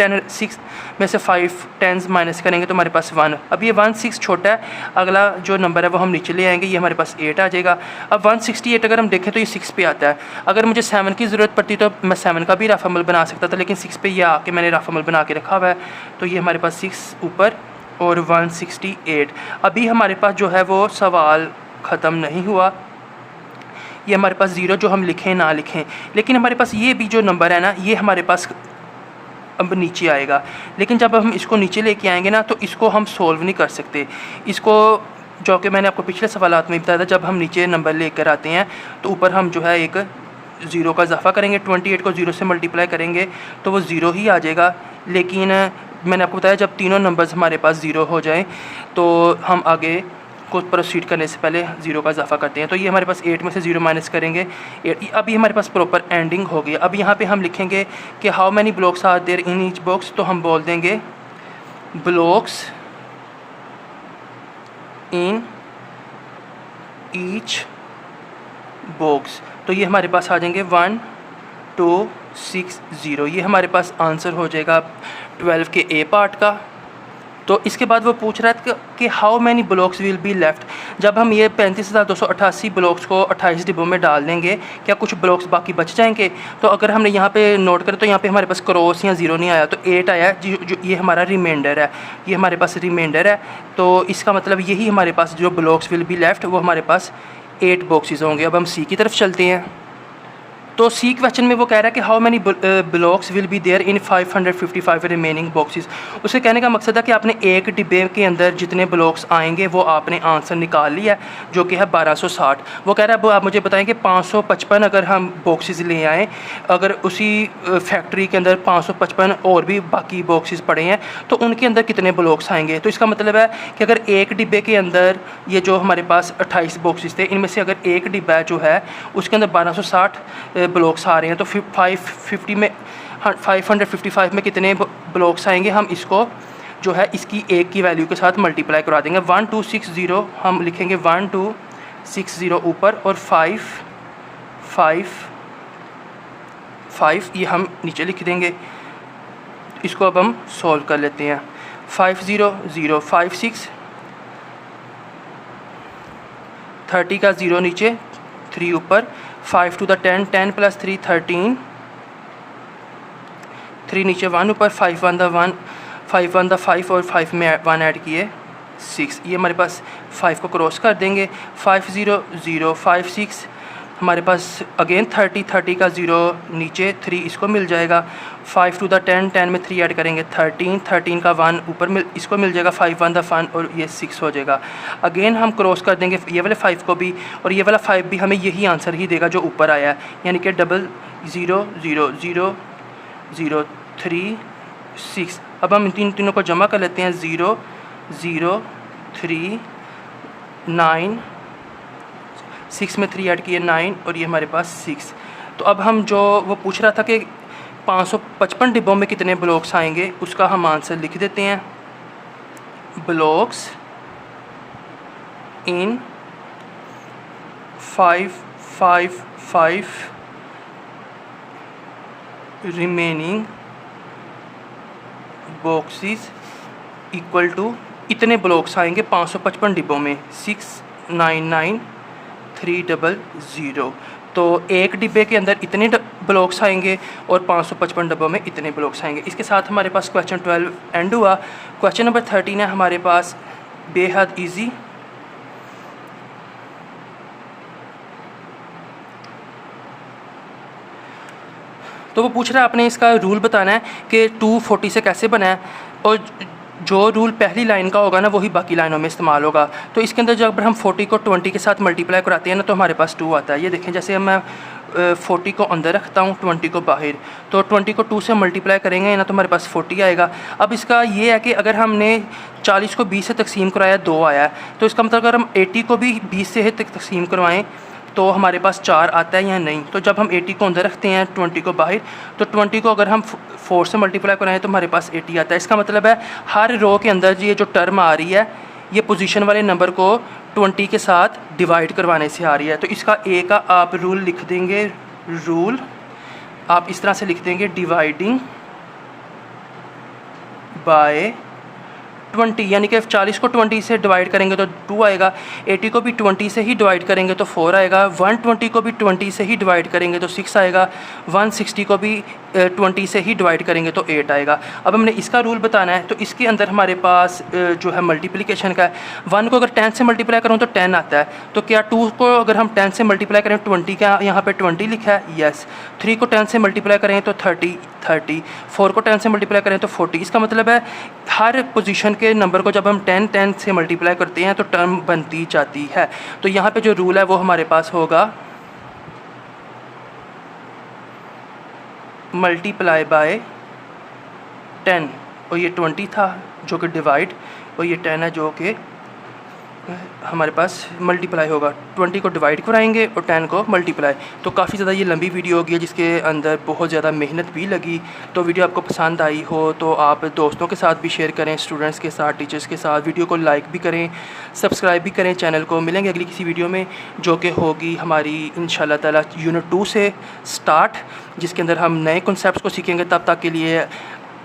में से 5 10s माइनस करेंगे तो हमारे पास 1। अब ये 1 6 छोटा है, अगला जो नंबर है वो हम नीचे ले आएंगे, ये हमारे पास 8 आ जाएगा। अब 168 अगर हम देखें तो ये 6 पे आता है। अगर मुझे 7 की ज़रूरत पड़ती तो मैं 7 का भी रफ अमल बना सकता था, लेकिन 6 पे ये आके मैंने रफ अमल बना के रखा हुआ है, तो ये हमारे पास 6 ऊपर और 168। अभी हमारे पास जो है वो सवाल ख़त्म नहीं हुआ, ये हमारे पास 0 जो हम लिखें ना लिखें, लेकिन हमारे पास ये भी जो नंबर है ना, ये हमारे पास अब नीचे आएगा। लेकिन जब हम इसको नीचे लेके आएंगे ना तो इसको हम सोल्व नहीं कर सकते। इसको जो कि मैंने आपको पिछले सवालात में बताया था, जब हम नीचे नंबर लेकर आते हैं तो ऊपर हम जो है एक ज़ीरो का इजाफा करेंगे, 28 को 0 से मल्टीप्लाई करेंगे तो वो ज़ीरो ही आ जाएगा। लेकिन मैंने आपको बताया जब तीनों नंबर्स हमारे पास ज़ीरो हो जाएं तो हम आगे को प्रोसीड करने से पहले ज़ीरो का इजाफा करते हैं। तो ये हमारे पास 8 में से 0 माइनस करेंगे 8। अभी हमारे पास प्रॉपर एंडिंग हो गई। अब यहाँ पे हम लिखेंगे कि how many blocks are there in each box, तो हम बोल देंगे ब्लॉक्स इन ईच बॉक्स। तो ये हमारे पास आ जाएंगे 1 2 6 0। ये हमारे पास आंसर हो जाएगा 12 के ए पार्ट का। तो इसके बाद वो पूछ रहा है कि how many blocks will B left. जब हम ये 35,288 ब्लॉक्स को 28 डिब्बों में डाल देंगे, क्या कुछ ब्लॉक्स बाकी बच जाएंगे? तो अगर हमने यहाँ पे नोट करें तो यहाँ पे हमारे पास क्रॉस या ज़ीरो नहीं आया, तो 8 आया जो ये हमारा रिमाइंडर है। ये हमारे पास रिमाइंडर है। तो इसका मतलब यही हमारे पास जो ब्लॉक्स विल बी लेफ़्ट वो हमारे पास 8 बॉक्सेस होंगे। अब हम सी की तरफ चलते हैं। तो सी क्वेश्चन में वो कह रहा है कि how many blocks will be there in 555 remaining boxes. उसे कहने का मकसद है कि आपने एक डिब्बे के अंदर जितने ब्लॉक्स आएंगे वो आपने आंसर निकाल लिया है जो कि है 1260। वो कह रहा है अब आप मुझे बताएं कि 555 अगर हम बॉक्सेस ले आएँ, अगर उसी फैक्ट्री के अंदर 555 और भी बाकी बॉक्सेस पड़े हैं तो उनके अंदर कितने ब्लॉक्स आएंगे। तो इसका मतलब है कि अगर एक डिब्बे के अंदर ये जो हमारे पास 28 बॉक्सेस थे, इनमें से अगर एक डिब्बा जो है उसके अंदर 1260 ब्लॉक्स आ रहे हैं तो 555 में कितने ब्लॉक्स आएंगे, हम इसको जो है इसकी एक की वैल्यू के साथ मल्टीप्लाई करवा देंगे। 1260 हम लिखेंगे 1260 ऊपर और 5 ये हम नीचे लिख देंगे। इसको अब हम सॉल्व कर लेते हैं। 5 0 0 5 6 30 का 0 नीचे 3 ऊपर 5 to the 10 10 plus 3 13 3 नीचे 1 ऊपर 5 1 the 1 5 1 the 5 और 5 में 1 ऐड किए 6। ये हमारे पास 5 को क्रॉस कर देंगे। 5 0 0 5 6 हमारे पास अगेन 30 का 0 नीचे 3 इसको मिल जाएगा। 5 to the 10 10 में 3 ऐड करेंगे 13 का 1 ऊपर इसको मिल जाएगा 5 1 the 1 और ये 6 हो जाएगा। अगेन हम क्रॉस कर देंगे ये वाले 5 को भी और ये वाला 5 भी हमें यही आंसर ही देगा जो ऊपर आया है, यानी कि 0 0 0 0 0 3 6। अब हम इन तीनों को जमा कर लेते हैं। 0 0 3 9 6 में 3 ऐड किए 9 और ये हमारे पास 6। तो अब हम जो वो पूछ रहा था कि 555 डिब्बों में कितने ब्लॉक्स आएंगे, उसका हम आंसर लिख देते हैं। Blocks in 555 remaining boxes equal to इतने ब्लॉक्स आएंगे 555 डिब्बों में 699300। तो एक डिब्बे के अंदर इतने ब्लॉक्स आएंगे और 555 डिब्बों में इतने ब्लॉक्स आएंगे। इसके साथ हमारे पास क्वेश्चन 12 एंड हुआ। क्वेश्चन नंबर 13 है हमारे पास बेहद इजी। तो वो पूछ रहा है आपने इसका रूल बताना है कि 240 से कैसे बना है और जो रूल पहली लाइन का होगा ना वही बाकी लाइनों में इस्तेमाल होगा। तो इसके अंदर जब हम 40 को 20 के साथ मल्टीप्लाई कराते हैं ना तो हमारे पास 2 आता है। ये देखें जैसे मैं 40 को अंदर रखता हूँ 20 को बाहर, तो 20 को 2 से मल्टीप्लाई करेंगे ना तो हमारे पास 40 आएगा। अब इसका ये है कि अगर हमने 40 को 20 से तकसीम करवाया 2 आया है, तो इसका मतलब अगर हम 80 को भी 20 से तकसीम करवाएँ तो हमारे पास 4 आता है या नहीं। तो जब हम 80 को अंदर रखते हैं 20 को बाहर, तो 20 को अगर हम 4 से मल्टीप्लाई कराएं तो हमारे पास 80 आता है। इसका मतलब है हर रो के अंदर ये जो टर्म आ रही है ये पोजीशन वाले नंबर को 20 के साथ डिवाइड करवाने से आ रही है। तो इसका ए का आप रूल लिख देंगे। रूल आप इस तरह से लिख देंगे डिवाइडिंग बाय 20, यानी कि 40 को 20 से डिवाइड करेंगे तो 2 आएगा, 80 को भी 20 से ही डिवाइड करेंगे तो 4 आएगा, 120 को भी 20 से ही डिवाइड करेंगे तो 6 आएगा, 160 को भी 20 से ही डिवाइड करेंगे तो 8 आएगा। अब हमने इसका रूल बताना है। तो इसके अंदर हमारे पास जो है मल्टीप्लिकेशन का है। 1 को अगर 10 से मल्टीप्लाई करूँ तो 10 आता है, तो क्या 2 को अगर हम 10 से मल्टीप्लाई करें 20 का यहाँ पर 20 लिखा है, यस। 3 को 10 से मल्टीप्लाई करें तो 30 30, 4 को 10 से मल्टीप्लाई करें तो 40। इसका मतलब है हर पोजीशन के नंबर को जब हम 10 से मल्टीप्लाई करते हैं तो टर्म बनती जाती है। तो यहाँ पे जो रूल है वो हमारे पास होगा मल्टीप्लाई बाय 10, और ये 20 था जो कि डिवाइड, और ये 10 है जो कि हमारे पास मल्टीप्लाई होगा। 20 को डिवाइड कराएंगे और 10 को मल्टीप्लाई। तो काफ़ी ज़्यादा ये लंबी वीडियो होगी जिसके अंदर बहुत ज़्यादा मेहनत भी लगी। तो वीडियो आपको पसंद आई हो तो आप दोस्तों के साथ भी शेयर करें, स्टूडेंट्स के साथ, टीचर्स के साथ। वीडियो को लाइक भी करें, सब्सक्राइब भी करें चैनल को। मिलेंगे अगली किसी वीडियो में जो कि होगी हमारी इंशाल्लाह ताला यूनिट 2 से स्टार्ट, जिसके अंदर हम नए कॉन्सेप्ट्स को सीखेंगे। तब तक के लिए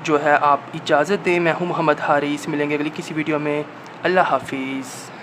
जो है आप इजाज़त दें। मैं हूँ मोहम्मद हारिस। मिलेंगे अगली किसी वीडियो में। अल्लाह हाफिज़।